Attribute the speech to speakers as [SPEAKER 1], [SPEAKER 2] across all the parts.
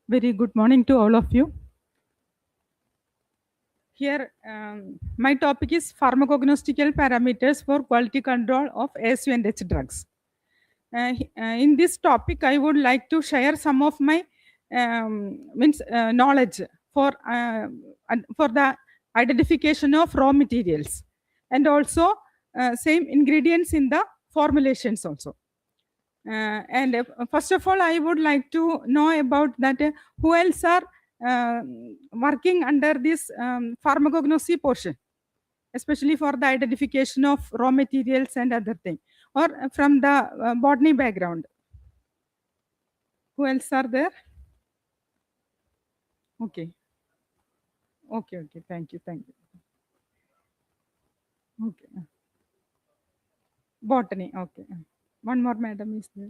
[SPEAKER 1] Very good morning to all of you. Here, my topic is pharmacognostical parameters for quality control of ASU and H drugs. In this topic, I would like to share some of my knowledge for the identification of raw materials and also same ingredients in the formulations also. And first of all, I would like to know about that who else are working under this pharmacognosy portion, especially for the identification of raw materials and other thing, or from the botany background. Who else are there? Okay. Okay, thank you. Okay. Botany, okay. One more madam is there.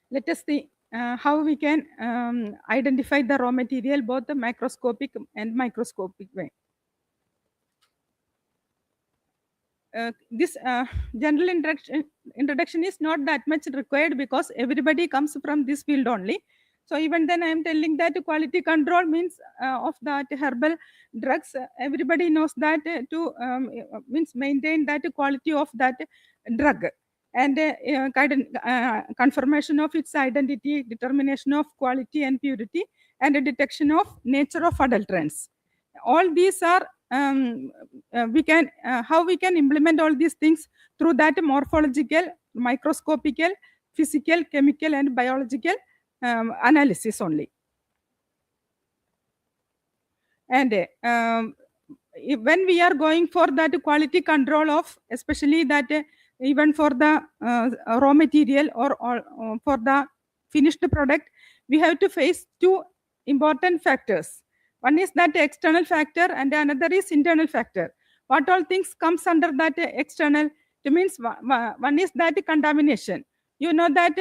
[SPEAKER 1] Let us see how we can identify the raw material, both the macroscopic and microscopic way. This general introduction is not that much required because everybody comes from this field only. So even then I am telling that quality control means of that herbal drugs. Everybody knows that to means maintain that quality of that drug and confirmation of its identity, determination of quality and purity, and a detection of nature of adulterants. All these are we can how we can implement all these things through that morphological, microscopical, physical, chemical, and biological analysis only. And when we are going for that quality control of, especially that even for the raw material or for the finished product, we have to face two important factors. One is that external factor and another is internal factor. What all things comes under that external? It means one is that contamination. You know that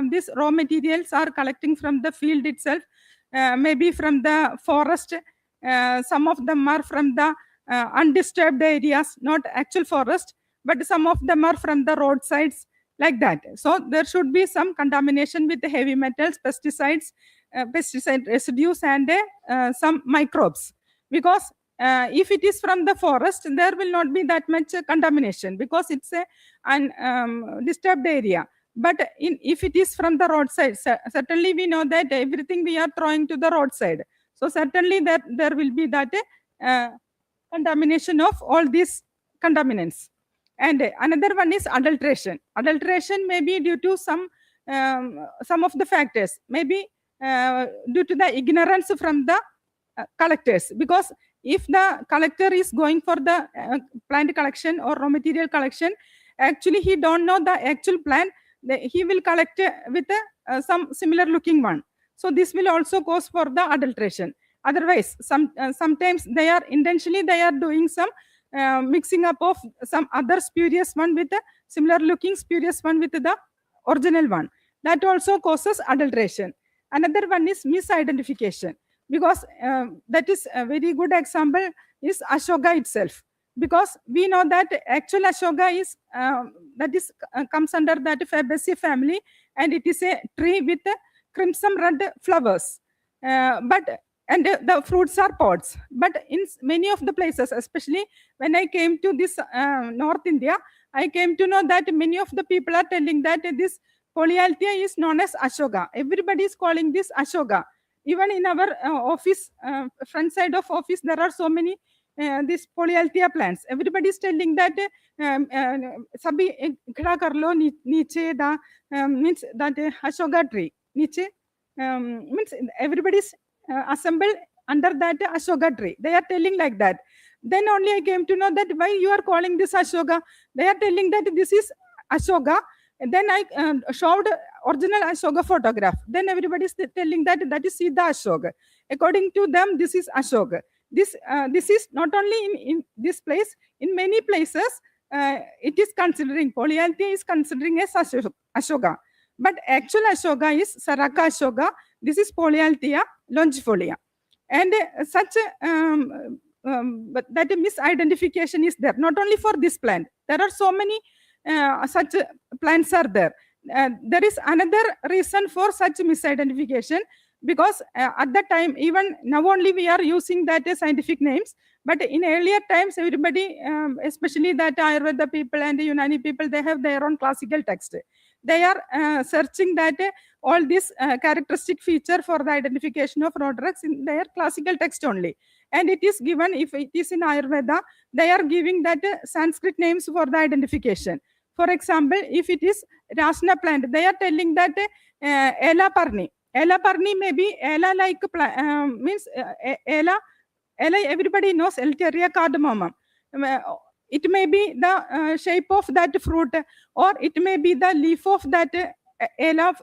[SPEAKER 1] these raw materials are collecting from the field itself, maybe from the forest. Some of them are from the undisturbed areas, not actual forest, but some of them are from the roadsides, like that. So there should be some contamination with the heavy metals, pesticides, pesticide residues, and some microbes. Because if it is from the forest, there will not be that much contamination because it's a disturbed area. But if it is from the roadside, certainly we know that everything we are throwing to the roadside. So certainly there will be that contamination of all these contaminants. And another one is adulteration. Adulteration may be due to some of the factors, maybe due to the ignorance from the collectors. Because if the collector is going for the plant collection or raw material collection, actually he don't know the actual plant, he will collect with some similar looking one. So this will also cause for the adulteration. Otherwise, sometimes they are intentionally doing some mixing up of some other spurious one with a similar looking spurious one with the original one. That also causes adulteration. Another one is misidentification, because that is a very good example is Ashoka itself. Because we know that actual Ashoka is comes under that Fabaceae family, and it is a tree with crimson red flowers. And the fruits are pods. But in many of the places, especially when I came to this North India, I came to know that many of the people are telling that this Polyalthia is known as Ashoka. Everybody is calling this Ashoka. Even in our office, front side of office, there are so many these Polyalthia plants. Everybody is telling that Sabi khada kar lo niche da means that Ashoka tree. Niche means everybody is assembled under that Ashoka tree. They are telling like that. Then only I came to know that why you are calling this Ashoka. They are telling that this is Ashoka. And then I showed original Ashoka photograph. Then everybody is telling that is Siddha Ashoka. According to them, this is Ashoka. This is not only in this place, in many places, it is considering, Polyalthia is considering as Ashoka. But actual Ashoka is Saraka Ashoka. This is Polyalthia longifolia. And such but that misidentification is there, not only for this plant. There are so many such plants are there. there is another reason for such misidentification, because at that time, even now only we are using that as scientific names, but in earlier times, everybody, especially that Ayurveda people and Unani people, they have their own classical text. They are searching that all this characteristic feature for the identification of raw drugs in their classical text only. And it is given, if it is in Ayurveda, they are giving that Sanskrit names for the identification. For example, if it is Rasna plant, they are telling that Ela Parni. Ela Parni may be Ela like means Ela. Ela everybody knows Elteria cardamom. It may be the shape of that fruit, or it may be the leaf of that Ela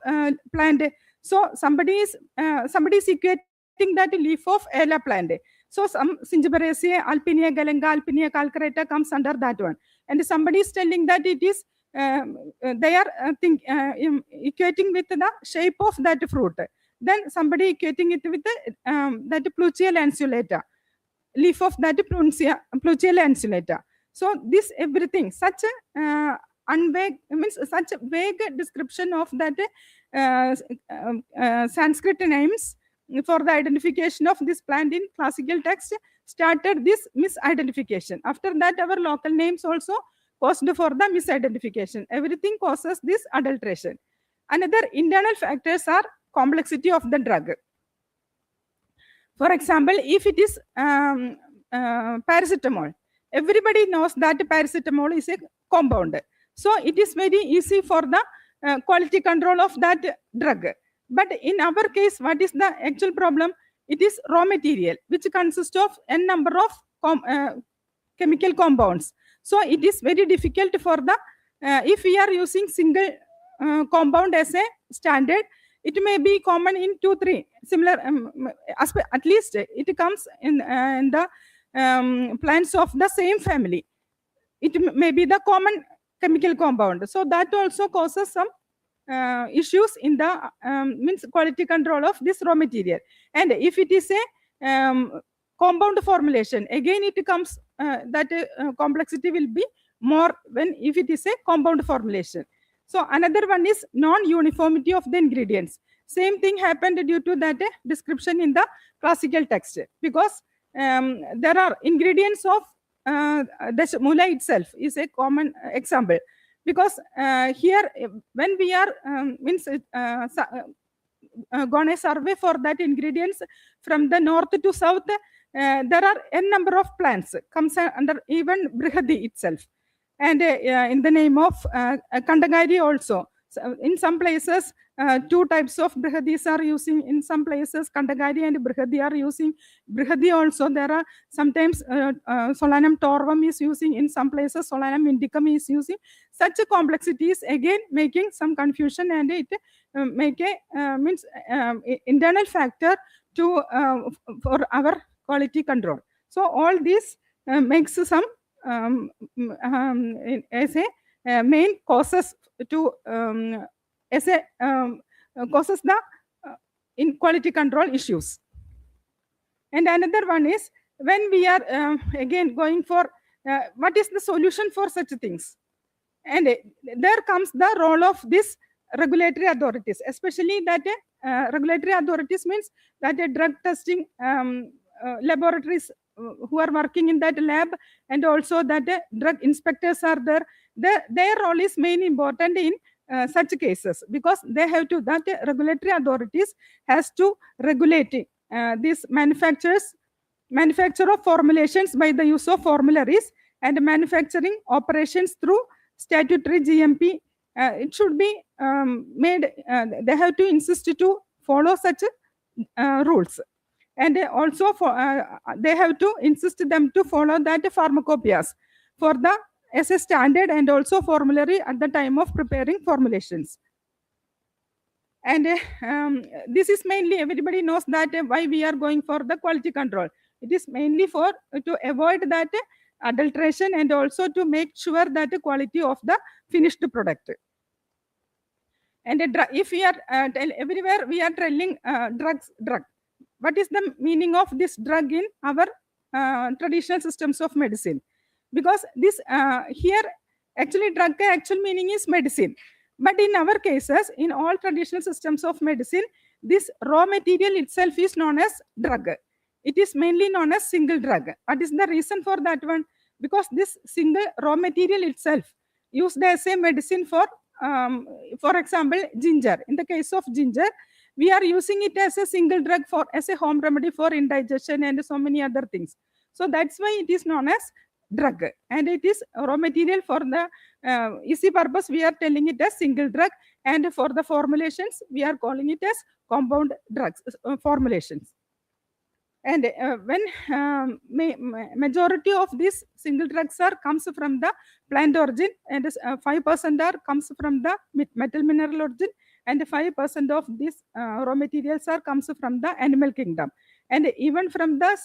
[SPEAKER 1] plant. So somebody is equating that leaf of Ela plant. So some Syngiberacea, Alpinia galanga, Alpinia calcarata comes under that one. And somebody is telling that it is they are equating with the shape of that fruit. Then somebody equating it with that Pluchia lanceolata, leaf of that Pluchia lanceolata. So this everything, such a such a vague description of that Sanskrit names for the identification of this plant in classical text started this misidentification. After that, our local names also caused for the misidentification. Everything causes this adulteration. Another internal factors are complexity of the drug. For example, if it is paracetamol, everybody knows that paracetamol is a compound. So it is very easy for the quality control of that drug. But in our case, what is the actual problem? It is raw material, which consists of n number of chemical compounds. So it is very difficult for the, if we are using single compound as a standard, it may be common in 2-3 similar, at least it comes in the plants of the same family. It may be the common chemical compound. So that also causes some issues in the means quality control of this raw material. And if it is a compound formulation, again it comes that complexity will be more when if it is a compound formulation. So another one is non-uniformity of the ingredients. Same thing happened due to that description in the classical text, because there are ingredients of the mula itself is a common example, because here when we are gone a survey for that ingredients from the north to south, there are n number of plants comes under even Brihadi itself, and in the name of Kandagari also. So in some places, two types of Brihadis are using. In some places, Kandagari and Brihadi are using. Brihadi also, there are sometimes Solanum torvum is using. In some places, Solanum indicum is using. Such a complexity is again making some confusion, and it make a means internal factor to for our quality control. So all this makes some as a main causes to as a causes the in quality control issues. And another one is when we are again going for what is the solution for such things, and there comes the role of this regulatory authorities, especially that regulatory authorities means that drug testing laboratories who are working in that lab, and also that drug inspectors are there. Their role is mainly important in such cases, because they have to, that regulatory authorities has to regulate these manufacture of formulations by the use of formularies, and manufacturing operations through statutory GMP. It should be made, they have to insist to follow such rules. And also they have to insist them to follow that pharmacopoeias for the as a standard, and also formulary at the time of preparing formulations. And this is mainly, everybody knows that why we are going for the quality control. It is mainly for to avoid that adulteration, and also to make sure that the quality of the finished product. And if we are everywhere we are telling drug, what is the meaning of this drug in our traditional systems of medicine? Because this here actually drug actual meaning is medicine, But in our cases, in all traditional systems of medicine, this raw material itself is known as drug. It is mainly known as single drug. What is the reason for that one? Because this single raw material itself used as a medicine for example, ginger. In the case of ginger, we are using it as a single drug for as a home remedy for indigestion and so many other things. So that's why it is known as drug, and it is raw material for the easy purpose. We are telling it as single drug, and for the formulations, we are calling it as compound drugs formulations. And when majority of these single drugs are comes from the plant origin, and 5% are comes from the metal mineral origin, and 5% of these raw materials are comes from the animal kingdom. And even from the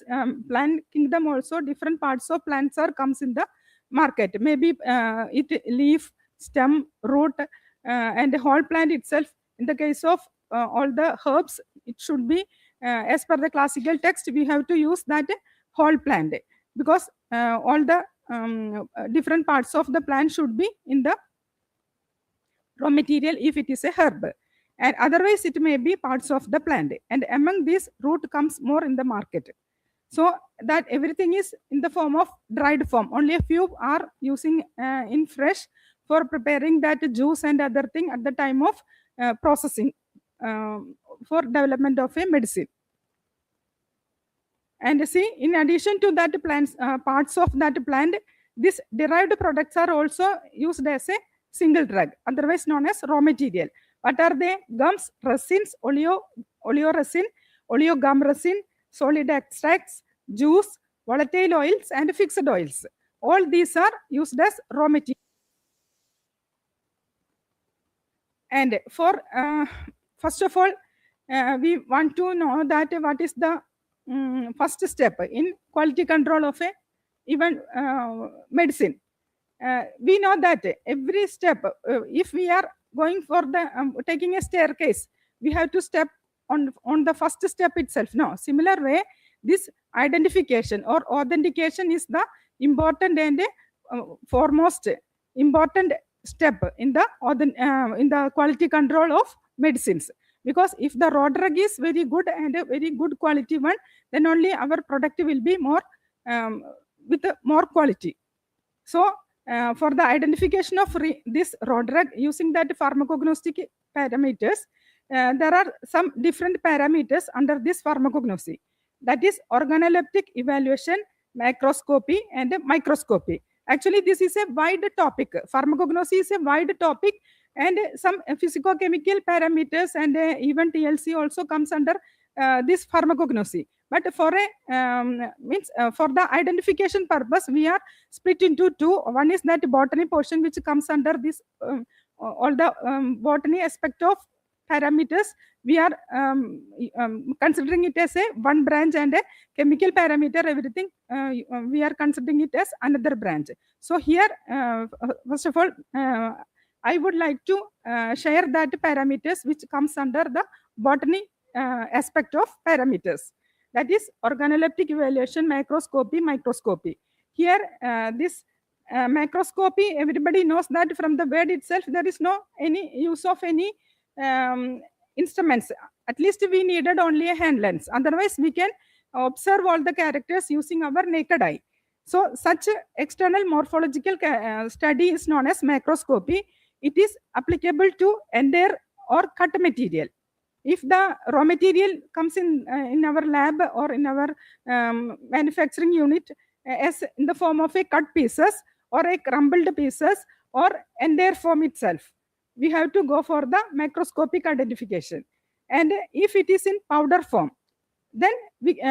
[SPEAKER 1] plant kingdom also, different parts of plants are comes in the market. Maybe it leaf, stem, root, and the whole plant itself. In the case of all the herbs, it should be as per the classical text, we have to use that whole plant, because all the different parts of the plant should be in the raw material if it is a herb, and otherwise it may be parts of the plant, and among these root comes more in the market. So that everything is in the form of dried form. Only a few are using in fresh for preparing that juice and other thing at the time of processing for development of a medicine. And see, in addition to that plants, parts of that plant, these derived products are also used as a single drug, otherwise known as raw material. What are they? Gums, resins, oleoresin, oleogum resin, solid extracts, juice, volatile oils, and fixed oils. All these are used as raw material. And for first of all, we want to know that what is the first step in quality control of a even medicine. We know that every step, if we are going for the taking a staircase, we have to step on the first step itself. No, similar way, this identification or authentication is the important and foremost important step in the quality control of medicines. Because if the raw drug is very good and a very good quality one, then only our product will be more with more quality. So for the identification of this raw drug using that pharmacognostic parameters, there are some different parameters under this pharmacognosy. That is organoleptic evaluation, macroscopy, and microscopy. Actually, this is a wide topic. Pharmacognosy is a wide topic, and some physicochemical parameters and even TLC also comes under this pharmacognosy. But for a for the identification purpose, we are split into two. One is that botany portion, which comes under this all the botany aspect of parameters. We are considering it as a one branch, and a chemical parameter, everything we are considering it as another branch. So here, first of all, I would like to share that parameters which comes under the botany aspect of parameters. That is organoleptic evaluation, macroscopy, microscopy. Here, this macroscopy, everybody knows that from the word itself, there is no any use of any instruments. At least we needed only a hand lens. Otherwise, we can observe all the characters using our naked eye. So such external morphological study is known as macroscopy. It is applicable to entire or cut material. If the raw material comes in our lab or in our manufacturing unit as in the form of a cut pieces or a crumbled pieces or entire form itself, we have to go for the macroscopic identification. And if it is in powder form, then we,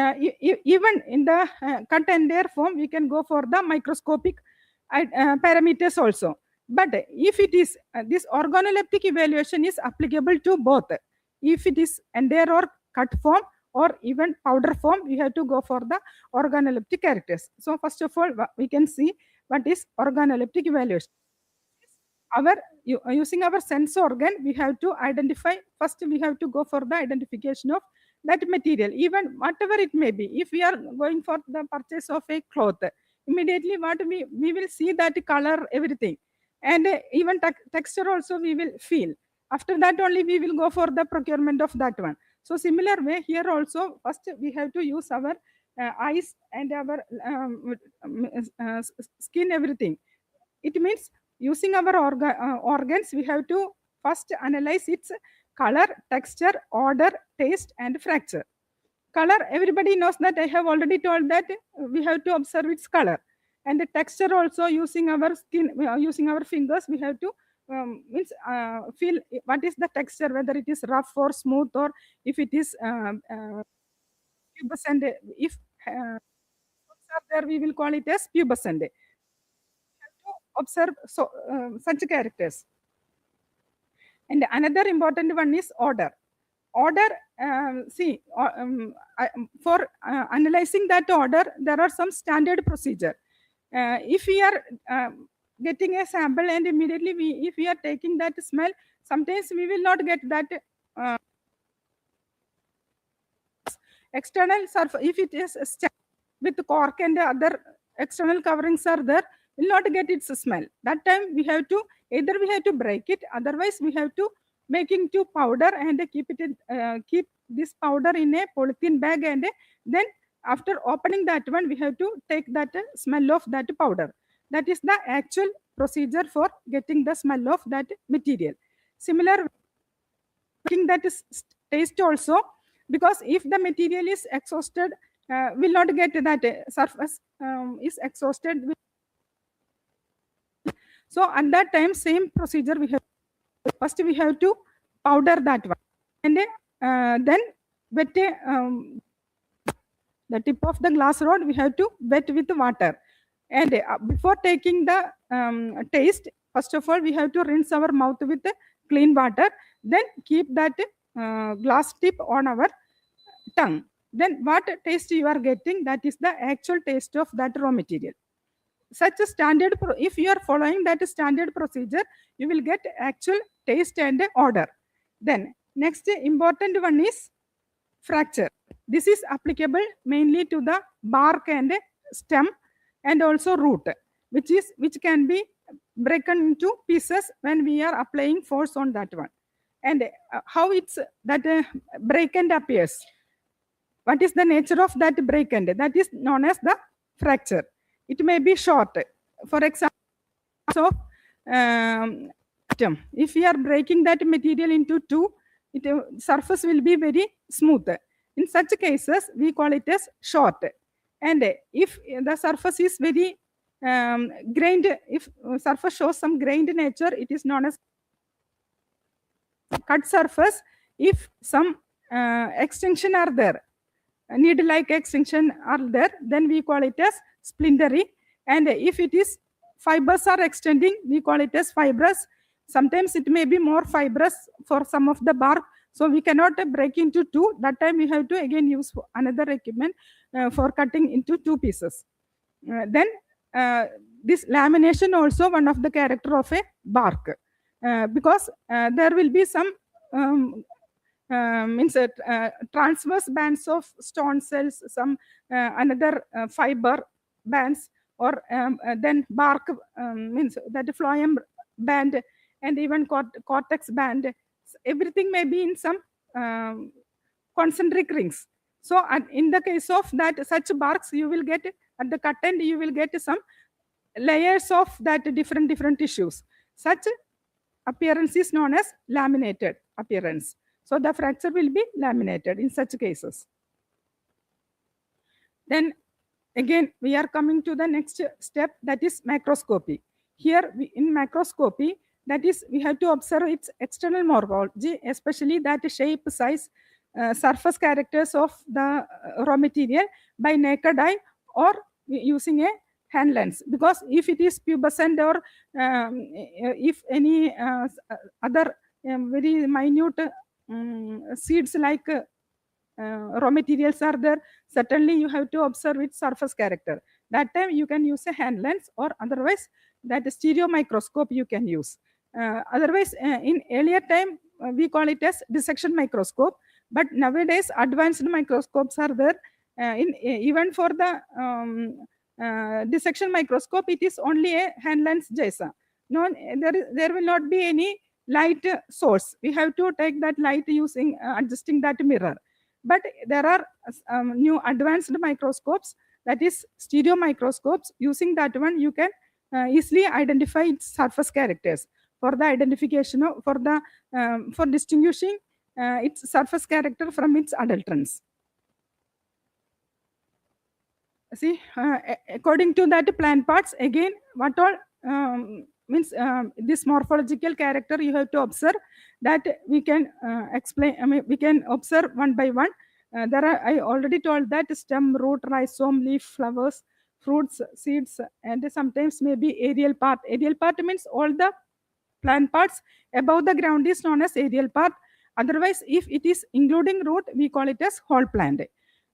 [SPEAKER 1] even in the cut entire form, we can go for the microscopic parameters also. But if it is this organoleptic evaluation is applicable to both. If it is entire or cut form or even powder form, we have to go for the organoleptic characters. So first of all, we can see what is organoleptic evaluation. Using our sense organ, we have to identify. First, we have to go for the identification of that material, even whatever it may be. If we are going for the purchase of a cloth, immediately what we will see that color, everything. and even texture also we will feel. After that only we will go for the procurement of that one. So similar way here also, first we have to use our eyes and our skin, everything. It means using our organs, we have to first analyze its color, texture, odor, taste, and fracture. Color, everybody knows that. I have already told that we have to observe its color. And the texture also, using our skin, using our fingers, we have to means feel what is the texture, whether it is rough or smooth, or if it is pubescent. If are there, we will call it as pubescent. To observe such characters. And another important one is odor. Odor, for analyzing that odor, there are some standard procedure. If we are getting a sample and immediately if we are taking that smell, sometimes we will not get that external surface. If it is with cork and other external coverings are there, will not get its smell. That time we have to, either we have to break it, otherwise we have to make into powder and keep it in, keep this powder in a polythene bag, and then after opening that one we have to take that smell of that powder. That is the actual procedure for getting the smell of that material. Similar that is taste also, because if the material is exhausted, will not get that surface is exhausted. So at that time, same procedure we have. First we have to powder that one, and then wet the tip of the glass rod we have to wet with water. And before taking the taste, first of all we have to rinse our mouth with clean water, then keep that glass tip on our tongue. Then what taste you are getting, that is the actual taste of that raw material. Such a standard, if you are following that standard procedure, you will get actual taste and odor. Then next important one is fracture. This is applicable mainly to the bark and stem, and also root, which can be broken into pieces when we are applying force on that one. And how it's that break end appears. What is the nature of that break end? That is known as the fracture. It may be short. For example, so if we are breaking that material into two, surface will be very smooth. In such cases, we call it as short. And if the surface is very grained, if surface shows some grained nature, it is known as cut surface. If some extension are there, needle-like extension are there, then we call it as splintery. And if it is fibers are extending, we call it as fibrous. Sometimes it may be more fibrous for some of the bark, so we cannot break into two. That time we have to again use another equipment for cutting into two pieces. Then this lamination also one of the character of a bark, because there will be some transverse bands of stone cells, some another fiber bands, or then bark means that phloem band, and even cortex band. Everything may be in some concentric rings. So in the case of that such barks, you will get at the cut end, you will get some layers of that different tissues. Such appearance is known as laminated appearance. So the fracture will be laminated in such cases. Then again, we are coming to the next step, that is macroscopy. Here in macroscopy, that is, we have to observe its external morphology, especially that shape, size, surface characters of the raw material by naked eye or using a hand lens. Because if it is pubescent, or if any other very minute seeds like raw materials are there, certainly you have to observe its surface character. That time you can use a hand lens, or otherwise that stereo microscope you can use. Otherwise, in earlier time, we call it as dissection microscope, but nowadays advanced microscopes are there. Even for the dissection microscope, it is only a hand lens JASA. no, there will not be any light source. We have to take that light using adjusting that mirror. But there are new advanced microscopes, that is stereo microscopes. Using that one, you can easily identify its surface characters for the identification of, for distinguishing its surface character from its adulterants. See, according to that plant parts, again, what all means this morphological character you have to observe, that we can explain. I mean, we can observe one by one. There are, I already told that stem, root, rhizome, leaf, flowers, fruits, seeds, and sometimes maybe aerial part. Aerial part means all the plant parts above the ground is known as aerial part. Otherwise, if it is including root, we call it as whole plant.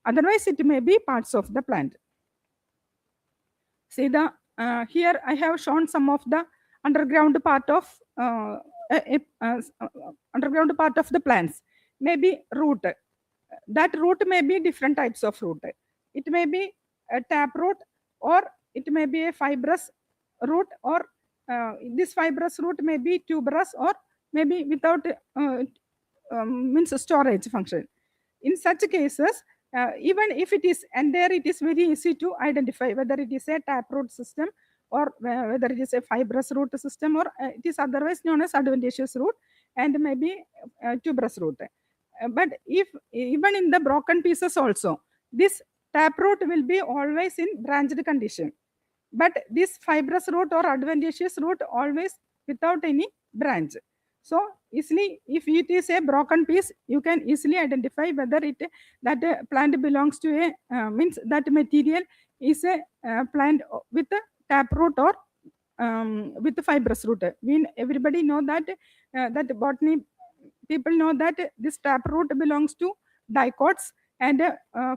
[SPEAKER 1] Otherwise, it may be parts of the plant. See the here I have shown some of the underground part of underground part of the plants. Maybe root. That root may be different types of root. It may be a tap root, or it may be a fibrous root, or this fibrous root may be tuberous, or maybe without means storage function. In such cases, even if it is, and there it is very easy to identify whether it is a taproot system, or whether it is a fibrous root system, or it is otherwise known as adventitious root, and maybe tuberous root. But if even in the broken pieces also, this taproot will be always in branched condition. But this fibrous root or adventitious root always without any branch. So easily, if it is a broken piece, you can easily identify whether it that plant belongs to a means that material is a plant with a taproot or with the fibrous root. Everybody know that that botany people know that this taproot belongs to dicots, and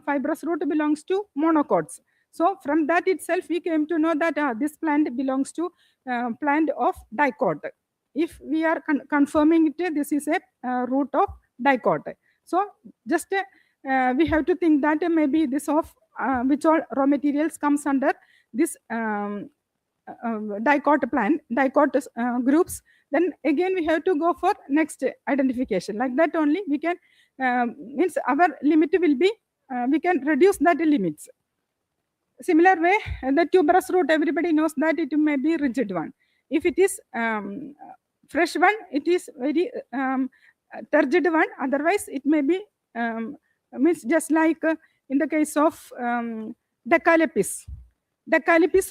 [SPEAKER 1] fibrous root belongs to monocots. So from that itself, we came to know that this plant belongs to plant of dicot. If we are confirming it, this is a root of dicot. So just we have to think that maybe this of which all raw materials comes under this dicot plant, dicot groups. Then again we have to go for next identification. Like that only we can means our limit will be we can reduce that limits. Similar way, the tuberous root, everybody knows that it may be rigid one. If it is fresh one, it is very turgid one. Otherwise, it may be means just like in the case of Decalepis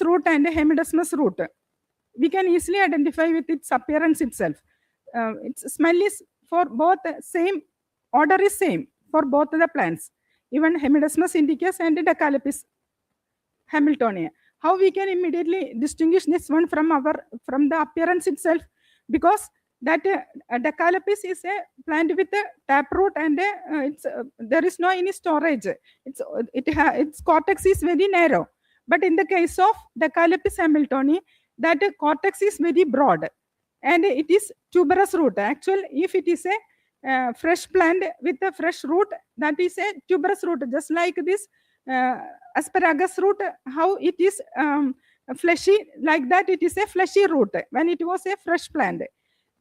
[SPEAKER 1] root and Hemidesmus root. We can easily identify with its appearance itself. Its smell is for both same, order is same for both the plants. Even Hemidesmus indicus and Decalepis Hamiltonia. How we can immediately distinguish this one from the appearance itself? Because that Decalepis is a plant with a taproot, and there is no any storage. Its cortex is very narrow. But in the case of Decalepis Hamiltoni, that cortex is very broad, and it is tuberous root. Actually, if it is a fresh plant with a fresh root, that is a tuberous root, just like this asparagus root, how it is fleshy, like that it is a fleshy root when it was a fresh plant.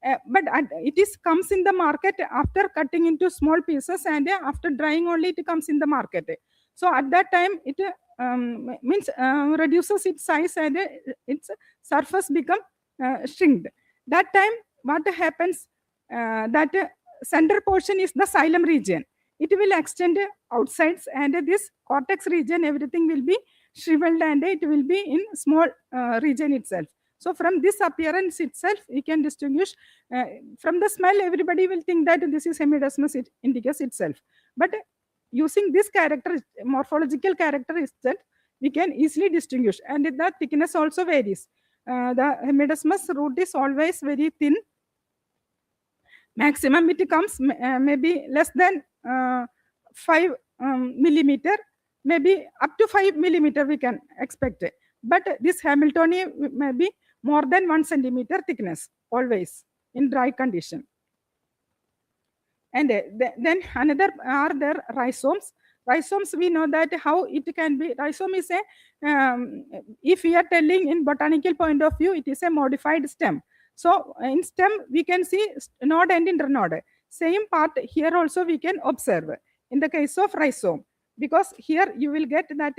[SPEAKER 1] But it is comes in the market after cutting into small pieces, and after drying only it comes in the market. So at that time it means reduces its size, and its surface become shrinked. That time what happens, that center portion is the xylem region. It will extend outsides, and this cortex region, everything will be shriveled, and it will be in small region itself. So from this appearance itself, we can distinguish. From the smell, everybody will think that this is Hemidesmus indicus itself. But using this character, morphological character itself, we can easily distinguish. And the thickness also varies. The Hemidesmus root is always very thin. Maximum it comes maybe less than 5 millimeter, maybe up to 5 millimeter we can expect it. But this Hamiltoni may be more than 1 centimeter thickness always in dry condition. And then another are their rhizomes. Rhizomes, we know that how it can be. Rhizome is a, if we are telling in botanical point of view, it is a modified stem. So in stem, we can see node and internode. Same part here also we can observe in the case of rhizome, because here you will get that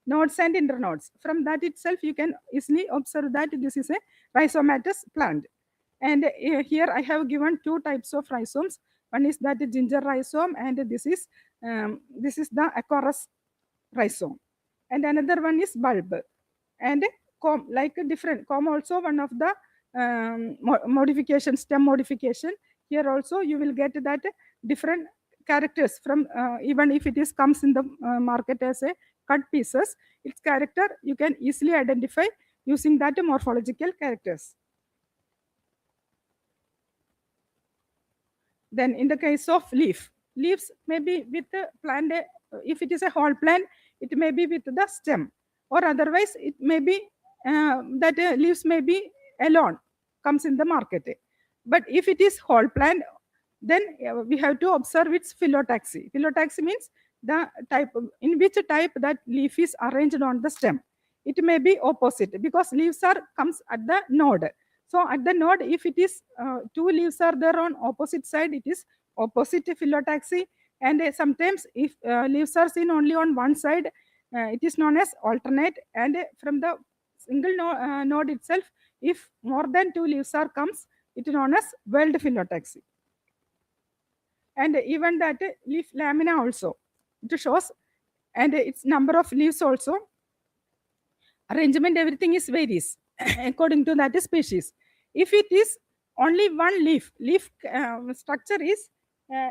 [SPEAKER 1] nodes and internodes. From that itself, you can easily observe that this is a rhizomatous plant. And here I have given two types of rhizomes. One is that ginger rhizome, and this is the Acorus rhizome. And another one is bulb. And comb, like a different comb, also one of the modification, stem modification. Here also you will get that different characters from, even if it is comes in the market as a cut pieces, its character you can easily identify using that morphological characters. Then in the case of leaves may be with the plant, if it is a whole plant, it may be with the stem, or otherwise it may be that leaves may be alone, comes in the market. But if it is whole plant, then we have to observe its phyllotaxy. Phyllotaxy means the type, in which type that leaf is arranged on the stem. It may be opposite, because leaves are comes at the node. So at the node, if it is two leaves are there on opposite side, it is opposite phyllotaxy. And sometimes if leaves are seen only on one side, it is known as alternate. And from the single node itself, if more than two leaves are comes, it is known as whorled phyllotaxy. And even that leaf lamina also, it shows, and its number of leaves also, arrangement, everything is varies according to that species. If it is only one leaf structure is, uh,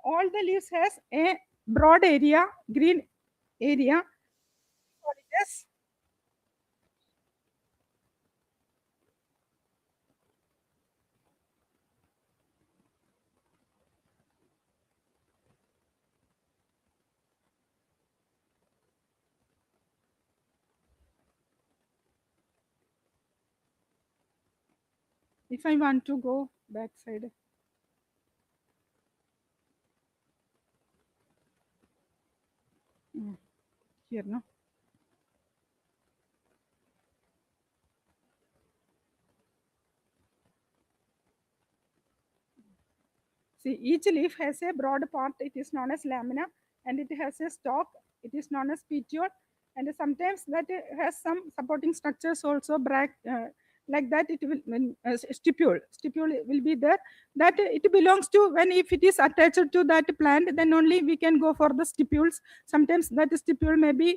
[SPEAKER 1] all the leaves has a broad area, green area. Yes. If I want to go back side, here, no. See, each leaf has a broad part, it is known as lamina, and it has a stalk, it is known as petiole, and sometimes that has some supporting structures also, like that it will, stipule will be there, that it belongs to, when if it is attached to that plant, then only we can go for the stipules. Sometimes that stipule may be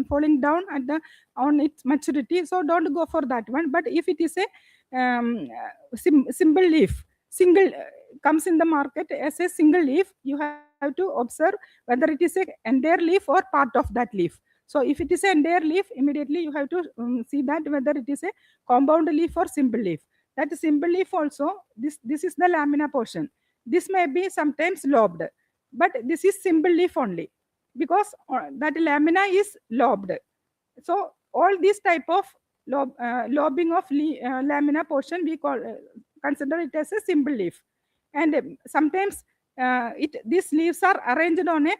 [SPEAKER 1] falling down at the on its maturity, so don't go for that one. But if it is a symbol leaf, single comes in the market as a single leaf, you have to observe whether it is a entire leaf or part of that leaf. So if it is an entire leaf, immediately you have to see that whether it is a compound leaf or simple leaf. That simple leaf also, this is the lamina portion. This may be sometimes lobed, but this is simple leaf only, because that lamina is lobed. So all these type of lobing of lamina portion, we call consider it as a simple leaf. And sometimes these leaves are arranged on a,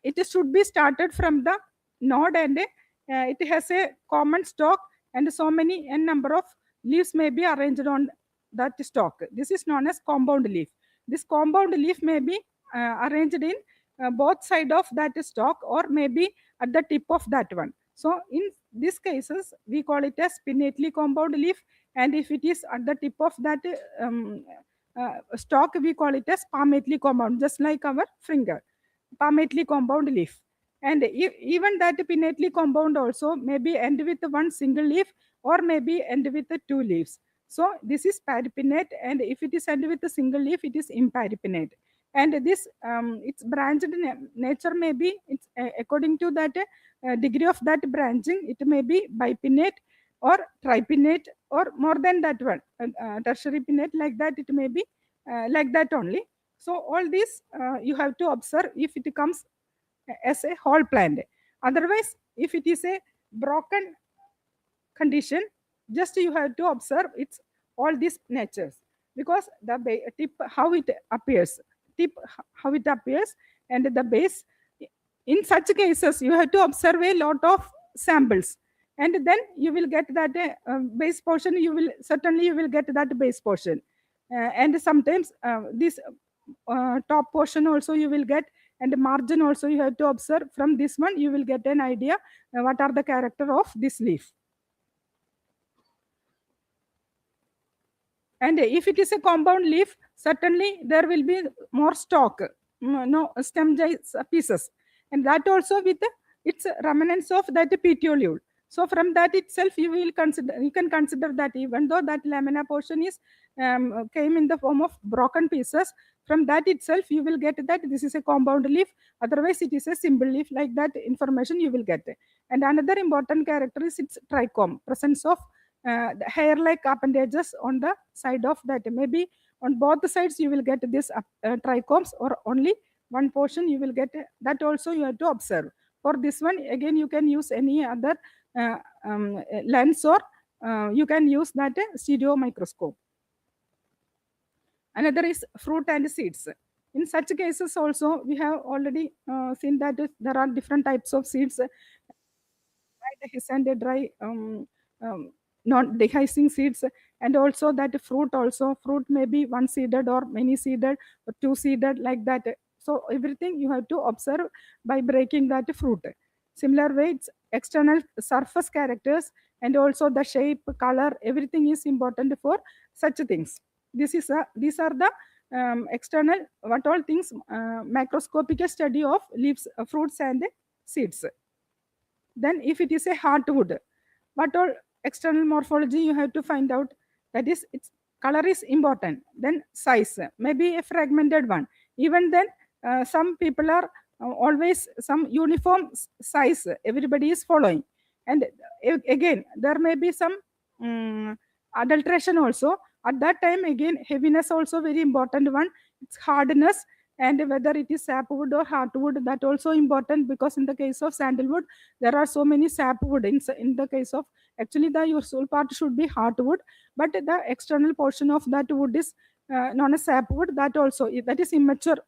[SPEAKER 1] it should be started from the node, and it has a common stalk, and so many n number of leaves may be arranged on that stalk. This is known as compound leaf. This compound leaf may be arranged in both side of that stalk, or maybe at the tip of that one. So in these cases, we call it as pinnately compound leaf, and if it is at the tip of that stalk, we call it as palmately compound, just like our finger, palmately compound leaf. And even that pinnately compound also maybe end with one single leaf, or maybe end with the two leaves. So this is peripinnate, and if it is end with a single leaf, it is imperipinnate. And this its branched nature may be, it's according to that degree of that branching, it may be bipinnate or tripinnate, or more than that one, tertiary pinnate, like that it may be like that only. So all these you have to observe if it comes as a whole plant. Otherwise, if it is a broken condition, just you have to observe its all these natures, because the tip how it appears. tip, how it appears, and the base. In such cases, you have to observe a lot of samples, and then you will get that base portion. You will certainly you will get that base portion, and sometimes this top portion also you will get, and the margin also you have to observe. From this one you will get an idea what are the character of this leaf. And if it is a compound leaf, certainly there will be more stalk, no stem pieces, and that also with its remnants of that petiole. So from that itself, you can consider that even though that lamina portion is came in the form of broken pieces, from that itself you will get that this is a compound leaf. Otherwise, it is a simple leaf. Like that information you will get. And another important character is its trichome, presence of the hair-like appendages on the side of that. Maybe on both the sides you will get this trichomes, or only one portion you will get. That also you have to observe. For this one, again, you can use any other lens, or you can use that stereo microscope. Another is fruit and seeds. In such cases also, we have already seen that there are different types of seeds, and dry non dehiscing seeds, and also that fruit may be one seeded or many seeded or two seeded, like that. So everything you have to observe by breaking that fruit. Similar way, it's external surface characters, and also the shape, color, everything is important for such things. These are the external what all things macroscopic study of leaves, fruits and seeds. Then if it is a hardwood, what all external morphology you have to find out. That is, its color is important. Then size, maybe a fragmented one. Even then, some people are always some uniform size everybody is following. And again, there may be some adulteration also. At that time, again, heaviness also very important one. Its hardness, and whether it is sapwood or hardwood, that also important, because in the case of sandalwood there are so many sapwood. In the case of, actually the useful part should be hardwood, but the external portion of that wood is known as sapwood. That also, that is immature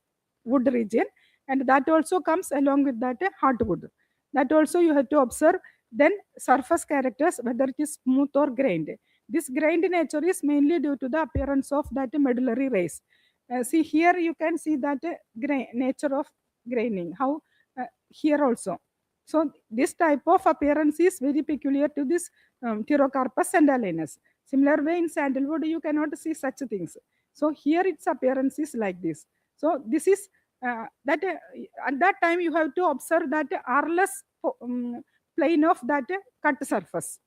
[SPEAKER 1] wood region, and that also comes along with that hardwood. That also you have to observe. Then surface characters, whether it is smooth or grained. This grained nature is mainly due to the appearance of that medullary rays. See here you can see that nature of graining, how here also. So this type of appearance is very peculiar to this Pterocarpus sandalinus. Similar way in sandalwood you cannot see such things. So here its appearance is like this. So this is that at that time you have to observe that arless plane of that cut surface,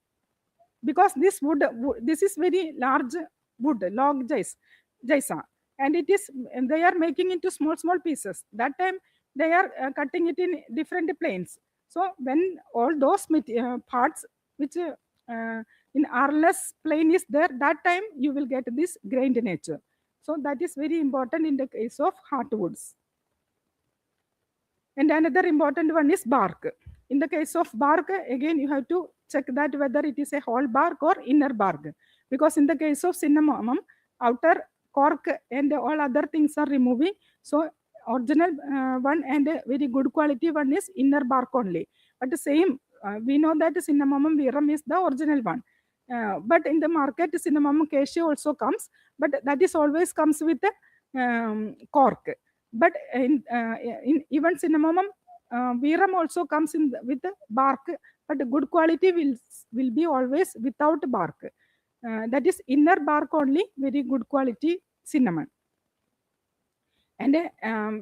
[SPEAKER 1] because this wood, this is very large wood, log jaisa, and it is, and they are making into small pieces. That time they are cutting it in different planes. So when all those parts which in arless plane is there, that time you will get this grained nature. So that is very important in the case of hardwoods. And another important one is bark. In the case of bark, again you have to check that whether it is a whole bark or inner bark, because in the case of cinnamon, outer cork and all other things are removing. So original one and a very good quality one is inner bark only. But the same, we know that cinnamon verum is the original one. But in the market, cinnamon cashew also comes, but that is always comes with the cork. But in even cinnamon verum also comes in with the bark, but good quality will be always without bark. That is inner bark only, very good quality cinnamon. And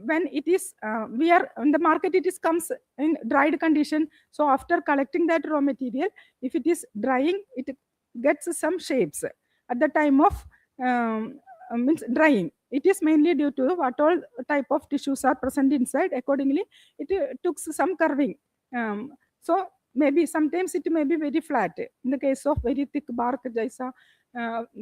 [SPEAKER 1] when it is we are on the market, it is comes in dried condition. So after collecting that raw material, if it is drying, it gets some shapes at the time of means drying. It is mainly due to what all type of tissues are present inside. Accordingly, it took some curving. So maybe sometimes it may be very flat. In the case of very thick bark, jaisa,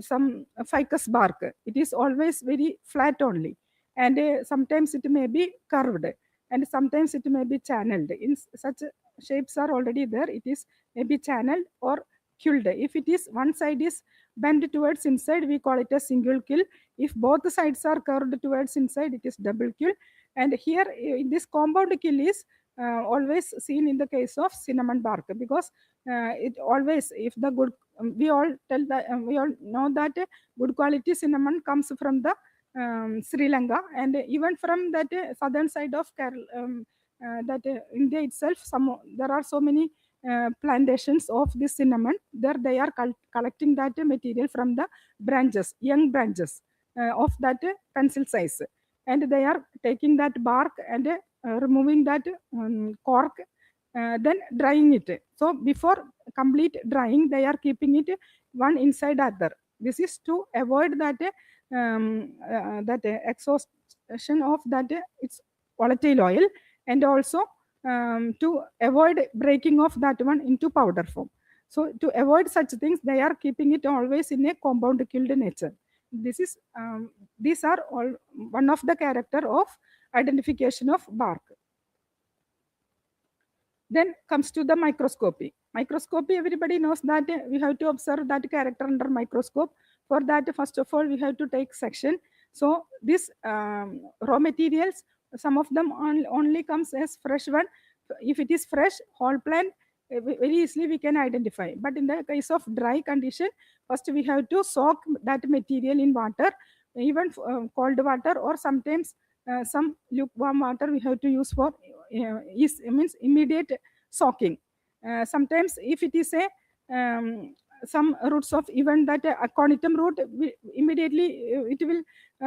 [SPEAKER 1] some ficus bark, it is always very flat only. And sometimes it may be curved, and sometimes it may be channeled. In such shapes are already there. It is maybe channeled or quilled. If it is one side is bend towards inside, we call it a single kill. If both sides are curved towards inside, it is double kill. And here, this compound kill is always seen in the case of cinnamon bark, because it always, if the good, we all tell that, we all know that good quality cinnamon comes from the Sri Lanka, and even from that southern side of Kerala, that India itself, there are so many plantations of this cinnamon. There they are collecting that material from the branches, young branches of that pencil size, and they are taking that bark and removing that cork, then drying it. So before complete drying, they are keeping it one inside other. This is to avoid that exhaustion of that its volatile oil, and also to avoid breaking of that one into powder form. So to avoid such things, they are keeping it always in a compound killed nature. This is these are all one of the character of identification of bark. Then comes to the microscopy. Microscopy, everybody knows that we have to observe that character under microscope. For that, first of all, we have to take section. So this raw materials, some of them only comes as fresh one. If it is fresh, whole plant, very easily we can identify. But in the case of dry condition, first we have to soak that material in water, even cold water, or sometimes some lukewarm water we have to use for means immediate soaking. Sometimes if it is a some roots of even that aconitum root, immediately it will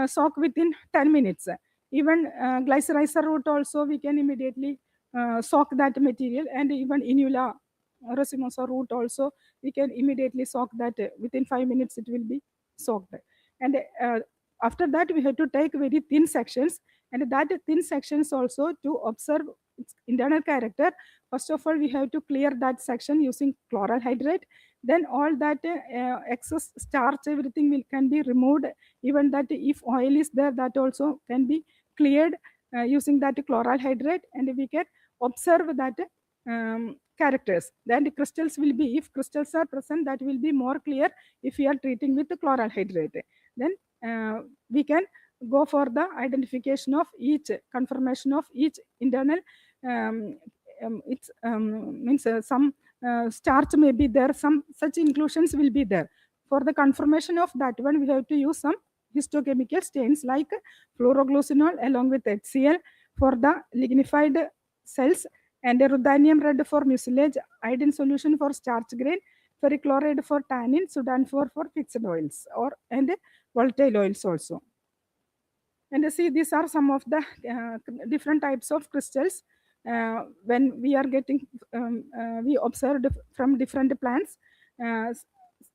[SPEAKER 1] soak within 10 minutes. Even glycerizer root also we can immediately soak that material, and even inula racemosa root also we can immediately soak that, within 5 minutes it will be soaked. And after that we have to take very thin sections, and that thin sections also to observe its internal character. First of all, we have to clear that section using chloral hydrate. Then all that excess starch, everything can be removed. Even that if oil is there, that also can be cleared using that chloral hydrate, and we can observe that characters. Then the crystals will be, if crystals are present, that will be more clear if we are treating with the chloral hydrate. Then we can go for the identification of each, confirmation of each internal it's means some starch may be there, some such inclusions will be there. For the confirmation of that one, we have to use some histochemical stains like fluoroglucinol along with HCl for the lignified cells, and ruthenium red for mucilage, iodine solution for starch grain, ferrichloride for tannin, sudan for fixed oils, or and volatile oils also. And see, these are some of the different types of crystals when we are getting we observed from different plants.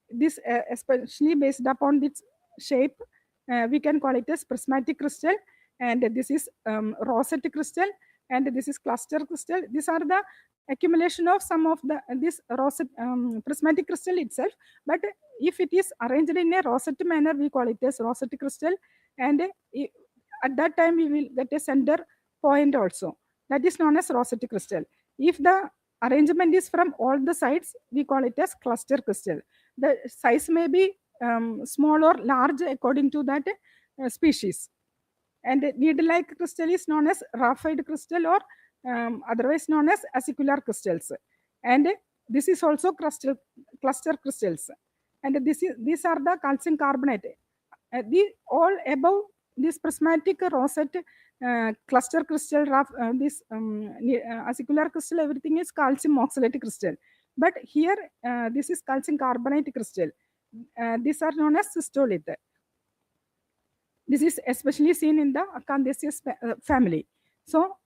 [SPEAKER 1] This especially based upon its shape, we can call it as prismatic crystal, and this is rosette crystal, and this is cluster crystal. These are the accumulation of some of the this rosette prismatic crystal itself. But if it is arranged in a rosette manner, we call it as rosette crystal, and at that time we will get a center point also, that is known as rosette crystal. If the arrangement is from all the sides, we call it as cluster crystal. The size may be small or large according to that species. And needle-like crystal is known as rafide crystal, or otherwise known as acicular crystals. And this is also cluster crystals. And these are the calcium carbonate. The all above this prismatic rosette cluster crystal, this acicular crystal, everything is calcium oxalate crystal. But here this is calcium carbonate crystal. These are known as cystolith. This is especially seen in the Acanthaceous family. So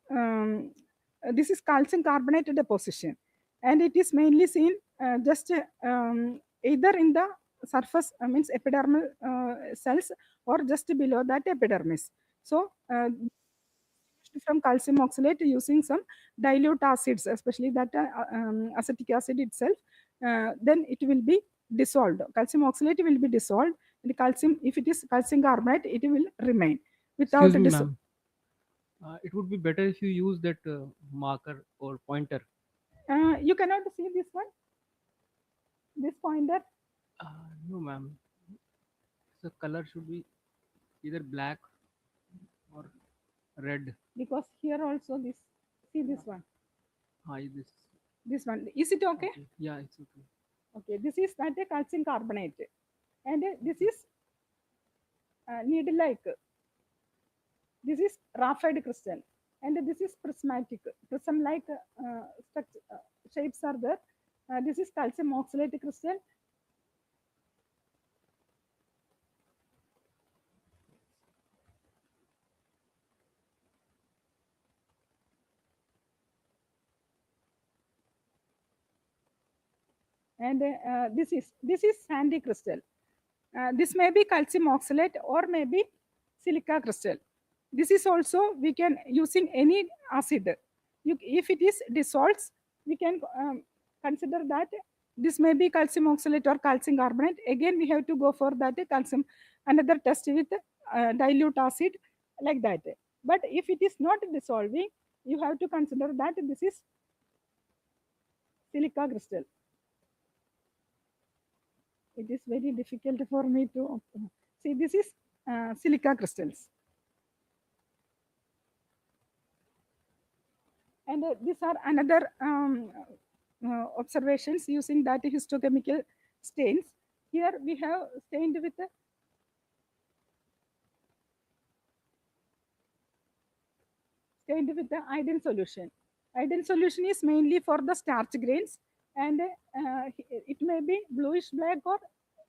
[SPEAKER 1] this is calcium carbonate deposition, and it is mainly seen just either in the surface, means epidermal cells, or just below that epidermis. So from calcium oxalate using some dilute acids, especially that acetic acid itself, then it will be dissolved. Calcium oxalate will be dissolved. The calcium, if it is calcium carbonate, it will remain without
[SPEAKER 2] Excuse me,
[SPEAKER 1] dissolution.
[SPEAKER 2] ma'am. It would be better if you use that marker or pointer.
[SPEAKER 1] You cannot see this one, this pointer.
[SPEAKER 2] No, ma'am. The color should be either black or red.
[SPEAKER 1] Because here also this, see this one,
[SPEAKER 2] Hi, this.
[SPEAKER 1] this one. Is it okay?
[SPEAKER 2] Okay. Yeah, it's okay.
[SPEAKER 1] Okay, this is that a calcium carbonate, and this is needle like. This is graphite crystal, and this is prismatic. Prism like structure, shapes are there. This is calcium oxalate crystal, and this is sandy crystal. This may be calcium oxalate or maybe silica crystal. This is also we can using any acid. If it is dissolves, we can consider that this may be calcium oxalate or calcium carbonate. Again, we have to go for that calcium another test with dilute acid like that. But if it is not dissolving, you have to consider that this is silica crystal. It is very difficult for me to see. This is silica crystals, and these are another observations using that histochemical stains. Here we have stained with the iodine solution. Iodine solution is mainly for the starch grains, and it may be bluish black or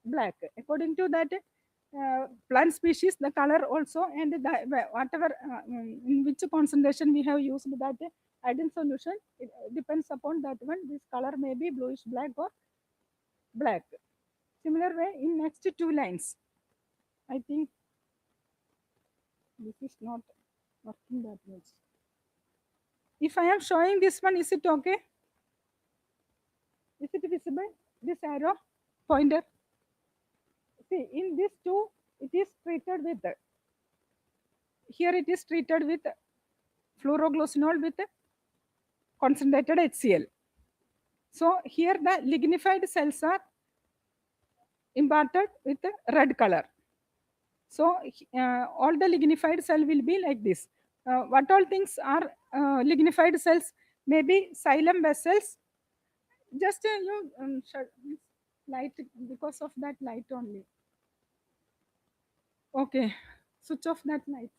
[SPEAKER 1] black according to that plant species, the color also, and whatever in which concentration we have used that iodine solution, it depends upon that one. This color may be bluish black or black. Similar way in next two lines. I think this is not working that much. If I am showing this one, is it okay? Is it visible? This arrow pointer. See, in this two, it is treated with, here it is treated with fluoroglycinol with concentrated HCl. So here the lignified cells are imparted with red color. So all the lignified cell will be like this. What all things are lignified cells? Maybe xylem vessels. Just light, because of that light only. Okay, switch off that light.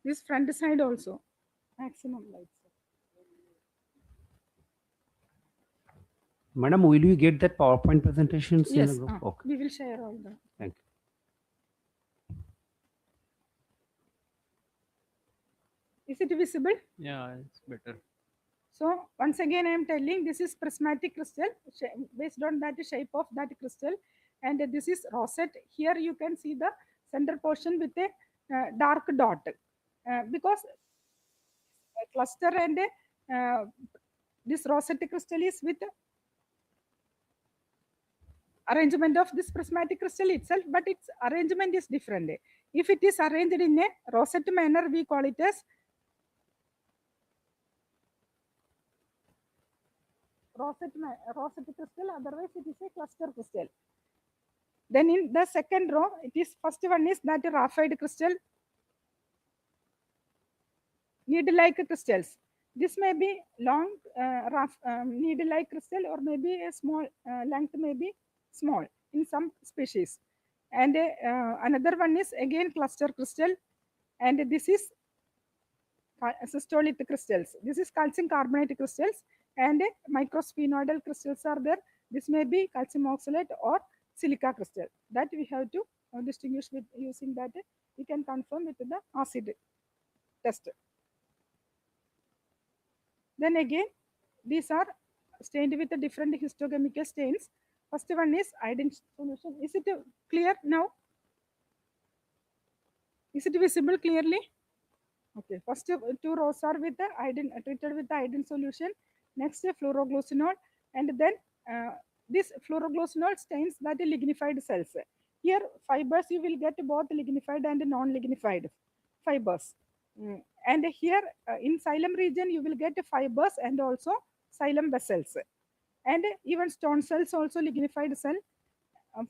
[SPEAKER 1] This front side also maximum lights.
[SPEAKER 3] Madam, will you get that PowerPoint presentations in the
[SPEAKER 1] Yes,
[SPEAKER 3] group? Okay,
[SPEAKER 1] we will share all the.
[SPEAKER 3] thank you.
[SPEAKER 1] Is it visible?
[SPEAKER 2] Yeah, it's better.
[SPEAKER 1] So once again, I am telling this is prismatic crystal based on that shape of that crystal, and this is rosette. Here you can see the center portion with a dark dot because cluster and this rosette crystal is with arrangement of this prismatic crystal itself, but its arrangement is different. If it is arranged in a rosette manner, we call it as rosette crystal, otherwise it is a cluster crystal. Then in the second row, it is first one is that graphite crystal, needle-like crystals. This may be long needle-like crystal, or maybe a small length may be small in some species. And another one is again cluster crystal, and this is systolic crystals. This is calcium carbonate crystals, and microsphenoidal crystals are there. This may be calcium oxalate or silica crystal. That we have to distinguish with using that. We can confirm with the acid test. Then again, these are stained with the different histochemical stains. First one is iodine solution. Is it clear now? Is it visible clearly? Okay, first two rows are with the iodine, treated with the iodine solution. Next, fluoroglucinol, and then this fluoroglucinol stains that lignified cells. Here, fibers you will get both lignified and non-lignified fibers. And here, in xylem region, you will get fibers and also xylem vessels. And even stone cells also lignified cell,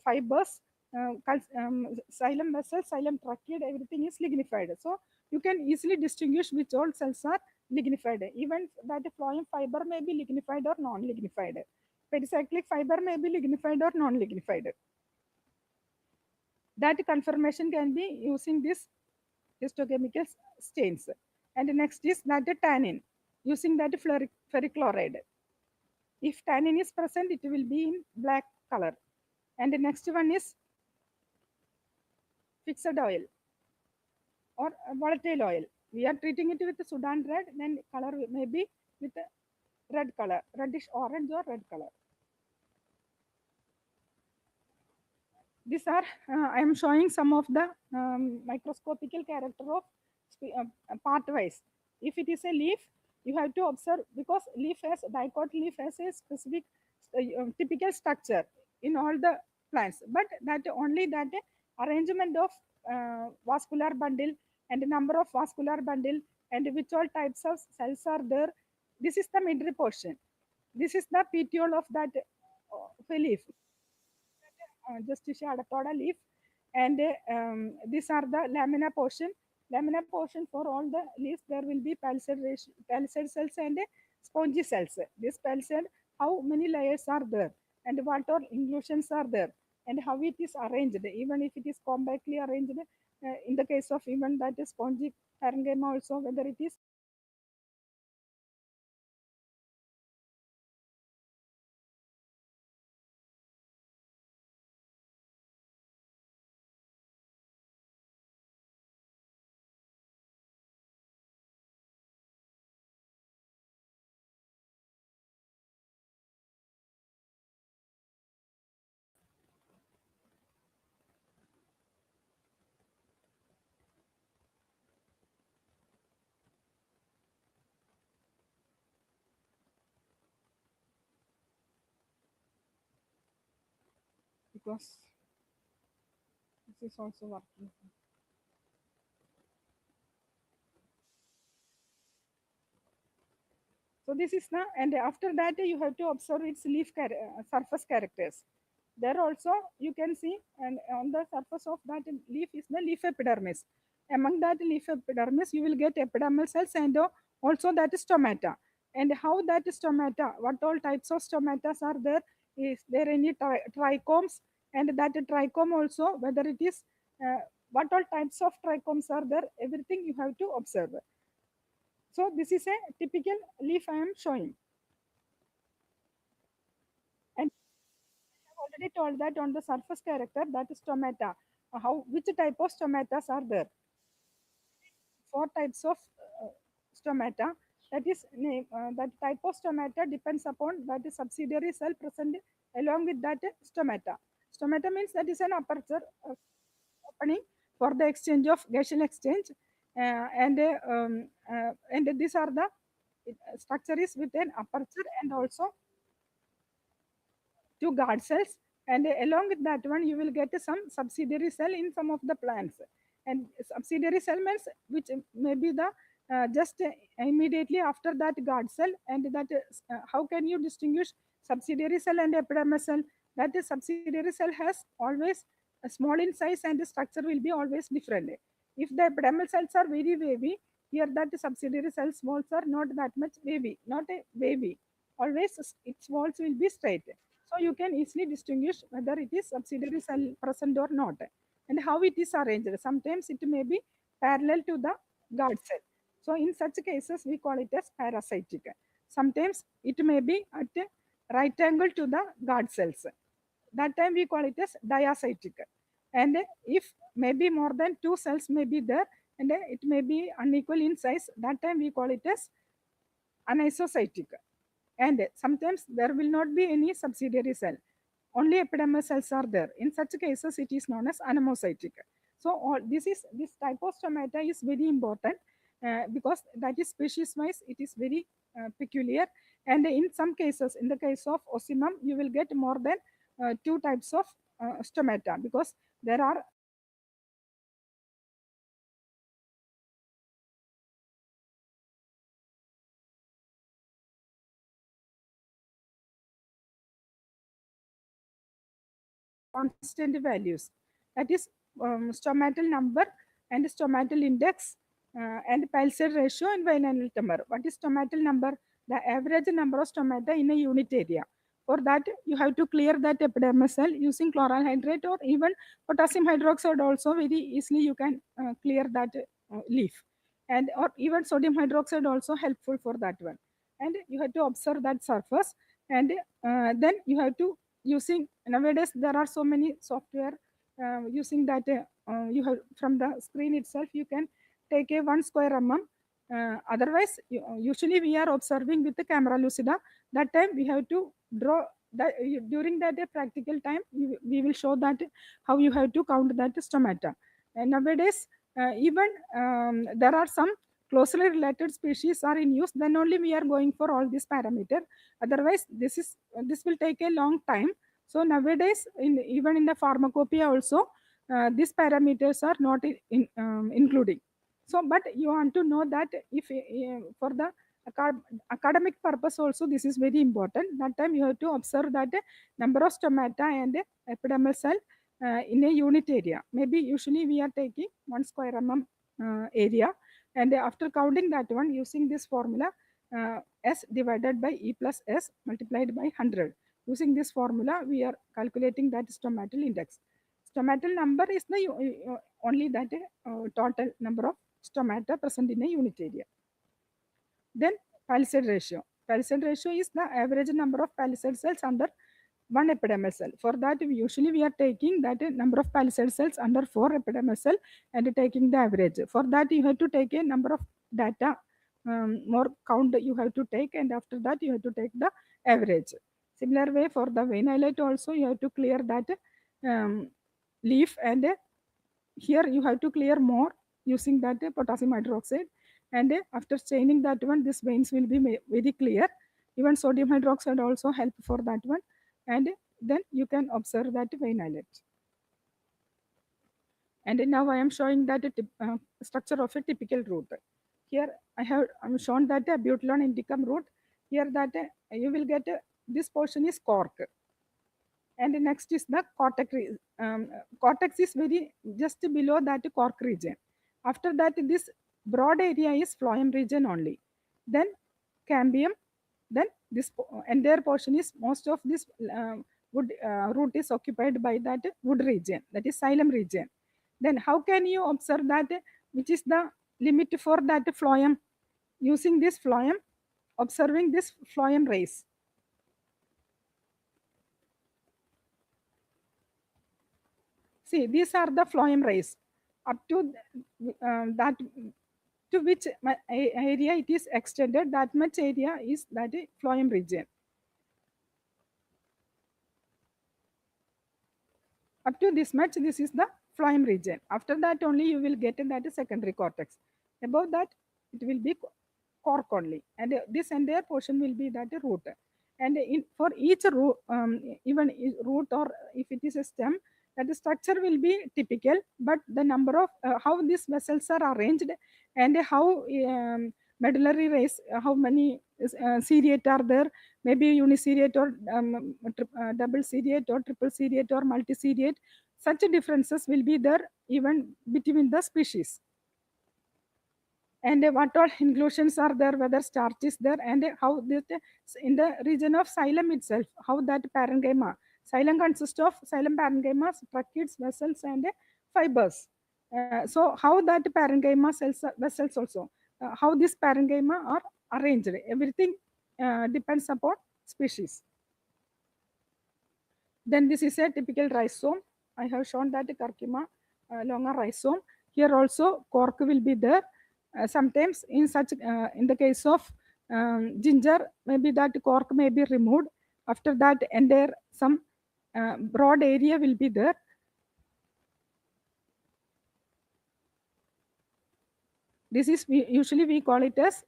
[SPEAKER 1] fibers, xylem vessels, xylem trachea, everything is lignified. So you can easily distinguish which all cells are lignified. Even that phloem fiber may be lignified or non-lignified. Pericyclic fiber may be lignified or non-lignified. That confirmation can be using this histochemical stains. And next is that tannin, using that ferrichloride. If tannin is present, it will be in black color. And the next one is fixed oil or volatile oil. We are treating it with the Sudan red, then color may be with red color, reddish orange or red color. These are, I am showing some of the microscopical character of part wise. If it is a leaf, you have to observe, because leaf has, dicot leaf has a specific typical structure in all the plants, but that only that arrangement of vascular bundle and number of vascular bundle and which all types of cells are there. This is the midrib portion. This is the petiole of that leaf, Justicia adaptada leaf, and these are the lamina portion. Lamina portion, for all the leaves there will be palisade cells and spongy cells. This palisade, how many layers are there, and what all inclusions are there, and how it is arranged, even if it is compactly arranged. In the case of even that spongy parenchyma also, whether it is because this is also working. So this is the, and after that you have to observe its surface characters. There also you can see, and on the surface of that leaf is the leaf epidermis. Among that leaf epidermis, you will get epidermal cells and also that stomata. And how that stomata, what all types of stomatas are there? Is there any trichomes? And that trichome also, whether it is what all types of trichomes are there? Everything you have to observe. So this is a typical leaf I am showing. And I have already told that on the surface character, that is stomata. How, which type of stomatas are there? Four types of stomata. That is that type of stomata depends upon that subsidiary cell present along with that stomata. Stomata means that is an aperture opening for the exchange of gaseous exchange, and these are the structure is with an aperture and also two guard cells, and along with that one you will get some subsidiary cell in some of the plants. And subsidiary cell means which may be the just immediately after that guard cell, and that how can you distinguish subsidiary cell and epidermal cell? That is, subsidiary cell has always a small in size and the structure will be always different. If the epidermal cells are very wavy, here that subsidiary cell walls are not that much wavy, not a wavy, always its walls will be straight. So you can easily distinguish whether it is subsidiary cell present or not, and how it is arranged. Sometimes it may be parallel to the guard cell. So in such cases, we call it as parasitic. Sometimes it may be at a right angle to the guard cells. That time we call it as diacytic. And if maybe more than two cells may be there and it may be unequal in size, that time we call it as anisocytic. And sometimes there will not be any subsidiary cell, only epidermal cells are there. In such cases it is known as anemocytic. So all this type of stomata is very important because that is species wise it is very peculiar, and in some cases, in the case of osimum, you will get more than two types of stomata, because there are constant values, that is stomatal number and stomatal index and palisade ratio and vinal tumor. What is stomatal number? The average number of stomata in a unit area. For that, you have to clear that epidermis cell using chloral hydrate or even potassium hydroxide. Also, very easily you can clear that leaf, and or even sodium hydroxide also helpful for that one. And you have to observe that surface, and then you have to using, nowadays there are so many software using that you have from the screen itself you can take a 1 square otherwise usually we are observing with the camera lucida. That time we have to draw that during that practical time we will show that how you have to count that stomata. And nowadays even there are some closely related species are in use, then only we are going for all these parameter. Otherwise this will take a long time. So nowadays even in the pharmacopoeia also these parameters are not including. So but you want to know that if for the academic purpose also this is very important. That time you have to observe that number of stomata and epidermal cell in a unit area. Maybe usually we are taking 1 square area, and after counting that one using this formula s divided by e plus s multiplied by 100. Using this formula we are calculating that stomatal index. Stomatal number is the only that total number of stomata present in a unit area. Then palisade ratio. Palisade ratio is the average number of palisade cells under one epidermal cell. For that, we are taking that number of palisade cells under 4 epidermal cell and taking the average. For that, you have to take a number of data, more count you have to take, and after that, you have to take the average. Similar way for the vein highlight also, you have to clear that um, leaf, and here you have to clear more using that potassium hydroxide, and after staining that one these veins will be very clear. Even sodium hydroxide also help for that one, and then you can observe that vein islet. And now I am showing that structure of a typical root. Here I'm shown that a butylone indicum root. Here that you will get this portion is cork, and next is the cortex. Cortex is very just below that cork region. After that, this broad area is phloem region only. Then cambium. Then this entire portion is most of this wood root is occupied by that wood region, that is xylem region. Then how can you observe that which is the limit for that phloem? Using this phloem, observing this phloem rays. See, these are the phloem rays up to that to which area it is extended, that much area is that phloem region. Up to this much, this is the phloem region. After that only you will get that secondary cortex. Above that, it will be cork only, and this entire portion will be that root. And for each root, even root or if it is a stem, that the structure will be typical, but the number of how these vessels are arranged and how medullary rays, how many seriate are there, maybe uniseriate or double seriate or triple seriate or multiseriate. Such differences will be there even between the species. And what all inclusions are there, whether starch is there, and how this in the region of xylem itself, how that parenchyma. Xylem consists of xylem parenchyma, tracheids, vessels, and fibers. So how that parenchyma cells, vessels also, how this parenchyma are arranged, everything depends upon species. Then this is a typical rhizome. I have shown that curcuma longa rhizome. Here also cork will be there. Sometimes in such in the case of ginger, maybe that cork may be removed. After that, and there some broad area will be there. This is usually we call it as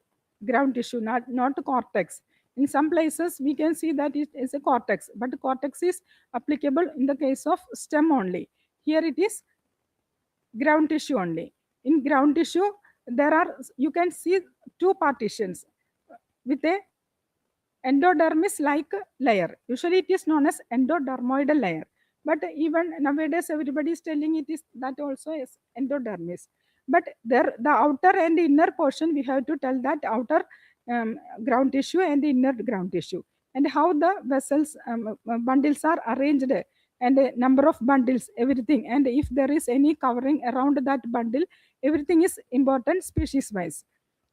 [SPEAKER 1] ground tissue, not cortex. In some places we can see that it is a cortex, but cortex is applicable in the case of stem only. Here it is ground tissue only. In ground tissue, there are, you can see two partitions with a endodermis like layer. Usually it is known as endodermoidal layer, but even nowadays everybody is telling it is that also is endodermis. But there, the outer and inner portion, we have to tell that outer ground tissue and inner ground tissue, and how the vessels bundles are arranged, and a number of bundles, everything, and if there is any covering around that bundle, everything is important species wise.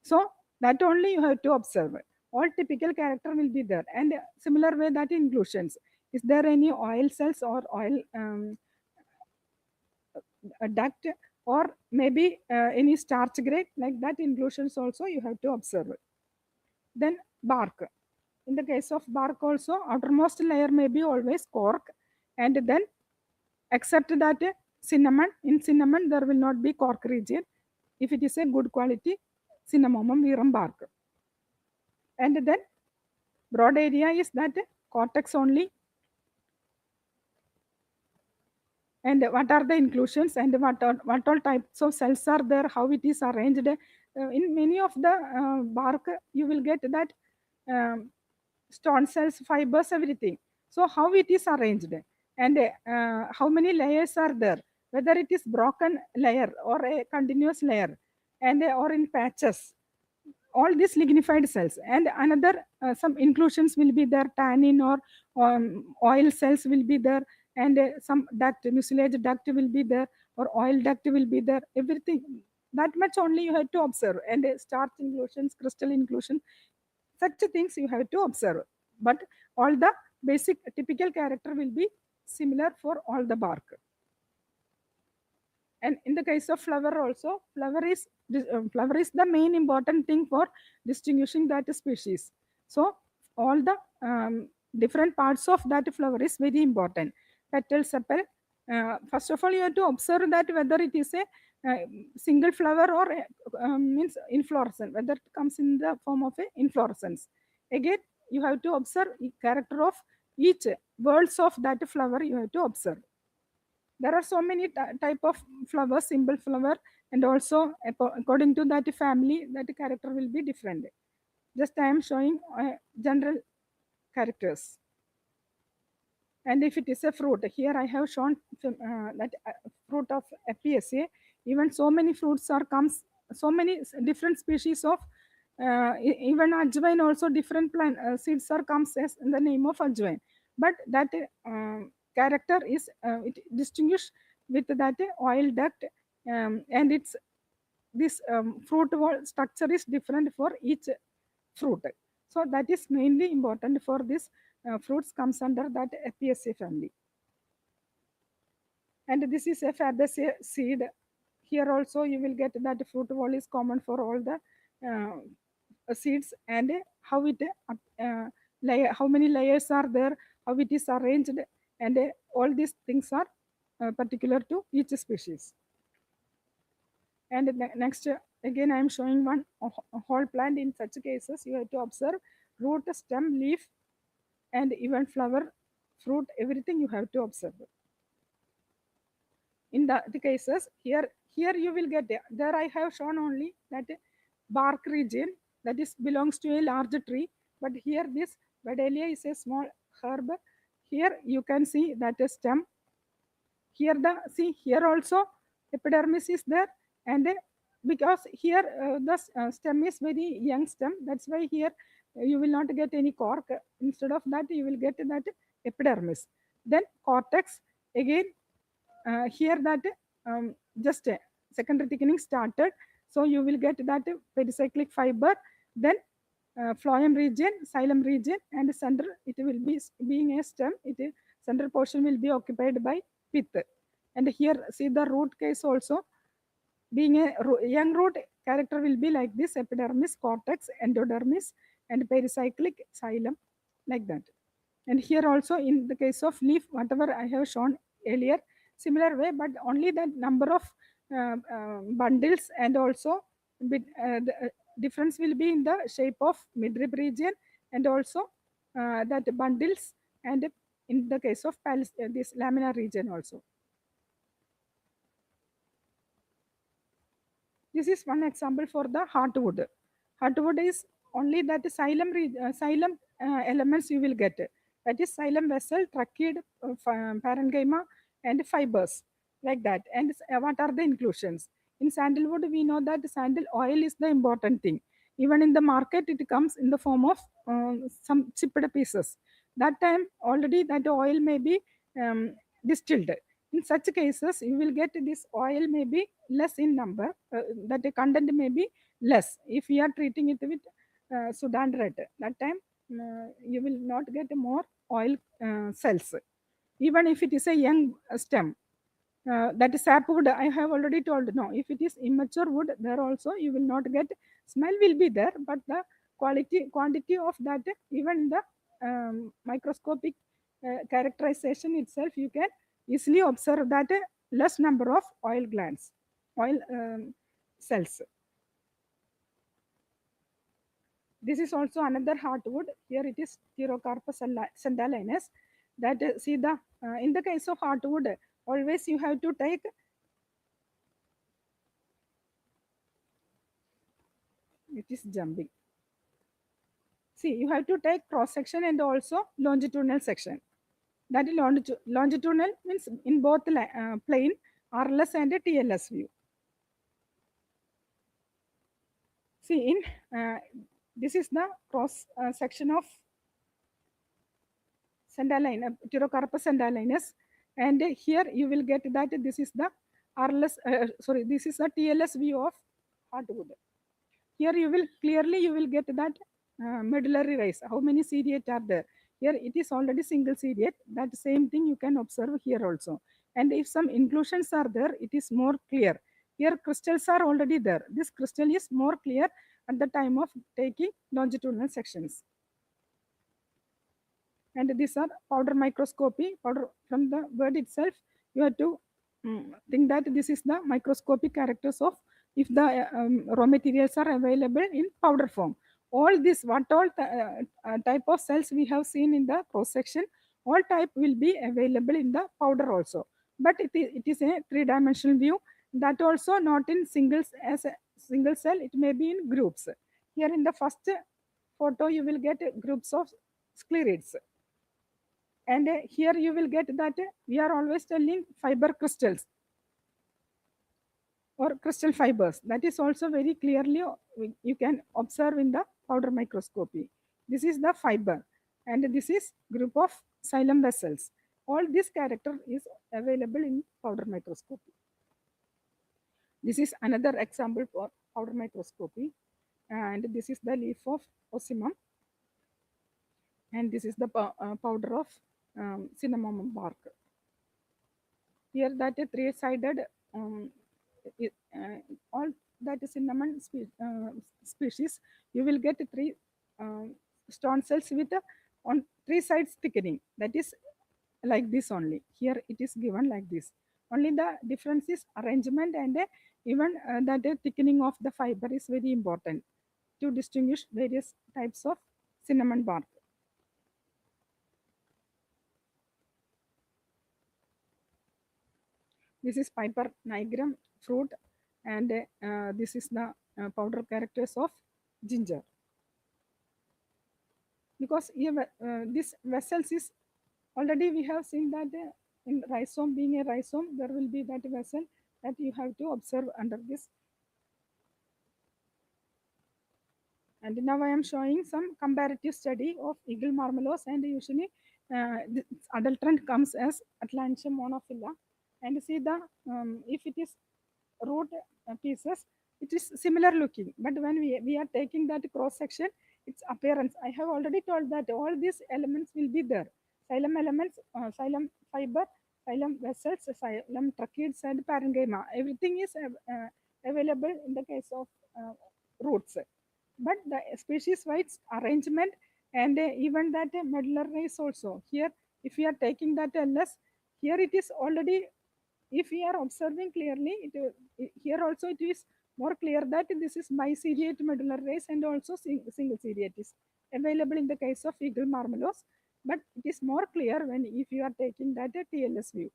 [SPEAKER 1] So that only you have to observe. All typical character will be there, and similar way that inclusions, is there any oil cells or oil duct, or maybe any starch grade, like that inclusions also you have to observe. Then bark, in the case of bark also, outermost layer may be always cork, and then except that cinnamon, in cinnamon there will not be cork region if it is a good quality cinnamomum verum bark. And then broad area is that cortex only, and what are the inclusions, and what all types of cells are there, how it is arranged. In many of the bark you will get that stone cells, fibers, everything. So how it is arranged, and how many layers are there, whether it is broken layer or a continuous layer, and or in patches, all these lignified cells. And another some inclusions will be there, tannin or oil cells will be there, and some duct, mucilage duct will be there, or oil duct will be there, everything. That much only you have to observe, and starch inclusions, crystal inclusion, such things you have to observe. But all the basic typical character will be similar for all the bark. And in the case of flower also, flower is the main important thing for distinguishing that species. So all the different parts of that flower is very important. Petal, sepal. First of all, you have to observe that whether it is a single flower or means inflorescence, whether it comes in the form of a inflorescence. Again, you have to observe the character of each worlds of that flower. You have to observe. There are so many type of flowers, simple flower, and also according to that family, that character will be different. Just I am showing general characters. And if it is a fruit, here I have shown that fruit of Apiaceae. Even so many fruits are comes, so many different species of even ajwain also, different plant seeds are comes as in the name of ajwain. But that character is it distinguished with that oil duct, and it's this fruit wall structure is different for each fruit. So that is mainly important for this fruits comes under that Apiaceae family. And this is a Fabaceae seed. Here also you will get that fruit wall is common for all the seeds, and how it how many layers are there, how it is arranged, and all these things are particular to each species. And next, again I am showing one whole plant. In such cases you have to observe root, stem, leaf, and even flower, fruit, everything you have to observe. In the cases here you will get there I have shown only that bark region, that is belongs to a large tree, but here this Vedalia is a small herb. Here you can see that a stem. Here see here also epidermis is there, and because here the stem is very young stem, that's why here you will not get any cork. Instead of that you will get that epidermis. Then cortex, again here that just secondary thickening started, so you will get that pericyclic fiber. Then phloem region, xylem region, and center, it will be being a stem, it central portion will be occupied by pith. And here see the root case also, being a young root, character will be like this: epidermis, cortex, endodermis, and pericyclic, xylem, like that. And here also in the case of leaf, whatever I have shown earlier, similar way, but only the number of bundles and also the difference will be in the shape of midrib region, and also that bundles, and in the case of this laminar region also. This is one example for the heartwood. Heartwood is only that xylem elements you will get. That is xylem vessel, trachea, parenchyma, and fibers, like that. And what are the inclusions? In sandalwood, we know that sandal oil is the important thing. Even in the market, it comes in the form of some chipped pieces. That time already that oil may be distilled. In such cases, you will get this oil may be less in number, that the content may be less. If we are treating it with Sudan red, that time you will not get more oil cells. Even if it is a young stem, that is sapwood, I have already told. No, if it is immature wood, there also you will not get, smell will be there, but the quantity of that, even the microscopic characterization itself, you can easily observe that less number of oil glands, oil cells. This is also another heartwood. Here it is Pterocarpus sandalinus. That see the in the case of heartwood, always you have to take, it is jumping. See, you have to take cross section and also longitudinal section. That is longitudinal means in both plane, RLS and TLS view. See, in this is the cross section of Pterocarpus sandalinus, and here you will get that this is the RLS. This is the TLS view of hardwood. Here you will clearly get that medullary rays. How many seriate are there? Here it is already single seriate. That same thing you can observe here also. And if some inclusions are there, it is more clear. Here crystals are already there. This crystal is more clear at the time of taking longitudinal sections. And these are powder microscopy. Powder, from the word itself, you have to think that this is the microscopic characters of if the raw materials are available in powder form. All this, what all type of cells we have seen in the cross section, all type will be available in the powder also. But it is a three-dimensional view. That also not in singles as a single cell, it may be in groups. Here in the first photo, you will get groups of sclerids. And here you will get that we are always telling fiber crystals or crystal fibers. That is also very clearly you can observe in the powder microscopy. This is the fiber, and this is group of xylem vessels. All this character is available in powder microscopy. This is another example for powder microscopy, and this is the leaf of ocimum, and this is the powder of cinnamon bark. Here that three-sided all that cinnamon species, you will get three stone cells with on three sides thickening. That is like this only. Here it is given like this. Only the difference is arrangement, and even that thickening of the fiber is very important to distinguish various types of cinnamon bark. This is Piper nigrum fruit, and this is the powder characters of ginger. Because this vessels is already we have seen that in rhizome, being a rhizome, there will be that vessel that you have to observe under this. And now I am showing some comparative study of eagle marmelos, and usually the adulterant comes as Atlantium monophylla. And see the if it is root pieces, it is similar looking. But when we are taking that cross section, its appearance, I have already told that all these elements will be there. Xylem elements, xylem fiber, xylem vessels, xylem tracheids, and parenchyma. Everything is available in the case of roots. But the species wise arrangement, and even that medullary rays also. Here, if we are taking that LS, here it is already, if we are observing clearly, here also it is more clear that this is biseriate medullary race and also single seriate is available in the case of eagle marmelos, but it is more clear when if you are taking that TLS view.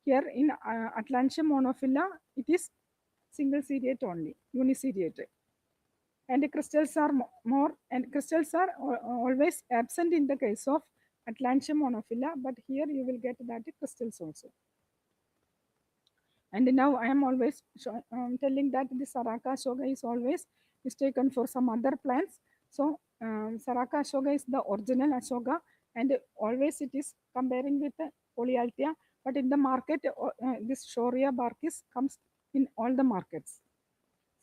[SPEAKER 1] Here in Atlantium monophylla, it is single seriate only, uniseriate. And the crystals are more, and crystals are always absent in the case of Atlantium monophylla, but here you will get that crystals also. And now I am always telling that the Saraka Ashoka is always mistaken for some other plants. So Saraka Ashoka is the original Ashoka, and always it is comparing with Polyalthia. But in the market, this Shoria bark comes in all the markets.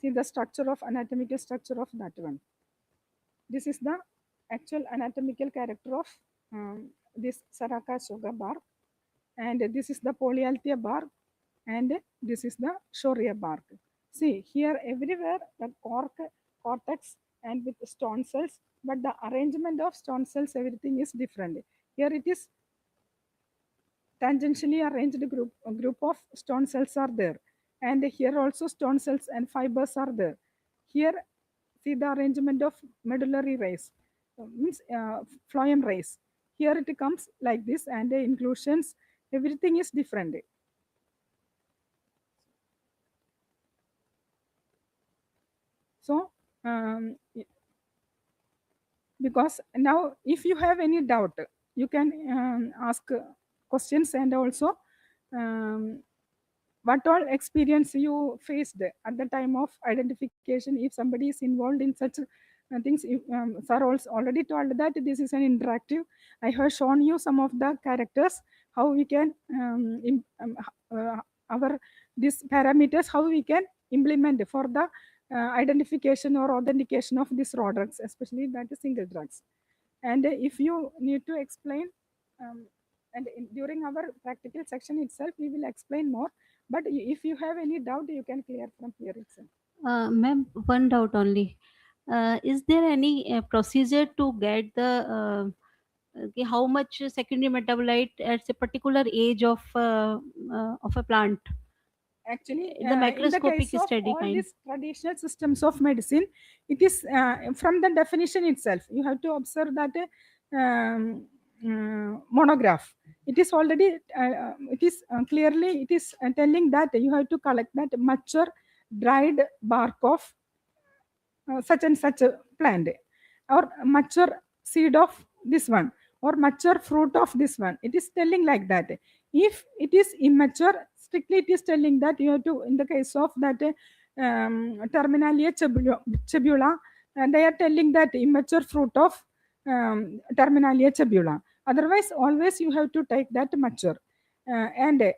[SPEAKER 1] See the structure of anatomical structure of that one. This is the actual anatomical character of this Saraka Ashoka bark, and this is the Polyalthia bark, and this is the Shoria bark. See here everywhere the cortex and with stone cells, but the arrangement of stone cells everything is different. Here it is tangentially arranged group of stone cells are there, and here also stone cells and fibers are there. Here see the arrangement of medullary rays, means phloem rays. Here it comes like this, and the inclusions everything is different. So because now if you have any doubt you can ask questions, and also um, what all experience you faced at the time of identification if somebody is involved in such things. Sir also already told that this is an interactive. I have shown you some of the characters, how we can our these parameters, how we can implement for the identification or authentication of these raw drugs, especially that is single drugs. And if you need to explain, and during our practical section itself, we will explain more. But if you have any doubt, you can clear from here itself.
[SPEAKER 4] Ma'am, one doubt only. Is there any procedure to get the how much secondary metabolite at a particular age of a plant?
[SPEAKER 1] Actually,
[SPEAKER 4] The
[SPEAKER 1] in the
[SPEAKER 4] microscopic
[SPEAKER 1] case of
[SPEAKER 4] study
[SPEAKER 1] all
[SPEAKER 4] kind.
[SPEAKER 1] these traditional systems of medicine, it is from the definition itself. You have to observe that monograph. It is already, it is clearly, it is telling that you have to collect that mature dried bark of such and such a plant, or mature seed of this one, or mature fruit of this one. It is telling like that. If it is immature, strictly it is telling that you have to, in the case of that terminalia cebula, and they are telling that immature fruit of terminalia cebula. Otherwise always you have to take that mature. And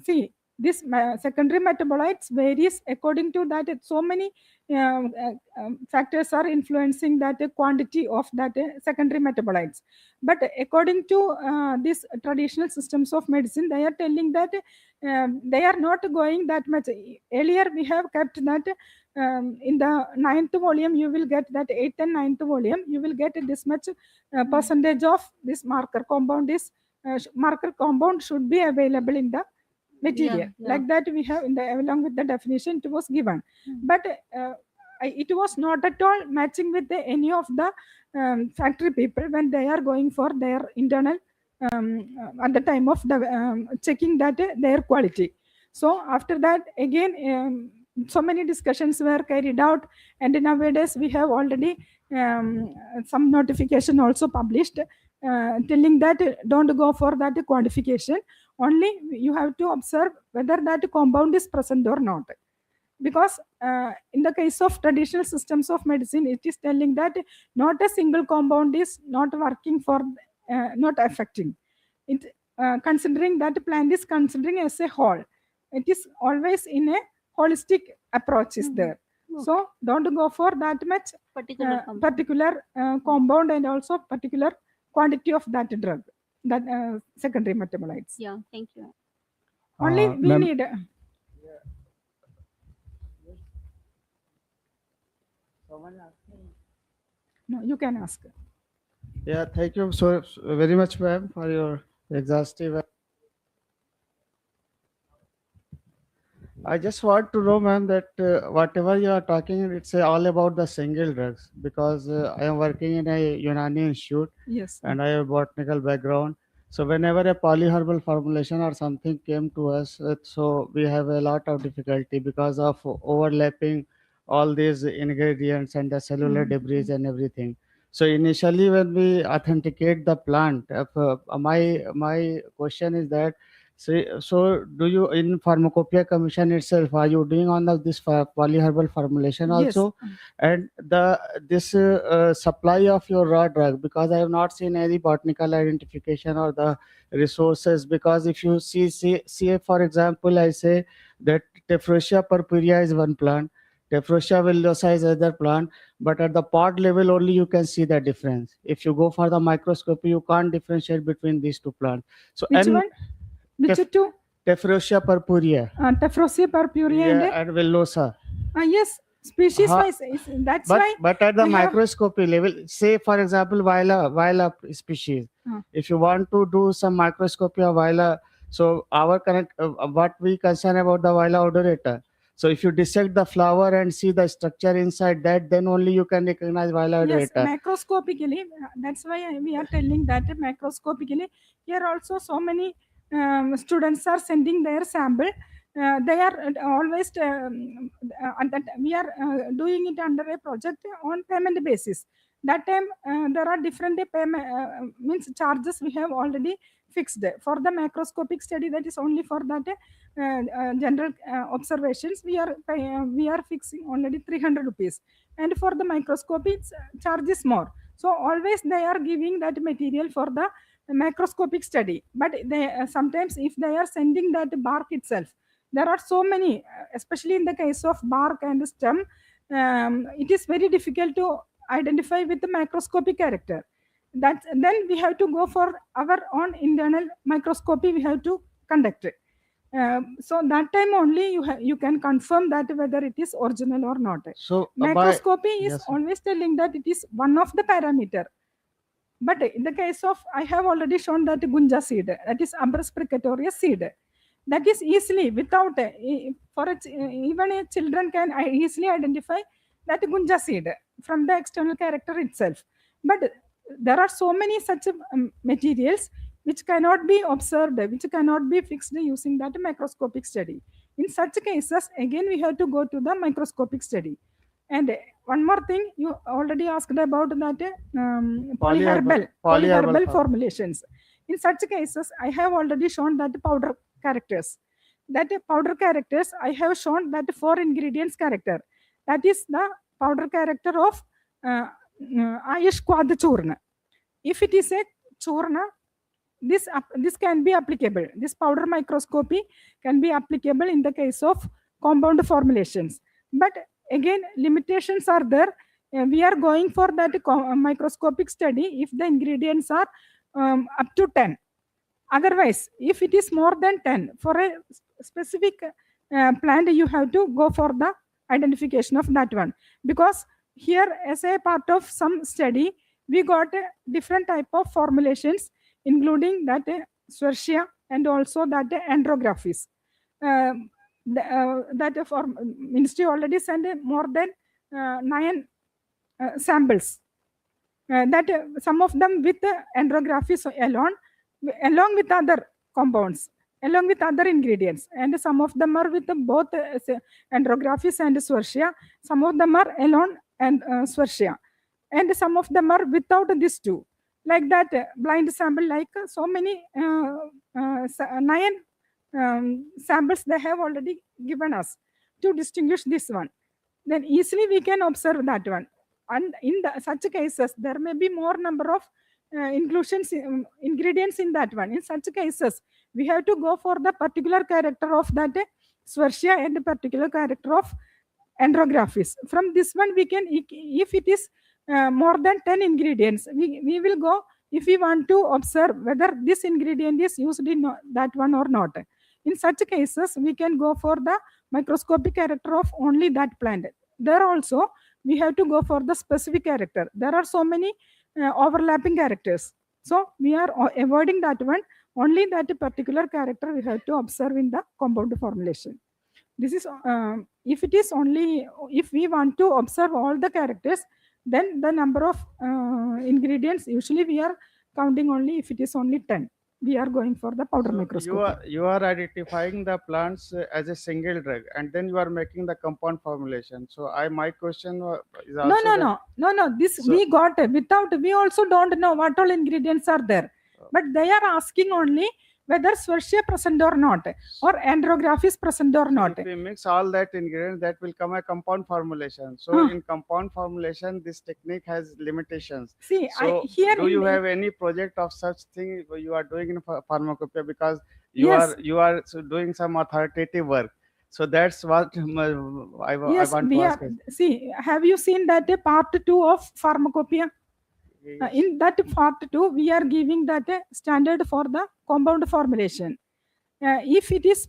[SPEAKER 1] see this secondary metabolites varies according to that. So many factors are influencing that quantity of that secondary metabolites. But according to these traditional systems of medicine, they are telling that they are not going that much. Earlier we have kept that in the 9th volume you will get that 8th and 9th volume you will get this much percentage of this marker compound is marker compound should be available in the material.
[SPEAKER 4] Yeah.
[SPEAKER 1] Like that we have in the along with the definition it was given. But it was not at all matching with any of the factory people when they are going for their internal at the time of the checking that their quality. So after that again so many discussions were carried out, and nowadays we have already some notification also published telling that don't go for that quantification. Only you have to observe whether that compound is present or not. Because in the case of traditional systems of medicine, it is telling that not a single compound is not working for not affecting it. Considering that plant is considering as a whole, it is always in a holistic approach is there. So don't go for that much particular compound and also particular quantity of that drug, that secondary metabolites.
[SPEAKER 4] Yeah, thank you.
[SPEAKER 1] Only we
[SPEAKER 3] Ma'am,
[SPEAKER 1] need. No, you can ask.
[SPEAKER 5] Yeah, thank you so very much, ma'am, for your exhaustive. I just want to know, ma'am, that whatever you are talking, it's all about the single drugs because I am working in a Unani institute
[SPEAKER 1] Yes.
[SPEAKER 5] and I have a botanical background. So whenever a polyherbal formulation or something came to us, so we have a lot of difficulty because of overlapping all these ingredients and the cellular debris and everything. So initially, when we authenticate the plant, my question is that, so do you in pharmacopoeia commission itself are you doing on this polyherbal formulation
[SPEAKER 1] Yes.
[SPEAKER 5] also, and the this supply of your raw drug, because I have not seen any botanical identification or the resources, because if you see for example, I say that Tephrosia purpurea is one plant, Tephrosia villosa is other plant, but at the pod level only you can see the difference. If you go for the microscopy, you can't differentiate between these two plants. So
[SPEAKER 1] Which
[SPEAKER 5] and
[SPEAKER 1] one? Which
[SPEAKER 5] Tef-
[SPEAKER 1] two?
[SPEAKER 5] Tephrosia purpurea,
[SPEAKER 1] Tephrosia purpurea and
[SPEAKER 5] yeah, and villosa.
[SPEAKER 1] yes, species
[SPEAKER 5] Ha-
[SPEAKER 1] wise. That's why
[SPEAKER 5] but at the
[SPEAKER 1] we have.
[SPEAKER 5] microscopy level, say for example, viola species,
[SPEAKER 1] Uh,
[SPEAKER 5] if you want to do some microscopy of viola, so our current what we concern about the viola odorata. So if you dissect the flower and see the structure inside that, then only you can recognize viola
[SPEAKER 1] Yes,
[SPEAKER 5] odorata.
[SPEAKER 1] macroscopically. That's why we are telling that macroscopically. Here also, so many students are sending their sample. They are always and that we are doing it under a project on payment basis. That time there are different payment means charges we have already fixed for the macroscopic study. That is only for that general observations. We are fixing already 300 rupees, and for the microscopy it's charges more. So always they are giving that material for the macroscopic study, but they sometimes if they are sending that bark itself, there are so many especially in the case of bark and stem, it is very difficult to identify with the macroscopic character. That then we have to go for our own internal microscopy, we have to conduct it. So that time only you can confirm that whether it is original or not.
[SPEAKER 5] So
[SPEAKER 1] Macroscopy is
[SPEAKER 5] yes,
[SPEAKER 1] always telling that it is one of the parameter. But in the case of, I have already shown that gunja seed, that is Ambrus precatorius seed, that is easily without even a children can easily identify that gunja seed from the external character itself. But there are so many such materials which cannot be observed, which cannot be fixed using that microscopic study. In such cases, again we have to go to the microscopic study. And one more thing, you already asked about that polyherbal formulations. In such cases, I have already shown that powder characters. That powder characters, I have shown that 4 ingredients character. That is the powder character of Ayush Kwad Churna. If it is a churna, this can be applicable. This powder microscopy can be applicable in the case of compound formulations. But again, limitations are there. We are going for that microscopic study if the ingredients are up to 10. Otherwise, if it is more than 10, for a specific plant, you have to go for the identification of that one. Because here, as a part of some study, we got a different type of formulations, including that Swertia and also that andrographis. That for ministry already sent more than 9 samples. That some of them with andrographis along with other compounds, along with other ingredients, and some of them are with both andrographis and Swertia. Some of them are alone and Swertia, and some of them are without these two. Like that, blind sample, like so many 9 samples they have already given us to distinguish this one. Then easily we can observe that one. And in such cases, there may be more number of inclusions, ingredients in that one. In such cases, we have to go for the particular character of that Swertia and the particular character of andrographis. From this one, we can, if it is more than 10 ingredients, we will go if we want to observe whether this ingredient is used in that one or not. In such cases, we can go for the microscopic character of only that plant. There also, we have to go for the specific character. There are so many overlapping characters. So we are avoiding that one. Only that particular character we have to observe in the compound formulation. This is if it is only if we want to observe all the characters, then the number of ingredients usually we are counting only if it is only 10. We are going for the powder
[SPEAKER 5] So
[SPEAKER 1] microscopy.
[SPEAKER 5] you are identifying the plants as a single drug, and then you are making the compound formulation. So my question is
[SPEAKER 1] No,
[SPEAKER 5] also
[SPEAKER 1] no,
[SPEAKER 5] that.
[SPEAKER 1] no, no, no. This
[SPEAKER 5] So-
[SPEAKER 1] we got without. We also don't know what all ingredients are there, but they are asking only whether Swershia present or not, or andrograph is present or
[SPEAKER 5] So
[SPEAKER 1] not.
[SPEAKER 5] if we mix all that ingredient, that will come a compound formulation. So
[SPEAKER 1] Ah.
[SPEAKER 5] in compound formulation, this technique has limitations.
[SPEAKER 1] See,
[SPEAKER 5] So
[SPEAKER 1] here
[SPEAKER 5] do
[SPEAKER 1] in
[SPEAKER 5] you
[SPEAKER 1] the-
[SPEAKER 5] have any project of such thing you are doing in pharmacopoeia, because
[SPEAKER 1] Yes.
[SPEAKER 5] you are doing some authoritative work. So that's what I
[SPEAKER 1] Yes,
[SPEAKER 5] want
[SPEAKER 1] we
[SPEAKER 5] to
[SPEAKER 1] are.
[SPEAKER 5] ask.
[SPEAKER 1] See, have you seen that part 2 of pharmacopoeia?
[SPEAKER 5] Yes.
[SPEAKER 1] In that part 2, we are giving that standard for the compound formulation. If it is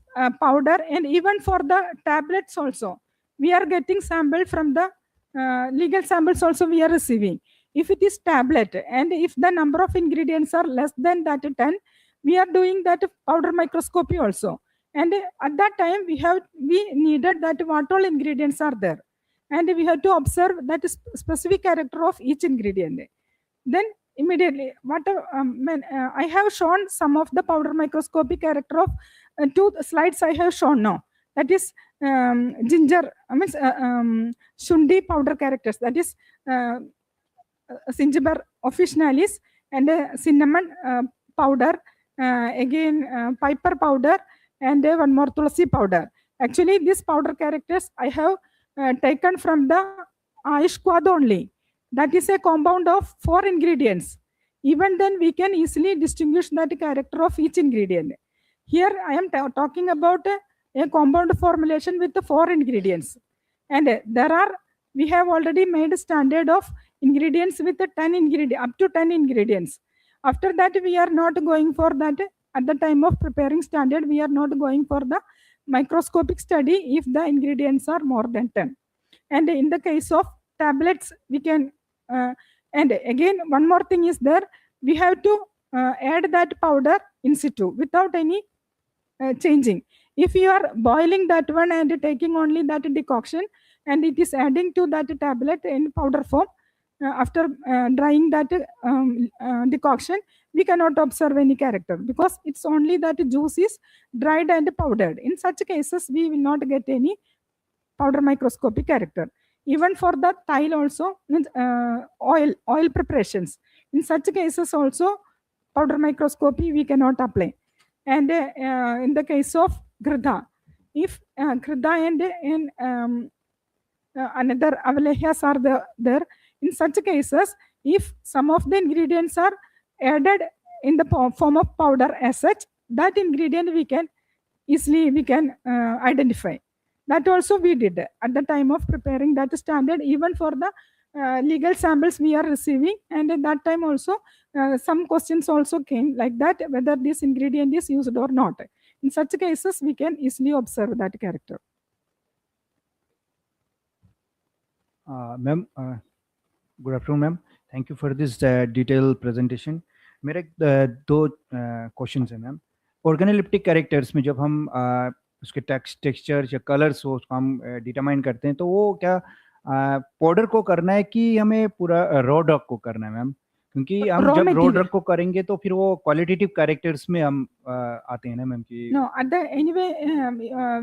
[SPEAKER 1] powder, and even for the tablets also, we are getting sample from the legal samples also we are receiving. If it is tablet, and if the number of ingredients are less than that 10, we are doing that powder microscopy also. And at that time we needed that what all ingredients are there, and we have to observe that specific character of each ingredient. Then immediately I have shown some of the powder microscopic character of 2 slides I have shown now. That is ginger, shundi powder characters, that is uh, Zingiber officinalis, and cinnamon powder, again piper powder, and one more tulsi powder. Actually, these powder characters I have taken from the Ayushkwad only. That is a compound of 4 ingredients. Even then, we can easily distinguish that character of each ingredient. Here, I am talking about a compound formulation with the 4 ingredients. And we have already made a standard of ingredients with the 10 ingredient, up to 10 ingredients. After that, we are not going for that. At the time of preparing standard, we are not going for the microscopic study if the ingredients are more than 10. And in the case of tablets, we can and again one more thing is there, we have to add that powder in situ without any changing. If you are boiling that one and taking only that decoction, and it is adding to that tablet in powder form, after drying that decoction, we cannot observe any character, because it's only that juice is dried and powdered. In such cases, we will not get any powder microscopic character. Even for the tile also, means oil preparations. In such cases also, powder microscopy we cannot apply. And in the case of gridha, if gridha and another avalehyas are there, in such cases, if some of the ingredients are added in the form of powder as such, that ingredient we can identify. That also we did at the time of preparing that standard, even for the legal samples we are receiving. And at that time also, some questions also came like that, whether this ingredient is used or not. In such cases, we can easily observe that character.
[SPEAKER 6] Ma'am, good afternoon, ma'am. Thank you for this detailed presentation. मेरे दो question है ma'am. Organoleptic characters में जब हम उसके texture या colours हो उसको हम डिटरमाइन करते हैं, तो वो क्या पाउडर को करना है कि हमें पूरा रॉ डॉग को करना है मैम? क्योंकि हम
[SPEAKER 1] Raw
[SPEAKER 6] जब रॉ
[SPEAKER 1] material.
[SPEAKER 6] ड्रग को करेंगे तो फिर वो क्वालिटेटिव कैरेक्टर्स में हम आते हैं ना मैम कि
[SPEAKER 1] No, at the anyway,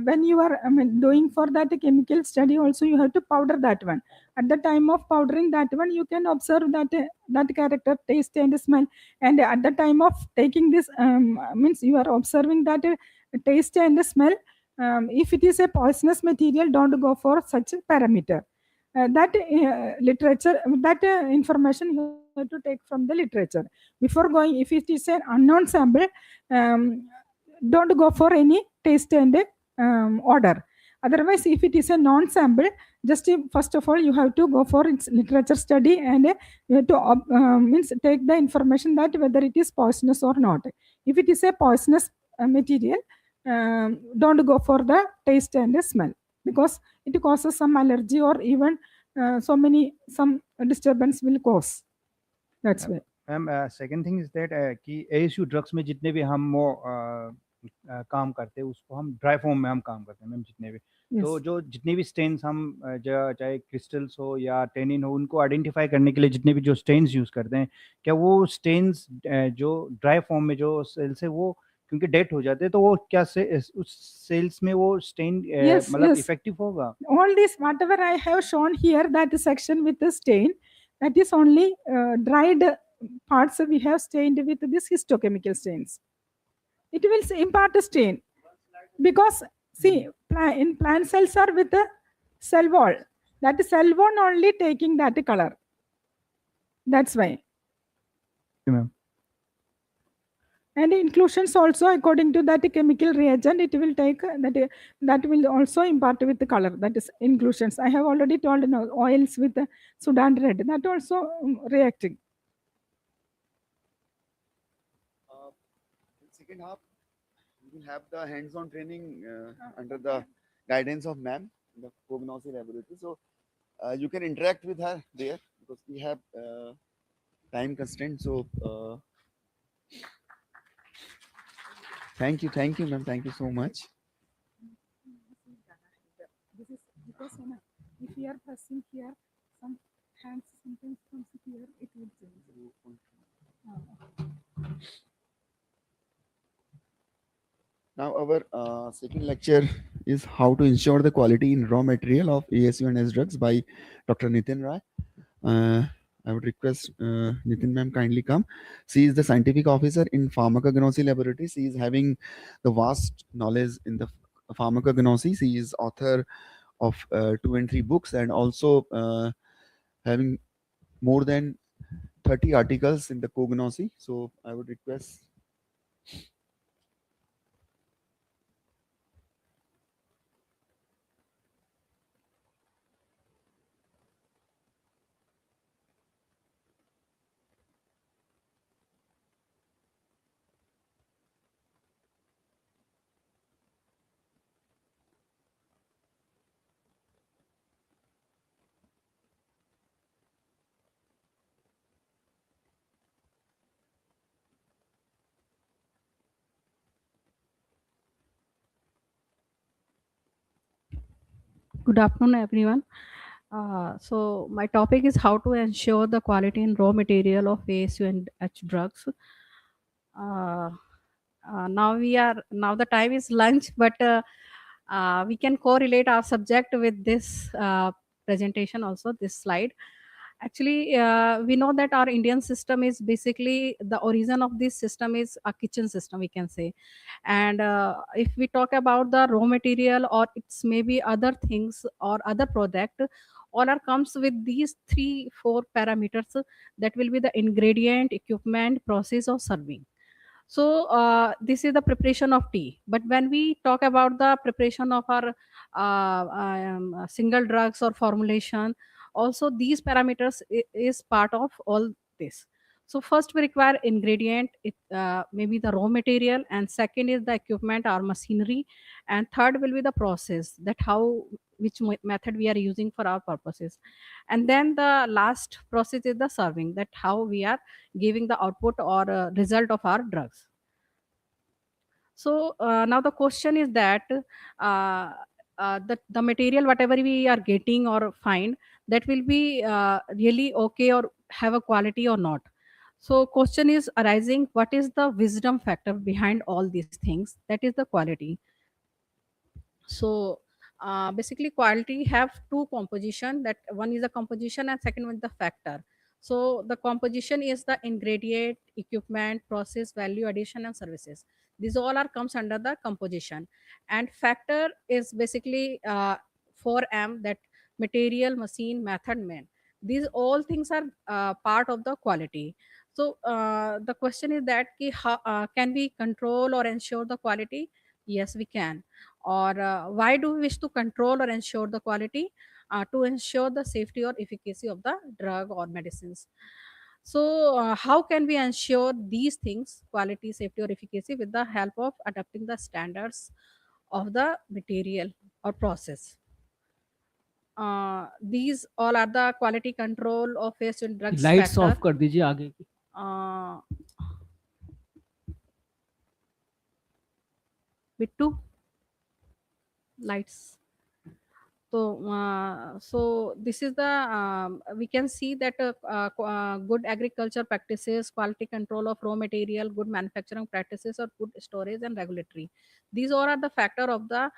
[SPEAKER 1] when you are doing for that chemical study, also you have to powder that one. At the time of powdering that one, you can observe that that character, taste and smell. And at the time of taking this, means you are observing that taste and smell. If it is a poisonous material, don't go for such a parameter. That literature, that information you have to take from the literature before going. If it is an unknown sample, um, don't go for any taste and order. Otherwise, if it is a non-sample, just first of all you have to go for its literature study, and you have to means take the information that whether it is poisonous or not. If it is a poisonous material, don't go for the taste and the smell, because it causes some allergy, or even some disturbance will cause. That's why.
[SPEAKER 6] Ma'am second thing is that कि ASU drugs में जितने भी हम वो काम करते हैं उसको हम ड्राई फॉर्म में हम काम करते हैं मैम जितने भी। तो
[SPEAKER 1] Yes.
[SPEAKER 6] जो जितने भी स्टेन्स हम चाहे क्रिस्टल्स हो या टेनिन हो उनको आइडेंटिफाई करने के लिए जितने भी जो स्टेन्स यूज़ करते हैं, क्या वो स्टेन्स जो ड्राई फॉर्म में जो सेल्स है वो क्योंकि डेट हो जाते हैं तो वो क्या से उस सेल्स में वो स्टेन
[SPEAKER 1] Yes,
[SPEAKER 6] मतलब
[SPEAKER 1] yes.
[SPEAKER 6] इफेक्टिव होगा?
[SPEAKER 1] All this, whatever I have shown here, that section with the stain, that is only dried parts we have stained with this histochemical stains. It will impart a stain because see, in plant cells are with the cell wall. That cell wall only taking that color. That's why.
[SPEAKER 6] Ma'am
[SPEAKER 1] And inclusions also according to that chemical reagent, it will take that will also impart with the color. That is inclusions. I have already told, oils with the Sudan red, that also reacting.
[SPEAKER 7] In second half, we will have the hands-on training under the guidance of ma'am in the cognosy laboratory. So you can interact with her there because we have time constraint. So thank you, ma'am. Thank you so much.
[SPEAKER 1] This is because if we are pressing here, some hands sometimes comes here, it will change.
[SPEAKER 7] Now our second lecture is how to ensure the quality in raw material of ASU and S drugs by Dr. Nitin Rai. I would request Nitin ma'am kindly come. She is the scientific officer in pharmacognosy laboratory. She is having the vast knowledge in the pharmacognosy. She is author of 2 and 3 books and also having more than 30 articles in the cognosy. So I would request.
[SPEAKER 8] Good afternoon, everyone. So my topic is how to ensure the quality in raw material of ASU and H drugs. Uh, now the time is lunch, but we can correlate our subject with this presentation also, this slide. Actually, we know that our Indian system is basically the origin of this system is a kitchen system, we can say. And if we talk about the raw material or it's maybe other things or other product, all are comes with these 3 4 parameters, that will be the ingredient, equipment, process or serving. So this is the preparation of tea. But when we talk about the preparation of our single drugs or formulation, also these parameters is part of all this. So first we require ingredient, it maybe the raw material, and second is the equipment or machinery, and third will be the process, that how which method we are using for our purposes, and then the last process is the serving, that how we are giving the output or result of our drugs. So now the question is that the material whatever we are getting or find, that will be really okay or have a quality or not. So question is arising, what is the wisdom factor behind all these things, that is the quality. So basically quality have two composition, that one is the composition and second one is the factor. So the composition is the ingredient, equipment, process, value addition and services. These all are comes under the composition. And factor is basically 4M, that material, machine, method, man. These all things are part of the quality. So the question is that how, can we control or ensure the quality? Yes, we can. Or why do we wish to control or ensure the quality? To ensure the safety or efficacy of the drug or medicines. So how can we ensure these things, quality, safety or efficacy, with the help of adapting the standards of the material or process? These all are the quality control of waste and drugs
[SPEAKER 2] lights
[SPEAKER 8] factor.
[SPEAKER 2] Of कर दीजिए आगे की।
[SPEAKER 8] uh, with two lights. So this is the we can see that good agriculture practices, quality control of raw material, good manufacturing practices, or good storage and regulatory. These all are the factor of the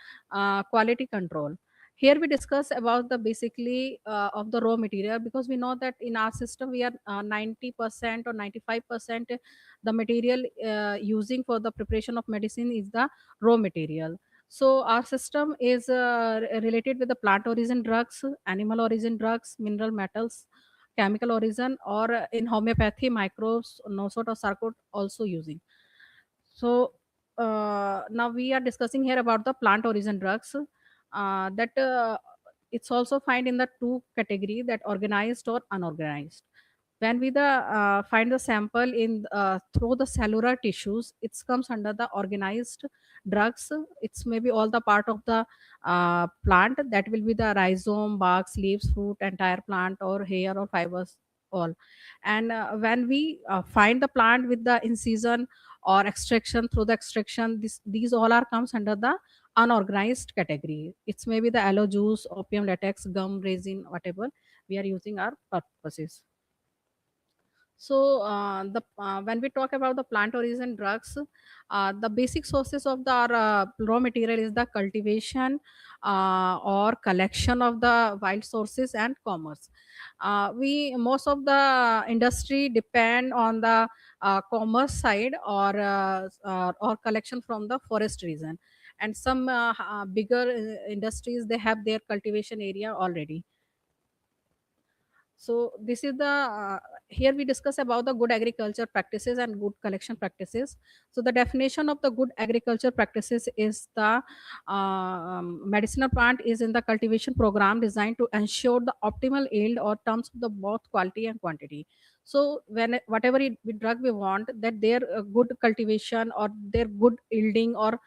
[SPEAKER 8] quality control. Here we discuss about the basically of the raw material, because we know that in our system we are 90% or 95% the material using for the preparation of medicine is the raw material. So our system is related with the plant origin drugs, animal origin drugs, mineral metals, chemical origin, or in homeopathy, microbes, nosot or sarcot also using. So now we are discussing here about the plant origin drugs. That it's also find in the two category, that organized or unorganized. When we the find the sample in through the cellular tissues, it comes under the organized drugs. It's maybe all the part of the plant, that will be the rhizome, barks, leaves, fruit, entire plant, or hair or fibers, all. And when we find the plant with the incision or extraction, through the extraction, these all are comes under the unorganized category. It's maybe the aloe juice, opium, latex, gum, resin, whatever we are using our purposes. So the when we talk about the plant origin drugs, the basic sources of the raw material is the cultivation or collection of the wild sources and commerce. We most of the industry depend on the commerce side, or collection from the forest region, and some bigger industries, they have their cultivation area already. So this is the here we discuss about the good agriculture practices and good collection practices. So the definition of the good agriculture practices is the medicinal plant is in the cultivation program designed to ensure the optimal yield or terms of the both quality and quantity. So when whatever drug we want, that their good cultivation or their good yielding or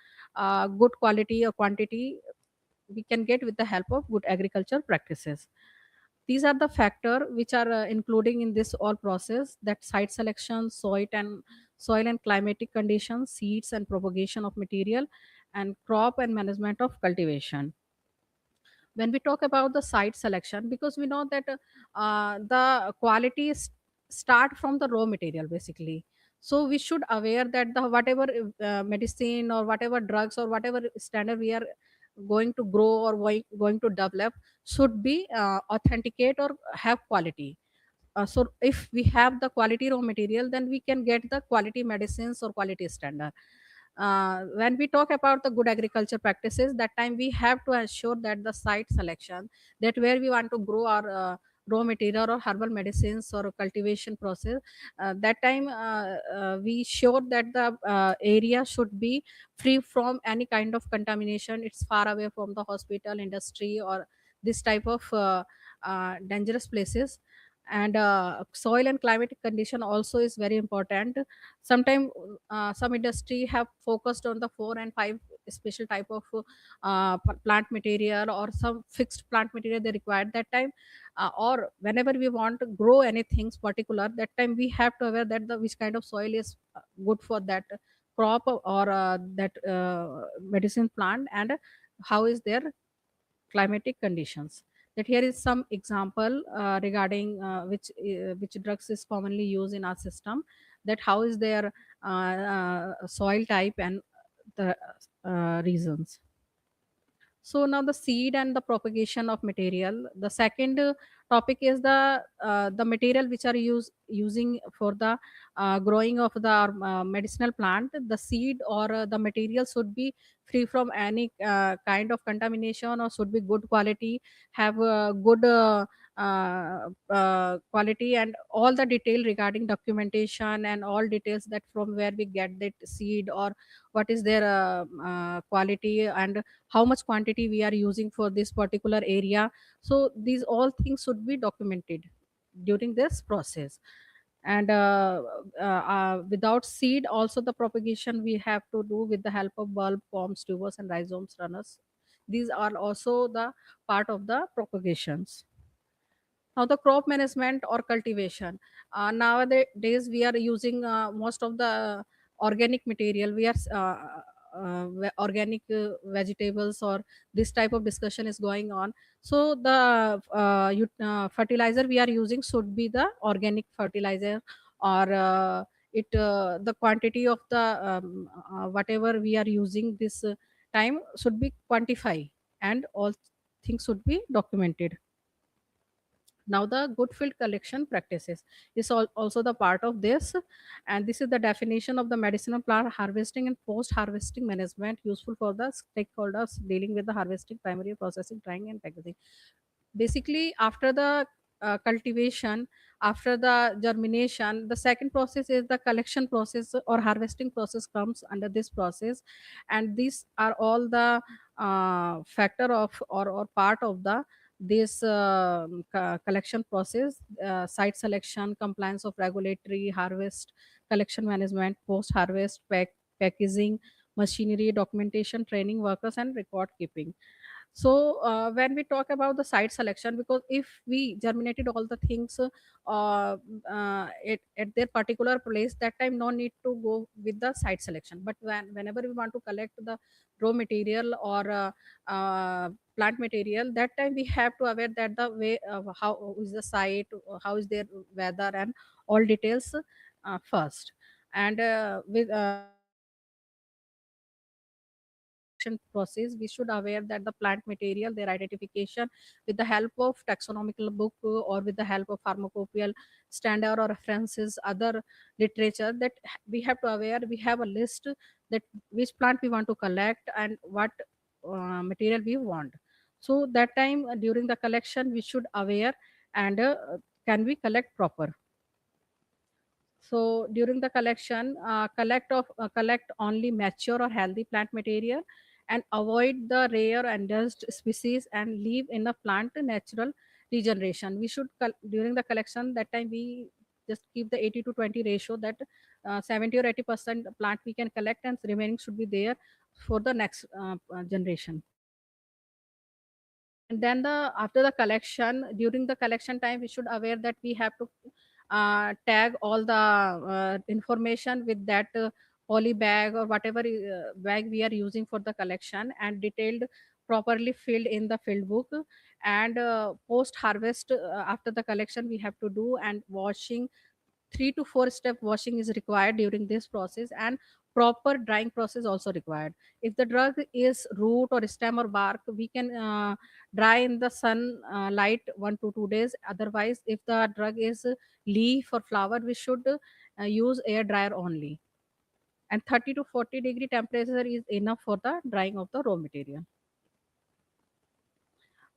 [SPEAKER 8] good quality or quantity we can get with the help of good agriculture practices. These are the factor which are including in this all process, that site selection, soil and climatic conditions, seeds and propagation of material, and crop and management of cultivation. When we talk about the site selection, because we know that the quality start from the raw material basically. So we should aware that the whatever medicine or whatever drugs or whatever standard we are going to grow or going to develop should be authenticate or have quality. So if we have the quality raw material, then we can get the quality medicines or quality standard. When we talk about the good agriculture practices, that time we have to ensure that the site selection, that where we want to grow our raw material or herbal medicines or cultivation process, that time we sure that the area should be free from any kind of contamination. It's far away from the hospital, industry, or this type of dangerous places. And soil and climatic condition also is very important. Sometimes some industry have focused on the 4 and 5 special type of plant material, or some fixed plant material they require that time. Or whenever we want to grow anything particular, that time we have to aware that the which kind of soil is good for that crop or that medicine plant, and how is their climatic conditions. That here is some example regarding which drugs is commonly used in our system, that how is their soil type and the reasons. So now the seed and the propagation of material. The second topic is the material which are using for the growing of the medicinal plant. The seed or the material should be free from any kind of contamination, or should be good quality, have good quality, and all the detail regarding documentation and all details, that from where we get that seed, or what is their quality, and how much quantity we are using for this particular area. So these all things should be documented during this process. And without seed also, the propagation we have to do with the help of bulb, palms, tubers, and rhizomes, runners. These are also the part of the propagations. Now the crop management or cultivation. Nowadays we are using most of the organic material. We are organic vegetables, or this type of discussion is going on. So the fertilizer we are using should be the organic fertilizer, or the quantity of the whatever we are using this time should be quantified, and all things should be documented. Now the good field collection practices is also the part of this, and this is the definition of the medicinal plant harvesting and post harvesting management useful for the stakeholders dealing with the harvesting, primary processing, drying and packaging. Basically, after the cultivation, after the germination, the second process is the collection process or harvesting process comes under this process, and these are all the factor of, or part of the this collection process: site selection, compliance of regulatory, harvest, collection management, post harvest, packaging, machinery, documentation, training workers and record keeping. So when we talk about the site selection, because if we germinated all the things at their particular place, that time no need to go with the site selection. But whenever we want to collect the raw material or plant material, that time we have to aware that the way how is the site, how is their weather, and all details first. And with collection process, we should aware that the plant material, their identification with the help of taxonomical book or with the help of pharmacopoeial standard or references, other literature, that we have to aware, we have a list that which plant we want to collect and what material we want. So that time during the collection we should aware, and can we collect proper. So during the collection, collect only mature or healthy plant material, and avoid the rare and dust species, and leave in a plant natural regeneration. We should during the collection, that time we just keep the 80 to 20 ratio, that 70 or 80% plant we can collect, and remaining should be there for the next generation. And then the after the collection, during the collection time, we should aware that we have to tag all the information with that poly bag or whatever bag we are using for the collection, and detailed, properly filled in the field book. And post harvest, after the collection we have to do, and washing, 3 to 4 step washing is required during this process, and proper drying process also required. If the drug is root or stem or bark, we can dry in the sun light 1 to 2 days. Otherwise, if the drug is leaf or flower, we should use air dryer only, and 30 to 40 degree temperature is enough for the drying of the raw material.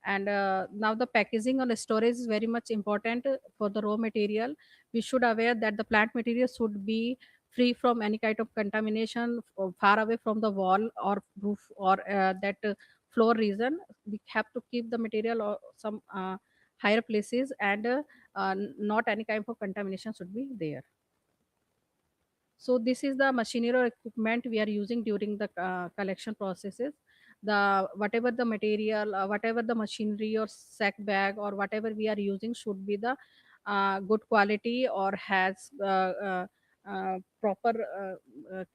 [SPEAKER 8] And now the packaging or storage is very much important for the raw material. We should aware that the plant material should be free from any kind of contamination, far away from the wall or roof, or that floor region. We have to keep the material or some higher places, and not any kind of contamination should be there. So this is the machinery or equipment we are using during the collection processes. The whatever the material, whatever the machinery or sack bag or whatever we are using should be the good quality, or has proper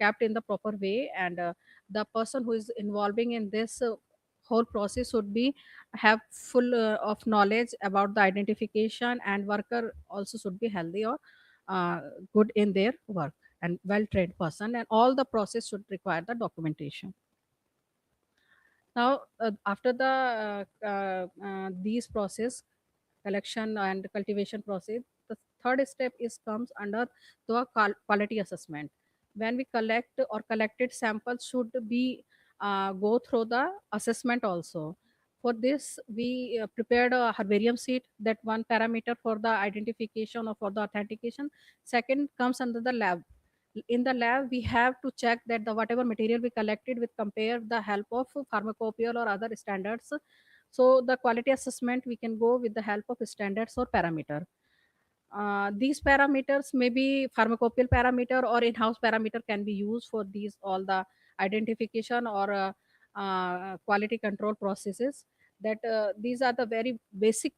[SPEAKER 8] kept in the proper way. And the person who is involving in this whole process should be have full of knowledge about the identification, and worker also should be healthy or uh, good in their work, and well trained person, and all the process should require the documentation. Now after the these process, collection and cultivation process, the third step is comes under the quality assessment. When we collect or collected samples should be go through the assessment also. For this we prepared a herbarium sheet, that one parameter for the identification or for the authentication. Second comes under the lab. In the lab we have to check that the whatever material we collected with compare the help of pharmacopoeial or other standards. So the quality assessment we can go with the help of standards or parameter. These parameters may be pharmacopoeial parameter or in-house parameter can be used for these all the identification or quality control processes. That these are the very basic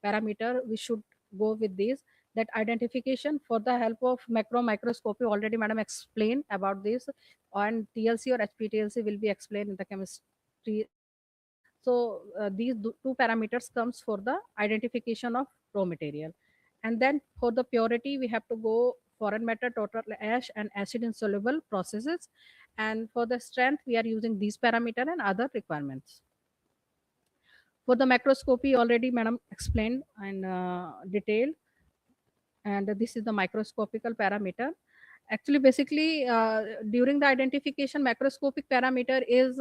[SPEAKER 8] parameter we should go with these. That identification for the help of macro microscopy, already madam explained about this, and TLC or HPTLC will be explained in the chemistry section. So these two parameters comes for the identification of raw material. And then for the purity, we have to go foreign matter, total ash, and acid insoluble processes. And for the strength, we are using these parameter and other requirements. For the macroscopy, already madam explained in detail, and this is the microscopical parameter. Actually, basically, during the identification, macroscopic parameter is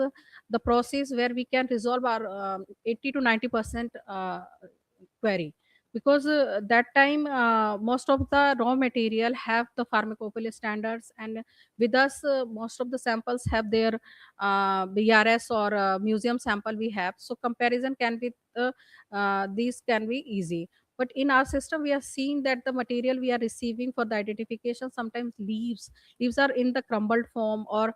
[SPEAKER 8] the process where we can resolve our 80 to 90% query, because that time most of the raw material have the pharmacopoeia standards, and with us most of the samples have their BRS or museum sample we have, so comparison can be these can be easy. But in our system we are seeing that the material we are receiving for the identification, sometimes leaves are in the crumbled form, or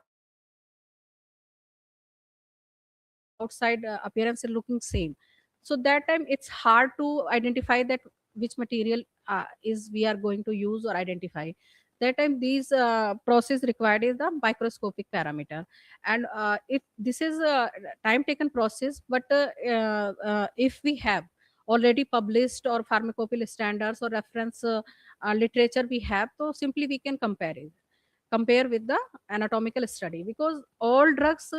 [SPEAKER 8] outside appearance is looking same. So that time it's hard to identify that which material is we are going to use or identify. That time these process required is the microscopic parameter. And if this is a time taken process, but if we have already published or pharmacopoeia standards or reference literature we have, so simply we can compare with the anatomical study, because all drugs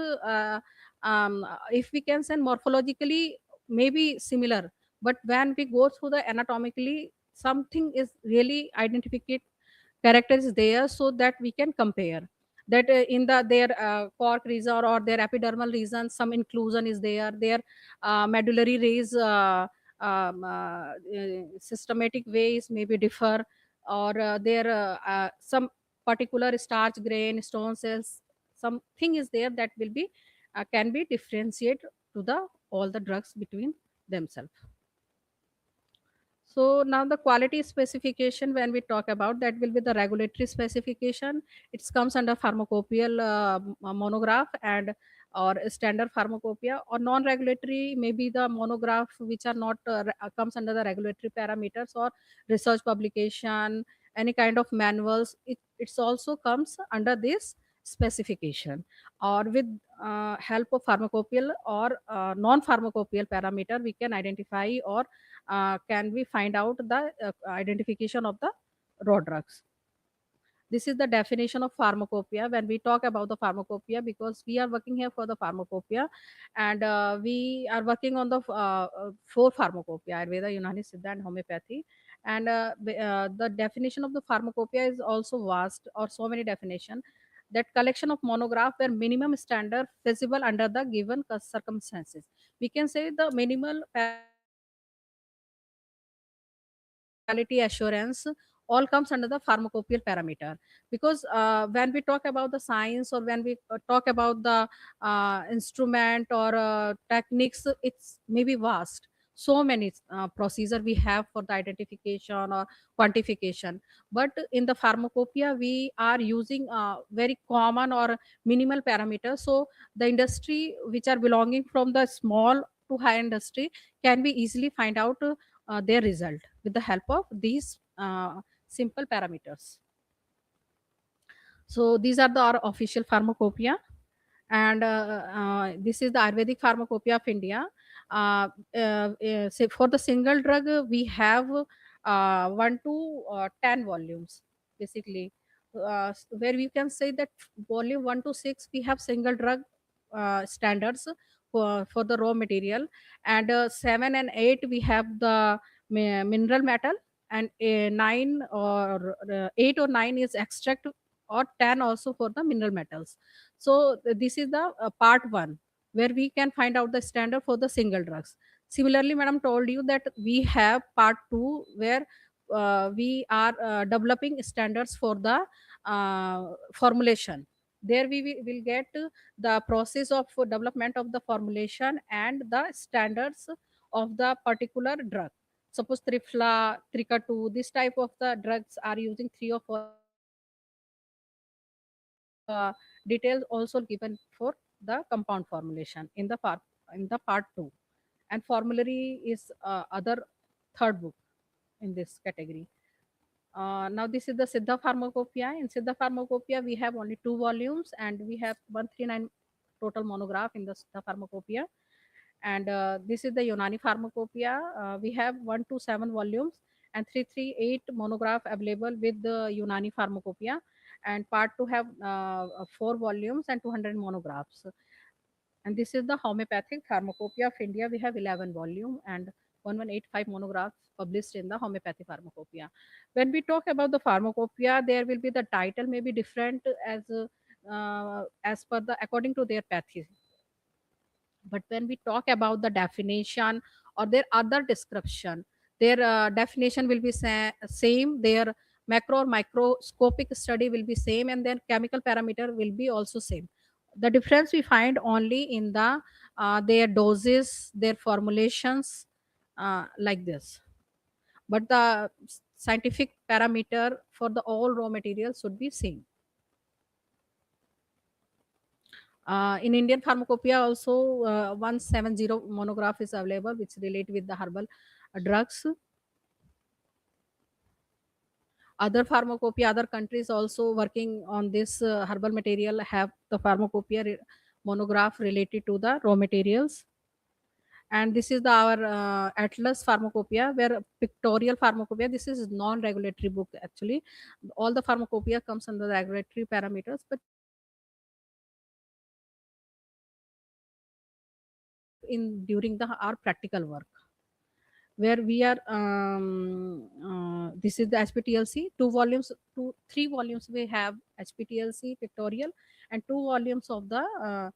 [SPEAKER 8] if we can say morphologically maybe similar, but when we go through the anatomically, something is really identificate character is there, so that we can compare that in the their cork region or their epidermal region some inclusion is there, their medullary rays systematic ways maybe differ, or their some particular starch grain stone cells, something is there that will be can be differentiate to the all the drugs between themselves. So now the quality specification, when we talk about that, will be the regulatory specification. It comes under pharmacopoeial monograph and or standard pharmacopoeia, or non-regulatory maybe the monograph which are not comes under the regulatory parameters, or research publication, any kind of manuals. It's also comes under this specification, or with help of pharmacopoeial or non-pharmacopoeial parameter we can identify, or can we find out the identification of the raw drugs. This is the definition of pharmacopoeia. When we talk about the pharmacopoeia, because we are working here for the pharmacopoeia, and we are working on the four pharmacopoeia: Ayurveda, Unani, Siddha, and homeopathy. And the definition of the pharmacopoeia is also vast, or so many definition. That collection of monograph where minimum standard feasible under the given circumstances. We can say the minimal parameter or quality assurance all comes under the pharmacopoeial parameter, because when we talk about the science, or when we talk about the instrument or techniques, it's maybe vast, so many procedure we have for the identification or quantification. But in the pharmacopoeia we are using very common or minimal parameters, so the industry which are belonging from the small to high industry can be easily find out their result with the help of these simple parameters. So these are the our official pharmacopoeia, and this is the Ayurvedic Pharmacopoeia of India. Say for the single drug, we have 1 to 10 volumes, basically, where we can say that volume 1 to 6 we have single drug standards for the raw material, and 7 and 8 we have the mineral metal, and 9 or 8 or 9 is extract, or 10 also for the mineral metals. So this is the part one, where we can find out the standard for the single drugs. Similarly, madam told you that we have part two, where we are developing standards for the formulation. There we will get the process of development of the formulation and the standards of the particular drug. Suppose Trifla, Tricatu, this type of the drugs are using 3 or 4 ingredients. So details also given for the compound formulation in the part 2, and formulary is other third book in this category. Now this is the Siddha Pharmacopoeia. In Siddha Pharmacopoeia, we have only 2 volumes, and we have 139 total monograph in the Siddha Pharmacopoeia. And this is the Unani Pharmacopoeia. We have 1 to 7 volumes and 338 monograph available with the Unani Pharmacopoeia. And part 2 have 4 volumes and 200 monographs. And this is the Homeopathic Pharmacopoeia of India. We have 11 volume and 1185 monographs published in the Homeopathic Pharmacopoeia. When we talk about the pharmacopoeia, there will be the title may be different as per the according to their pathy. But when we talk about the definition or their other description, their definition will be same, their macro or microscopic study will be same, and then chemical parameter will be also same. The difference we find only in the their doses, their formulations, like this. But the scientific parameter for the all raw materials should be same. In Indian Pharmacopoeia also 170 monograph is available which relate with the herbal drugs. Other pharmacopoeia, other countries also working on this herbal material have the pharmacopoeia monograph related to the raw materials. And this is our Atlas Pharmacopoeia, where pictorial pharmacopoeia, this is non-regulatory book actually. All the pharmacopoeia comes under regulatory parameters, but in during the our practical work, where we are this is the HPTLC, 3 volumes we have HPTLC pictorial, and 2 volumes of the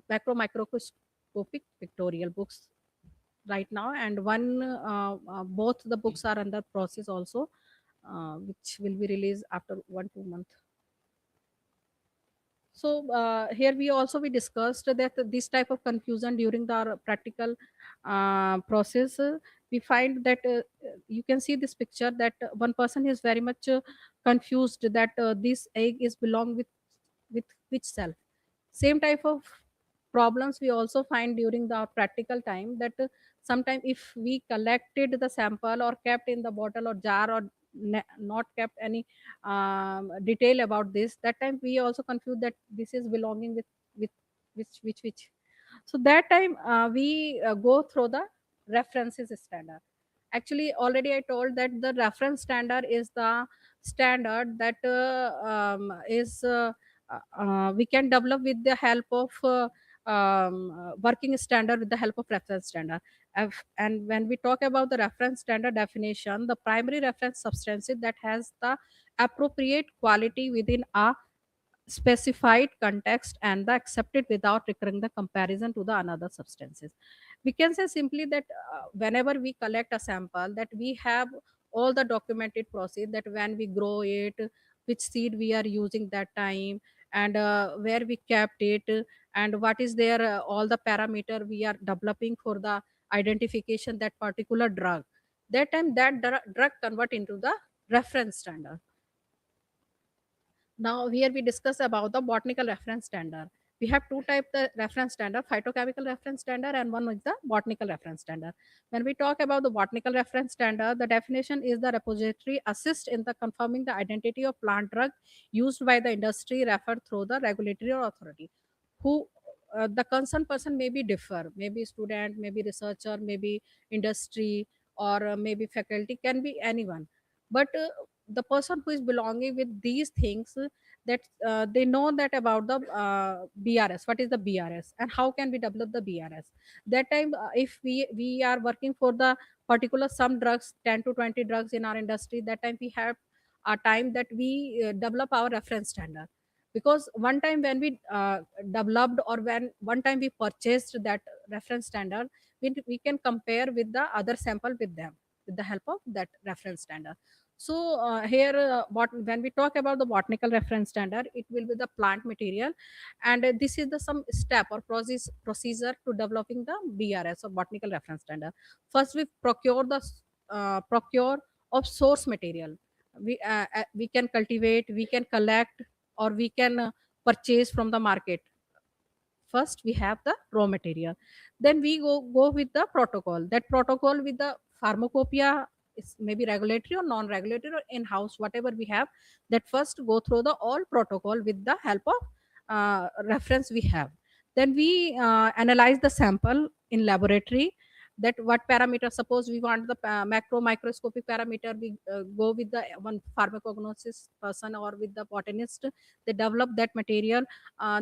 [SPEAKER 8] macro microscopic pictorial books right now, and both the books are under process also, which will be released after 1-2 months. So here we discussed that this type of confusion during the practical process, we find that you can see this picture that one person is very much confused that this egg is belong with which cell. Same type of problems we also find during the practical time, that sometime if we collected the sample or kept in the bottle or jar, or not kept any detail about this, that time we also confuse that this is belonging with which. So that time we go through the references standard. Actually already I told that the reference standard is the standard that we can develop with the help of working standard with the help of reference standard. And when we talk about the reference standard definition, the primary reference substances that has the appropriate quality within a specified context and the accepted without requiring the comparison to the another substances. We can say simply that whenever we collect a sample, that we have all the documented process, that when we grow it, which seed we are using that time, and where we kept it, and what is there all the parameter we are developing for the identification that particular drug. That time that drug convert into the reference standard. Now here we discuss about the botanical reference standard. We have two type the reference standard, phytochemical reference standard, and one is the botanical reference standard. When we talk about the botanical reference standard, the definition is the repository assist in the confirming the identity of plant drug used by the industry referred through the regulatory authority. Who the concerned person may be differ, maybe student, maybe researcher, maybe industry, or maybe faculty, can be anyone. But the person who is belonging with these things, that they know that about the BRS, what is the BRS and how can we develop the BRS. That time if we are working for the particular some drugs, 10 to 20 drugs in our industry, that time we have a time that we develop our reference standard. Because one time when we developed, or when one time we purchased that reference standard, we can compare with the other sample with them with the help of that reference standard. So here, when we talk about the botanical reference standard, it will be the plant material, and this is the some step or procedure to developing the BRS or botanical reference standard. First, we procure of source material. We can cultivate, we can collect, or we can purchase from the market. First we have the raw material, then we go with the protocol. That protocol with the pharmacopoeia it's maybe regulatory or non-regulatory or in-house, whatever we have, that first go through the all protocol with the help of reference we have. Then we analyze the sample in laboratory, that what parameter, suppose we want the macro microscopic parameter, we go with the one pharmacognosis person or with the botanist, they develop that material,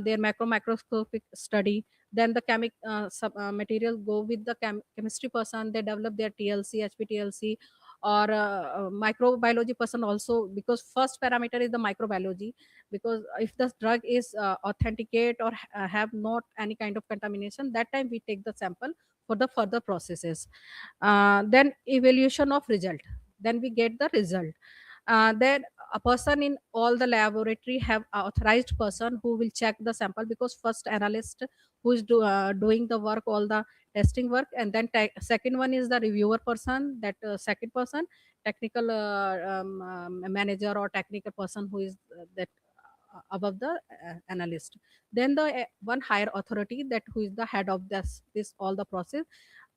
[SPEAKER 8] their macro microscopic study. Then the material go with the chemistry person, they develop their TLC, HPTLC, or microbiology person also, because first parameter is the microbiology, because if the drug is authenticate or have not any kind of contamination, that time we take the sample for the further processes. Then evaluation of result, then we get the result. Then a person in all the laboratory have a authorized person who will check the sample, because first analyst who is doing the work, all the testing work, and then second one is the reviewer person, that second person technical manager or technical person who is that above the analyst. Then the one higher authority, that who is the head of this all the process,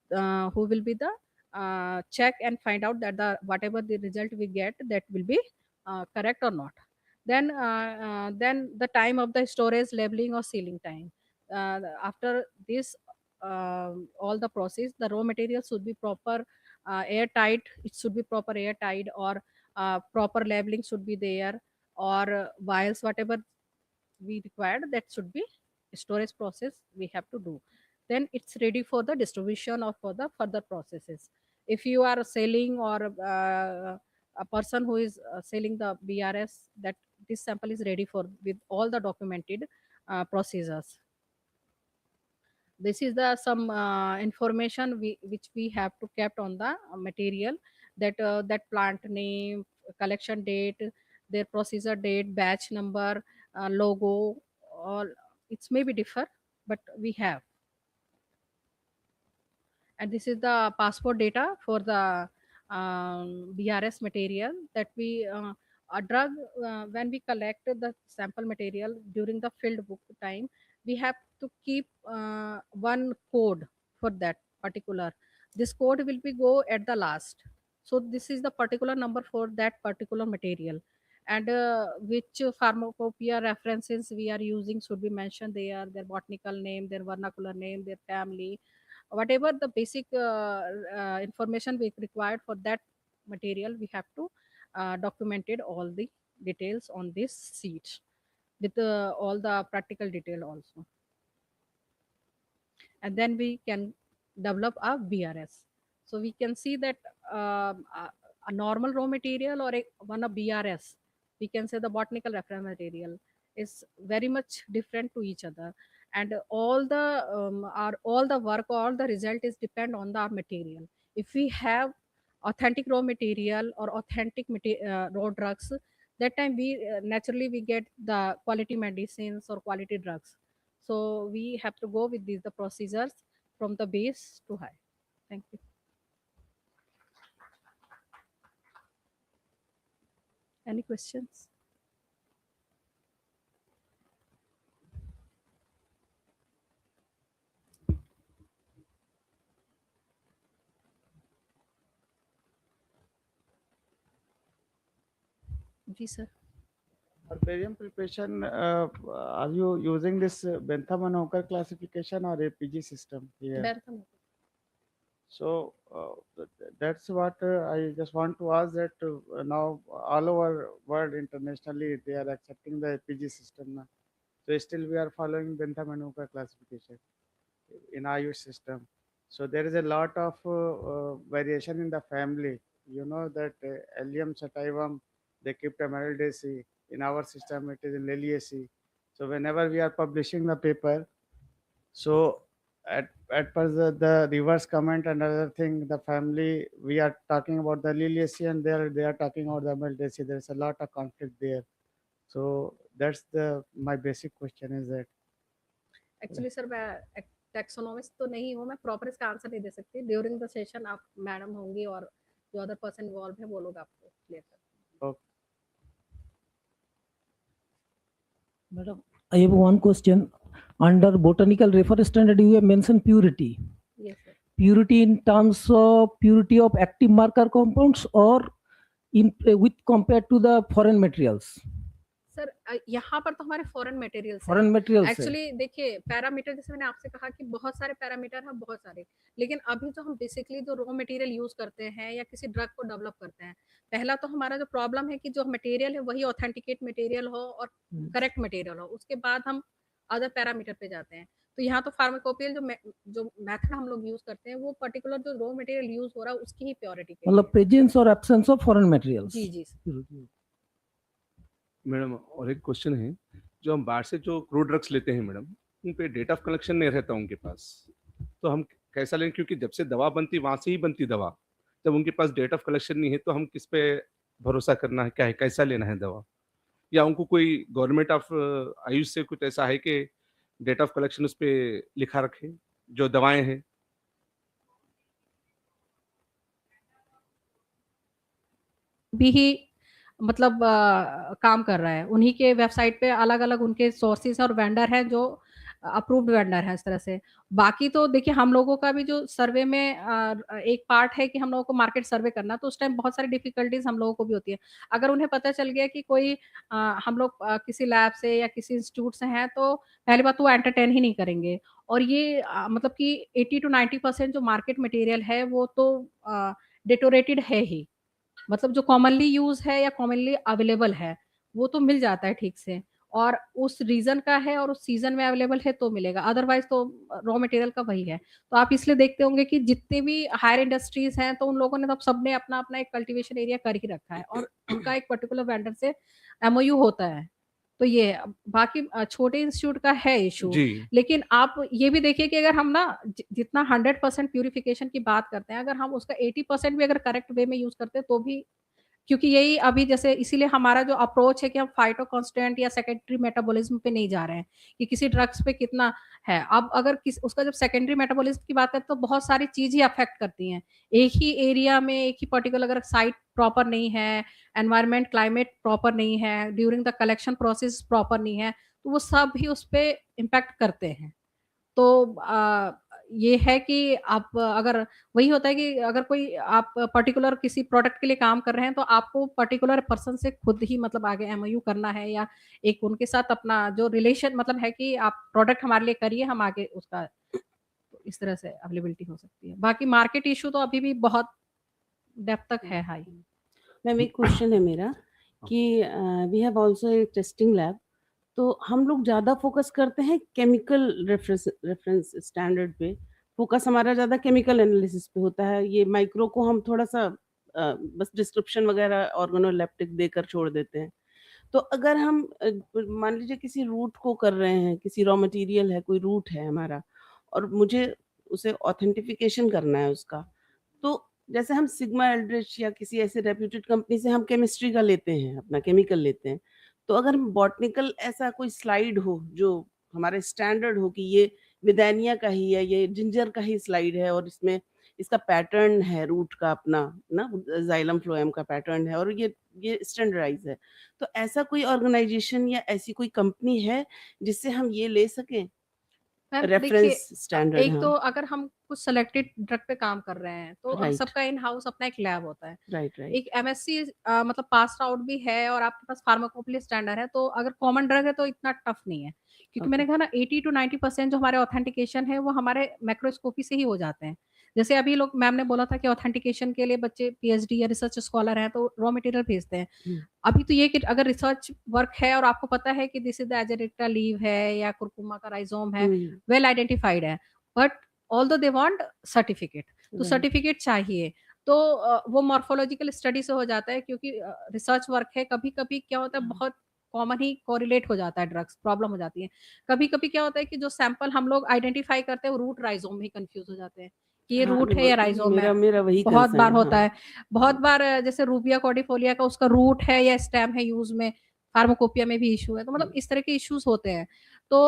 [SPEAKER 8] who will be the check and find out that the whatever the result we get, that will be correct or not. Then the time of the storage, labeling or sealing time. After this all the process, the raw material should be proper airtight, it should be proper airtight, or proper labeling should be there, or vials, whatever we required, that should be storage process we have to do. Then it's ready for the distribution or for the further processes. If you are selling, or a person who is selling the BRS, that this sample is ready for with all the documented procedures. This is the some information which we have to kept on the material, that that plant name, collection date, their procedure date, batch number, logo, all it's maybe differ, but we have. And this is the passport data for the BRS material, that we a drug, when we collect the sample material during the field book time, we have to keep one code for that particular. This code will be go at the last. So this is the particular number for that particular material, and which pharmacopoeia references we are using should be mentioned there, their botanical name, their vernacular name, their family, whatever the basic information we required for that material, we have to documented all the details on this sheet with all the practical detail also. And then we can develop a BRS. So we can see that a normal raw material or one of BRS, we can say the botanical reference material, is very much different to each other, and all the all the work, all the result is depend on the material. If we have authentic raw material or authentic raw drugs, that time we naturally we get the quality medicines or quality drugs. So we have to go with these the procedures from the base to high. Thank you. Any questions? Ji sir.
[SPEAKER 5] For barium preparation, are you using this Bentham and Hooker classification or APG system here?
[SPEAKER 8] Bentham.
[SPEAKER 5] So that's what I just want to ask, that now all over world internationally they are accepting the APG system now. So still we are following Bentham and Hooker classification in Ayush system. So there is a lot of variation in the family. You know that Allium sativum, they keep amaryldaceae. In our system, it is in Liliaceae. So whenever we are publishing the paper, so at per the reverse comment and other thing, the family, we are talking about the Liliaceae and they are talking about the amaryldaceae. There is a lot of conflict there. So that's the my basic question is that.
[SPEAKER 8] Actually sir मैं taxonomist तो नहीं हूँ, मैं proper इसका answer नहीं दे सकती. During the session आप madam होंगी और जो अदर पर्सन इन्वॉल्व है वो लोग आपको क्लियर कर.
[SPEAKER 5] Okay.
[SPEAKER 9] Madam, I have one question. Under botanical reference standard, you have mentioned purity.
[SPEAKER 8] Yes sir.
[SPEAKER 9] purity in terms of purity of active marker compounds or in with compared to the foreign materials?
[SPEAKER 8] Sir यहाँ पर तो हमारे foreign materials
[SPEAKER 9] Foreign materials है।
[SPEAKER 8] Actually देखिए parameter, जैसे मैंने आपसे कहा कि बहुत सारे पैरामीटर हैं, बहुत सारे, लेकिन अभी जो हम बेसिकली जो रॉ मटेरियल यूज करते हैं या किसी ड्रग को डेवलप करते हैं, पहला तो हमारा जो प्रॉब्लम है कि जो मटेरियल है वही ऑथेंटिकेट मटेरियल हो और करेक्ट मटेरियल हो, उसके बाद हम अदर पैरामीटर पे जाते हैं। तो यहाँ तो फार्माकोपियल जो मेथड हम लोग यूज करते हैं वो पर्टिकुलर जो रॉ मटेरियल यूज हो रहा है उसकी ही प्योरिटी के
[SPEAKER 9] मतलब
[SPEAKER 8] लिए।
[SPEAKER 9] presence or absence of foreign materials?
[SPEAKER 8] जी जी सर।
[SPEAKER 10] मैडम और एक क्वेश्चन है, जो हम बाहर से जो क्रूड ड्रग्स लेते हैं मैडम, उन पे डेट ऑफ कलेक्शन नहीं रहता उनके पास, तो हम कैसा लें? क्योंकि जब से दवा बनती वहां से ही बनती दवा, जब उनके पास डेट ऑफ कलेक्शन नहीं है तो हम किस पे भरोसा करना है, क्या है, कैसा लेना है दवा? या उनको कोई गवर्नमेंट ऑफ आयुष से कुछ ऐसा है कि डेट ऑफ कलेक्शन उस पे लिखा रखे जो दवाएं हैं?
[SPEAKER 8] भी ही मतलब काम कर रहा है, उन्हीं के वेबसाइट पे अलग अलग उनके सोर्सेज और वेंडर हैं जो अप्रूव्ड वेंडर है इस तरह से। बाकी तो देखिए हम लोगों का भी जो सर्वे में एक पार्ट है कि हम लोगों को मार्केट सर्वे करना, तो उस टाइम बहुत सारी डिफिकल्टीज हम लोगों को भी होती है। अगर उन्हें पता चल गया कि कोई हम लोग किसी लैब से या किसी इंस्टीट्यूट से हैं, तो पहली बात तो वो एंटरटेन ही नहीं करेंगे। और ये मतलब कि 80 टू 90% जो मार्केट मटेरियल है वो तो डिटोरेटेड है ही, मतलब जो कॉमनली यूज़ है या कॉमनली अवेलेबल है, वो तो मिल जाता है ठीक से, और उस रीज़न का है और उस सीज़न में अवेलेबल है तो मिलेगा, अदरवाइज़ तो रॉ मटेरियल का वही है। तो आप इसलिए देखते होंगे कि जितने भी हायर इंडस्ट्रीज़ हैं, तो उन लोगों ने तो सबने अपना-अपना एक कल्टीवेशन एरिया कर ही रखा है और उनका एक पर्टिकुलर वेंडर से एमओयू होता है। तो ये है। बाकी छोटे इंस्टीट्यूट का है इश्यू,
[SPEAKER 10] जी।
[SPEAKER 8] लेकिन आप ये भी देखिए कि अगर हम ना जितना 100% प्यूरिफिकेशन की बात करते हैं, अगर हम उसका 80% भी अगर करेक्ट वे में यूज़ करते हैं तो भी, क्योंकि यही अभी जैसे इसीलिए हमारा जो अप्रोच है कि हम फाइटो कांस्टेंट या सेकेंडरी मेटाबॉलिज्म पे नहीं जा रहे हैं कि किसी ड्रग्स पे कितना है। अब अगर उसका जब सेकेंडरी मेटाबॉलिज्म की बात करें तो बहुत सारी चीज़ ही अफेक्ट करती हैं। एक ही एरिया में एक ही पर्टिकुलर अगर साइट प्रॉपर नहीं है, एनवायरनमेंट क्लाइमेट प्रॉपर नहीं है, during the collection process proper नहीं है, तो वो सब भी उस पे इम्पैक्ट करते हैं। तो ये है कि आप अगर वही होता है कि अगर कोई आप पर्टिकुलर किसी प्रोडक्ट के लिए काम कर रहे हैं, तो आपको पर्टिकुलर पर्सन से खुद ही मतलब आगे एमओयू करना है या एक उनके साथ अपना जो रिलेशन मतलब है कि आप प्रोडक्ट हमारे लिए करिए, हम आगे उसका, तो इस तरह से अवेलेबिलिटी हो सकती है। बाकी मार्केट इश्यू तो अभी भी बहुत डेप्थ तक है हाई।
[SPEAKER 11] मैम एक क्वेश्चन है मेरा कि we have also a testing lab, तो हम लोग ज़्यादा फोकस करते हैं केमिकल रेफरेंस स्टैंडर्ड पे, फोकस हमारा ज़्यादा केमिकल एनालिसिस पे होता है। ये माइक्रो को हम थोड़ा सा बस डिस्क्रिप्शन वगैरह ऑर्गेनोलेप्टिक देकर छोड़ देते हैं। तो अगर हम मान लीजिए किसी रूट को कर रहे हैं, किसी रॉ मटेरियल है, कोई रूट है हमारा और मुझे उसे ऑथेंटिफिकेशन करना है उसका, तो जैसे हम सिग्मा एल्ड्रिच या किसी ऐसे रेप्यूटेड कंपनी से हम केमिस्ट्री का लेते हैं, अपना केमिकल लेते हैं, तो अगर बॉटनिकल ऐसा कोई स्लाइड हो जो हमारे स्टैंडर्ड हो कि ये विदैनिया का ही है, ये जिंजर का ही स्लाइड है और इसमें इसका पैटर्न है रूट का अपना ना, जाइलम फ्लोएम का पैटर्न है और ये स्टैंडर्डाइज है, तो ऐसा कोई ऑर्गेनाइजेशन या ऐसी कोई कंपनी है जिससे हम ये ले सकें
[SPEAKER 8] मैम देखिए,
[SPEAKER 11] रेफरेंस स्टैंडर्ड?
[SPEAKER 8] एक तो
[SPEAKER 11] हाँ,
[SPEAKER 8] अगर हम कुछ सेलेक्टेड ड्रग पे काम कर रहे हैं, तो हम
[SPEAKER 11] राइट
[SPEAKER 8] सबका इन हाउस अपना एक लैब होता है।
[SPEAKER 11] Right right.
[SPEAKER 8] एक एमएससी मतलब पास आउट भी है और आपके पास फार्माकोपिया स्टैंडर्ड है, तो अगर कॉमन ड्रग है तो इतना टफ नहीं है, क्योंकि मैंने
[SPEAKER 11] ओके
[SPEAKER 8] कहा ना 80 टू 90% जो हमारे ऑथेंटिकेशन है वो हमारे मैक्रोस्कोपी से ही हो जाते हैं। जैसे अभी लोग मैम ने बोला था कि ऑथेंटिकेशन के लिए बच्चे पीएचडी या रिसर्च स्कॉलर हैं तो रॉ मटेरियल भेजते हैं। अभी तो ये कि अगर रिसर्च वर्क है और आपको पता है कि दिस इज द एजेरिक्टा लीव है या कुरकुमा का राइजोम है, वेल आइडेंटिफाइड है, but although they want certificate, तो
[SPEAKER 11] राइट
[SPEAKER 8] सर्टिफिकेट चाहिए। तो वो मॉर्फोलॉजिकल स्टडी से हो जाता है, क्योंकि रिसर्च वर्क है, कभी-कभी क्या होता है बहुत कॉमन ही कोरिलेट हो जाता है, ड्रग्स प्रॉब्लम हो जाती है। कभी-कभी क्या होता है कि जो सैंपल हम लोग आइडेंटिफाई करते हैं वो रूट राइजोम में ही कन्फ्यूज़ हो जाते हैं, कि ये
[SPEAKER 11] हाँ,
[SPEAKER 8] रूट है या राइजोम है।
[SPEAKER 11] मेरा मेरा वही
[SPEAKER 8] बहुत बार
[SPEAKER 11] कंसर्न,
[SPEAKER 8] होता
[SPEAKER 11] हाँ
[SPEAKER 8] है। बहुत बार जैसे रूबिया कॉर्डिफोलिया का उसका रूट है या स्टेम है यूज़ में, फार्माकोपिया में भी इश्यू है, तो मतलब इस तरह के इश्यूज़ होते हैं। तो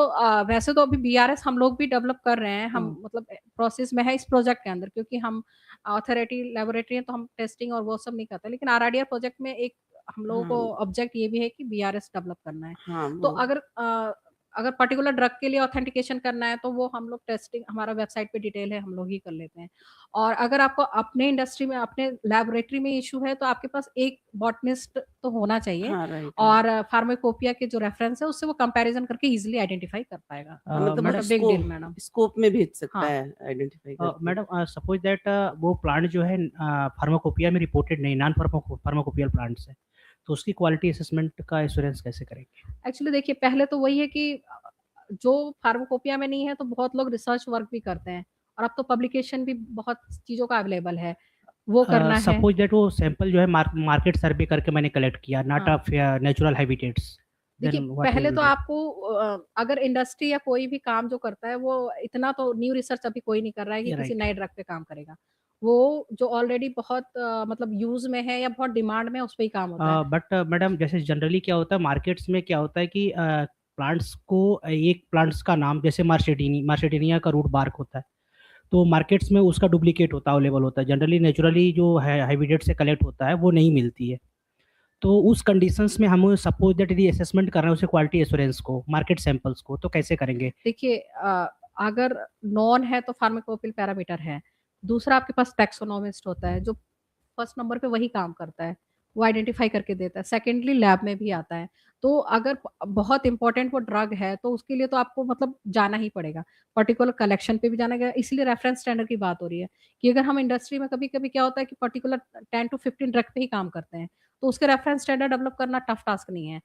[SPEAKER 8] वैसे तो अभी बीआरएस हम लोग भी डेवलप कर रहे हैं, हम मतलब प्रोसेस में है इस प्रोजेक्ट के अंदर, क्योंकि हम अथॉरिटी लैबोरेटरी है तो हम टेस्टिंग और वो सब नहीं करते, लेकिन आरआरडीआर प्रोजेक्ट में एक हम लोगों
[SPEAKER 11] हाँ
[SPEAKER 8] को ऑब्जेक्ट ये भी है कि बीआरएस डेवलप करना है।
[SPEAKER 11] हाँ
[SPEAKER 8] तो
[SPEAKER 11] वो
[SPEAKER 8] अगर अगर पर्टिकुलर ड्रग के लिए ऑथेंटिकेशन करना है तो वो हम लोग टेस्टिंग हमारा वेबसाइट पे डिटेल है, हम लोग ही कर लेते हैं। और अगर आपको अपने इंडस्ट्री में, अपने लैबोरेटरी में इश्यू है तो आपके पास एक बॉटनिस्ट तो होना चाहिए
[SPEAKER 11] हाँ, राइट,
[SPEAKER 8] और फार्माकोपिया के जो रेफरेंस है उससे वो कंपैरिजन करके इजीली आइडेंटिफाई कर पाएगा।
[SPEAKER 11] मतलब
[SPEAKER 8] not a big deal madam.
[SPEAKER 11] Scope में भेज सकता
[SPEAKER 8] हाँ।
[SPEAKER 11] है आइडेंटिफाई करके।
[SPEAKER 3] मैडम सपोज दैट वो प्लांट जो है फार्माकोपिया में रिपोर्टेड नहीं, नॉन फार्माकोपियल प्लांट्स है, तो उसकी क्वालिटी असेसमेंट का एश्योरेंस कैसे करेंगे?
[SPEAKER 8] एक्चुअली देखिए, पहले तो वही है कि जो फार्माकोपिया में नहीं है तो बहुत लोग रिसर्च वर्क भी करते हैं और अब तो पब्लिकेशन भी बहुत चीज़ों का अवेलेबल है, वो करना है।
[SPEAKER 3] सपोज दैट वो सैंपल जो है मार्केट सर्वे करके मैंने कलेक्ट किया, नॉट
[SPEAKER 8] हाँ।
[SPEAKER 3] ऑफ नेचुरल हैबिटेट्स,
[SPEAKER 8] देखिए,
[SPEAKER 3] देन व्हाट
[SPEAKER 8] पहले
[SPEAKER 3] विल
[SPEAKER 8] तो
[SPEAKER 3] डू?
[SPEAKER 8] आपको अगर इंडस्ट्री या कोई भी काम जो करता है वो इतना तो न्यू रिसर्च अभी कोई नहीं कर रहा है कि किसी
[SPEAKER 3] राइट।
[SPEAKER 8] नए ड्रग पे काम करेगा। वो जो ऑलरेडी बहुत मतलब यूज़ में है या बहुत डिमांड में है उस पे ही काम होता है।
[SPEAKER 3] बट मैडम जैसे जनरली क्या होता है मार्केट्स में, क्या होता है कि प्लांट्स को एक प्लांट्स का नाम जैसे मार्सेटिनिया का रूट बार्क होता है, तो मार्केट्स में उसका डुप्लीकेट होता है, अवेलेबल होता है। जनरली नेचुरली जो है हाइब्रिड से कलेक्ट होता है वो नहीं मिलती है। तो उस कंडीशंस में हम सपोज दैट यदि असेसमेंट कर रहे हैं उसे क्वालिटी एश्योरेंस को, मार्केट सैंपल्स को, तो कैसे करेंगे?
[SPEAKER 8] देखिए अगर नॉन है तो फार्माकोपिल पैरामीटर है। दूसरा आपके पास टैक्सोनॉमिस्ट होता है जो फर्स्ट नंबर पे वही काम करता है, वो आइडेंटिफाई करके देता है। सेकेंडली लैब में भी आता है। तो अगर बहुत इंपॉर्टेंट वो ड्रग है तो उसके लिए तो आपको मतलब जाना ही पड़ेगा, पर्टिकुलर कलेक्शन पे भी जाना गया। इसलिए रेफरेंस स्टैंडर्ड की बात हो रही है कि अगर हम इंडस्ट्री में कभी कभी क्या होता है कि पर्टिकुलर 10 to 15 ड्रग पे ही काम करते हैं तो उसके रेफरेंस स्टैंडर्ड डेवलप करना टफ टास्क नहीं है।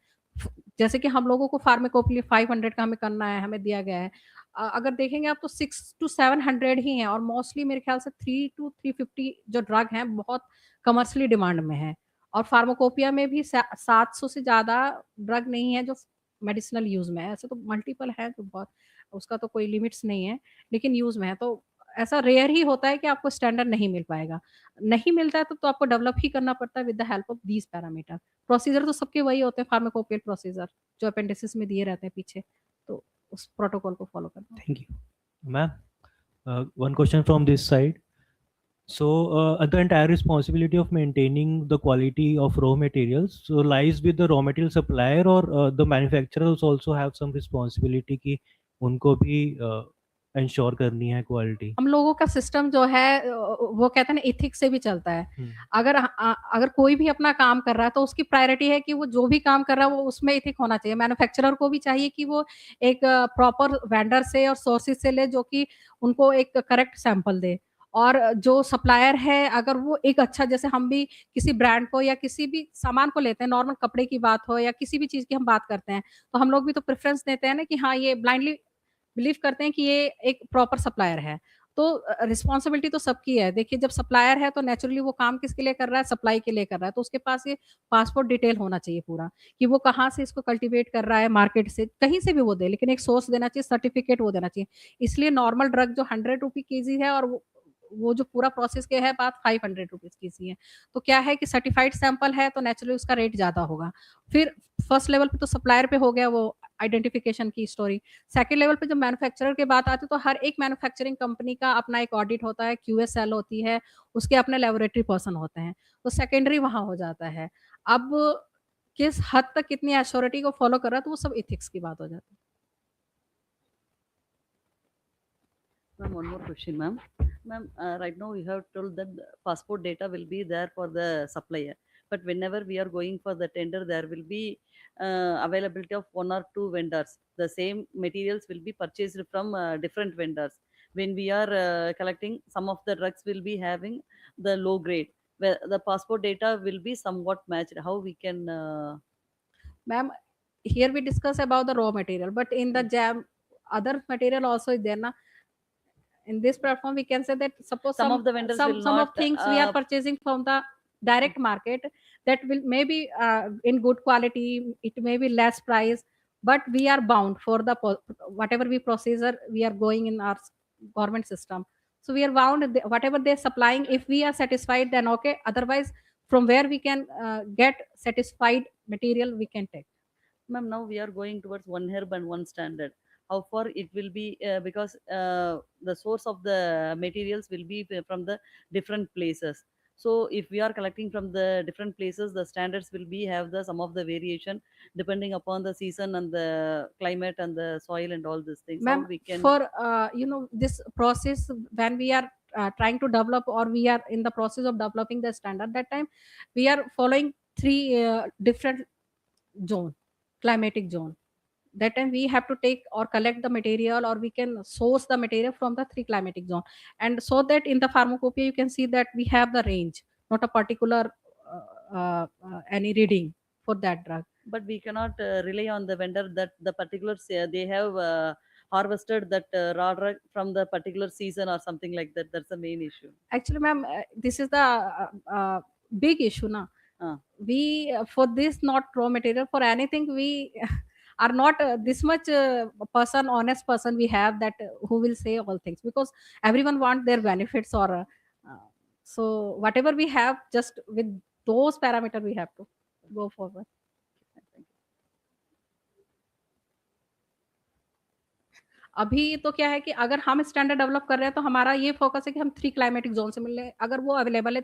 [SPEAKER 8] जैसे कि हम लोगों को फार्माकोपिया 500 का हमें करना है, हमें दिया गया है। अगर देखेंगे आप तो 6 to 700 ही हैं और मोस्टली मेरे ख्याल से 3 to 350 जो ड्रग हैं बहुत कमर्शियली डिमांड में है। और फार्माकोपिया में भी 700 से ज़्यादा ड्रग नहीं है जो मेडिसिनल यूज़ में है। ऐसे तो मल्टीपल है जो बहुत, उसका तो कोई लिमिट्स नहीं है, लेकिन यूज़ में है। तो ऐसा रेयर ही होता है कि आपको स्टैंडर्ड नहीं मिल पाएगा। नहीं मिलता है तो आपको डेवलप ही करना पड़ता है with the help of these parameter. Procedure तो सबके वही होते हैं, फार्माकोपियल प्रोसीजर जो अपेंडिसिस में दिए रहते हैं पीछे। तो उस प्रोटोकॉल को फॉलो करना।
[SPEAKER 3] Thank you.
[SPEAKER 12] Ma'am, one question from this side. So, the entire responsibility of maintaining the quality of raw materials so lies with the raw material supplier, or the manufacturers also have some responsibility कि उनको भी ensure करनी है quality?
[SPEAKER 8] हम लोगों का system जो है वो कहते हैं ना एथिक्स से भी चलता है। अगर कोई भी अपना काम कर रहा है तो उसकी प्रायोरिटी है कि वो जो भी काम कर रहा है वो उसमें एथिक होना चाहिए। मैन्युफैक्चरर को भी चाहिए कि वो एक प्रॉपर वेंडर से और सोर्सेज से ले जो कि उनको एक करेक्ट सैंपल दे। और जो सप्लायर है अगर वो एक अच्छा, जैसे हम भी किसी ब्रांड को या किसी भी सामान को लेते हैं, नॉर्मल कपड़े की बात हो या किसी भी चीज़ की हम बात करते हैं, तो हम लोग भी तो प्रेफ़रेंस देते हैं ना कि हाँ, ये ब्लाइंडली बिलीव करते हैं कि ये एक प्रॉपर सप्लायर है। तो रिस्पॉन्सिबिलिटी तो सबकी है। देखिए, जब सप्लायर है तो नेचुरली वो काम किसके लिए कर रहा है? सप्लाई के लिए कर रहा है। तो उसके पास ये पासपोर्ट डिटेल होना चाहिए पूरा, कि वो कहाँ से इसको कल्टीवेट कर रहा है, मार्केट से, कहीं से भी वो दे, लेकिन एक सोर्स देना चाहिए, सर्टिफिकेट वो देना चाहिए। इसलिए नॉर्मल ड्रग जो 100 रुपए केजी है और वो जो पूरा प्रोसेस के है बात 500 रुपीज़ केजी है। तो क्या है कि सर्टिफाइड सैंपल है तो नेचुरली उसका रेट ज़्यादा होगा। फिर फर्स्ट लेवल पे तो सप्लायर पे हो गया वो आइडेंटिफिकेशन की स्टोरी। सेकंड लेवल पे जब मैन्युफैक्चरर की बात आती है तो हर एक मैन्युफैक्चरिंग कंपनी का अपना एक ऑडिट होता है, क्यूए सेल होती है, उसके अपने लैबोरेटरी पर्सन होते हैं, तो सेकेंडरी वहाँ हो जाता है। अब किस हद तक कितनी एश्योरिटी को फॉलो कर रहा है तो वो सब एथिक्स की बात हो जाती है।
[SPEAKER 13] Ma'am, one more question, ma'am. Ma'am, right now you have told that the passport data will be there for the supplier, but whenever we are going for the tender, there will be availability of one or two vendors. The same materials will be purchased from different vendors. When we are collecting, some of the drugs will be having the low grade, where the passport data will be somewhat matched. How we can?
[SPEAKER 8] Ma'am, here we discuss about the raw material, but in the jam, other material also is there na. In this platform we can say that suppose
[SPEAKER 13] Some of the vendors will
[SPEAKER 8] some of
[SPEAKER 13] not,
[SPEAKER 8] things we are purchasing from the direct market, that will maybe in good quality, it may be less price, but we are bound for the whatever we procedure we are going in our government system. So we are bound whatever they're supplying, if we are satisfied then okay, otherwise from where we can get satisfied material we can take.
[SPEAKER 13] Ma'am, now we are going towards one herb and one standard. How far it will be, because the source of the materials will be from the different places. So if we are collecting from the different places, the standards will be have the some of the variation depending upon the season and the climate and the soil and all these things. How
[SPEAKER 8] Ma'am,
[SPEAKER 13] we can
[SPEAKER 8] for this process, when we are trying to develop, or we are in the process of developing the standard, that time we are following three different zone, climatic zone. That time we have to take or collect the material, or we can source the material from the three climatic zone, and so that in the pharmacopoeia you can see that we have the range, not a particular any reading for that drug.
[SPEAKER 13] but we cannot rely on the vendor that the particular they have harvested that raw drug from the particular season or something like that. That's the main issue.
[SPEAKER 8] Actually, ma'am, this is the big issue now. We for this not raw material for anything, we are not this much person, honest person we have, that who will say all things, because everyone want their benefits, or so whatever we have, just with those parameter we have to go forward. अभी तो क्या है कि अगर हम standard develop कर रहे हैं, तो हमारा ये फोकस है कि हम 3 क्लाइमेटिक ज़ोन से मिल रहे हैं। अगर वो अवेलेबल है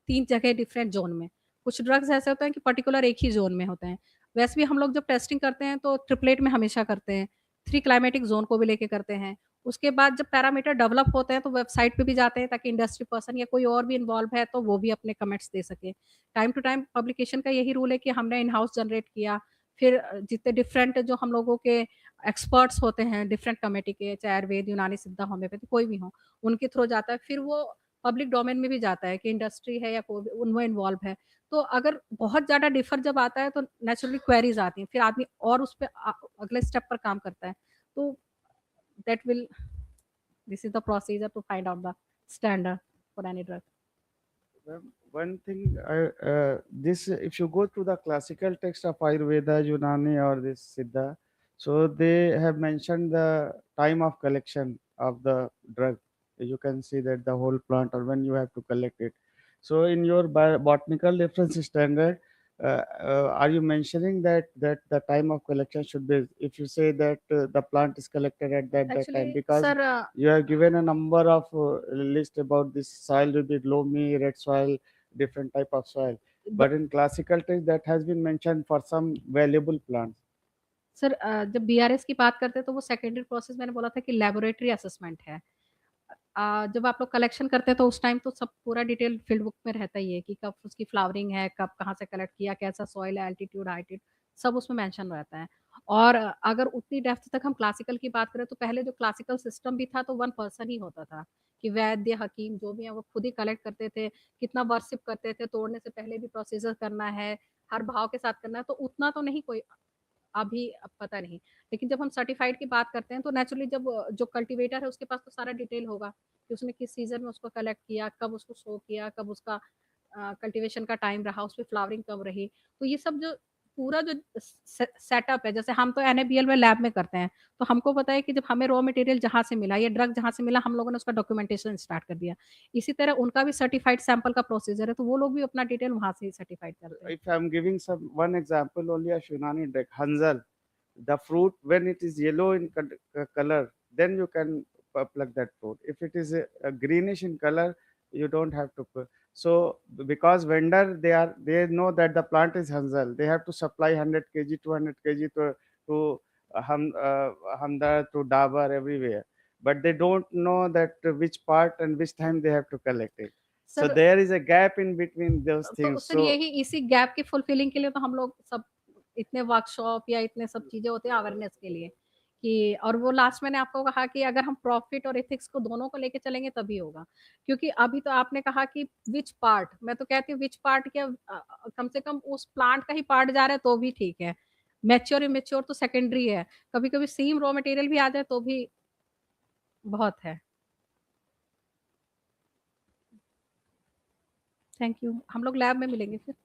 [SPEAKER 8] 3 जगह डिफरेंट ज़ोन में। कुछ ड्रग्स ऐसे होते हैं कि पर्टिकुलर एक ही ज़ोन में होते हैं। वैसे भी हम लोग जब टेस्टिंग करते हैं, तो ट्रिपलेट में हमेशा करते हैं। 3 क्लाइमेटिक ज़ोन को भी लेके करते हैं। उसके बाद जब पैरामीटर डेवलप होते हैं, तो वेबसाइट पे भी जाते हैं, ताकि इंडस्ट्री पर्सन या कोई और भी इन्वॉल्व है, तो वो भी अपने कमेंट्स दे सके। टाइम टू टाइम पब्लिकेशन का यही रूल है कि हमने इन हाउस जनरेट किया, फिर जितने डिफरेंट जो हम लोगों के एक्सपर्ट्स होते हैं डिफरेंट कमेटी के, चाहे आयुर्वेद, यूनानी, सिद्धा, होम्योपैथी कोई भी हो, उनके थ्रू जाता है। फिर वो पब्लिक डोमेन में भी जाता है कि इंडस्ट्री है या कोई भी उनमें इन्वॉल्व है। तो अगर बहुत ज़्यादा डिफर जब आता है, तो नेचुरली क्वेरीज आती हैं, फिर आदमी और उस पे अगले स्टेप पर काम करता है। तो that will this is the procedure to find out the standard for any drug.
[SPEAKER 5] One thing, this if you go to the classical text of Ayurveda, Unani, or this Siddha, so they have mentioned the time of collection of the drug. You can see that the whole plant, or when you have to collect it. So in your botanical reference standard, are you mentioning that the time of collection should be, if you say that the plant is collected at that time,
[SPEAKER 8] Actually,
[SPEAKER 5] because
[SPEAKER 8] sir,
[SPEAKER 5] you have given a number of list about this soil with the loamy, red soil, different type of soil, but in classical text that has been mentioned for some valuable plants.
[SPEAKER 8] Sir जब BRS की बात करते हैं, तो वो secondary process मैंने बोला था कि लैबोरेटरी असेसमेंट है। जब आप लोग कलेक्शन करते हैं, तो उस टाइम तो सब पूरा डिटेल फील्ड बुक में रहता ही है कि कब उसकी फ्लावरिंग है, कब कहाँ से कलेक्ट किया, कैसा सॉइल है, एल्टीट्यूड, हाइट, सब उसमें मेंशन रहता है। और अगर उतनी डेप्थ तक हम क्लासिकल की बात करें, तो पहले जो क्लासिकल सिस्टम भी था, तो 1 पर्सन ही होता था कि वैद्य, हकीम जो भी है, वो खुद ही कलेक्ट करते थे, कितना वर्शिप करते थे, तोड़ने से पहले भी प्रोसीजर करना है, हर भाव के साथ करना है, तो उतना तो नहीं कोई अभी अब पता नहीं। लेकिन जब हम सर्टिफाइड की बात करते हैं, तो नेचुरली जब जो कल्टीवेटर है, उसके पास तो सारा डिटेल होगा कि उसने किस सीज़न में उसको कलेक्ट किया, कब उसको सो किया, कब उसका कल्टीवेशन का टाइम रहा, उसपे फ्लावरिंग कब रही। तो ये सब जो पूरा जो सेटअप है, जैसे हम तो एनएबीएल में लैब में करते हैं, तो हमको पता है कि जब हमें रॉ मटेरियल जहाँ से मिला, या ड्रग जहाँ से मिला, हम लोगों ने उसका डॉक्यूमेंटेशन स्टार्ट कर दिया। इसी तरह उनका भी सर्टिफाइड सैंपल का प्रोसीजर है, तो वो लोग भी अपना डिटेल वहाँ से ही सर्टिफाइड करते हैं।
[SPEAKER 5] If I'm giving one example only of Yunani drug, Hanzal, the fruit when it is yellow in color, then you can pluck that fruit. If it is a greenish in color, you don't have to. So because vendor, they know that the plant is Hanzal, they have to supply 100 kg, 200 kg to Hamdard, to Dabar, everywhere. But they don't know that which part and which time they have to collect it. So
[SPEAKER 8] Sir,
[SPEAKER 5] there is a gap in between those
[SPEAKER 8] तो
[SPEAKER 5] things.
[SPEAKER 8] Sir यही इसी gap की fulfilling के लिए तो हम लोग सब इतने वर्कशॉप या इतने सब चीजें होते हैं अवेयरनेस के लिए कि, और वो लास्ट मैंने आपको कहा कि अगर हम प्रॉफिट और एथिक्स को दोनों को लेके चलेंगे तभी होगा। क्योंकि अभी तो आपने कहा कि विच पार्ट, मैं तो कहती हूँ विच पार्ट क्या, कम से कम उस प्लांट का ही पार्ट जा रहा है तो भी ठीक है। मैच्योर इमेच्योर तो सेकेंडरी है, कभी कभी सेम रॉ मटेरियल भी आ जाए तो भी बहुत है। थैंक यू, हम लोग लैब में मिलेंगे फिर।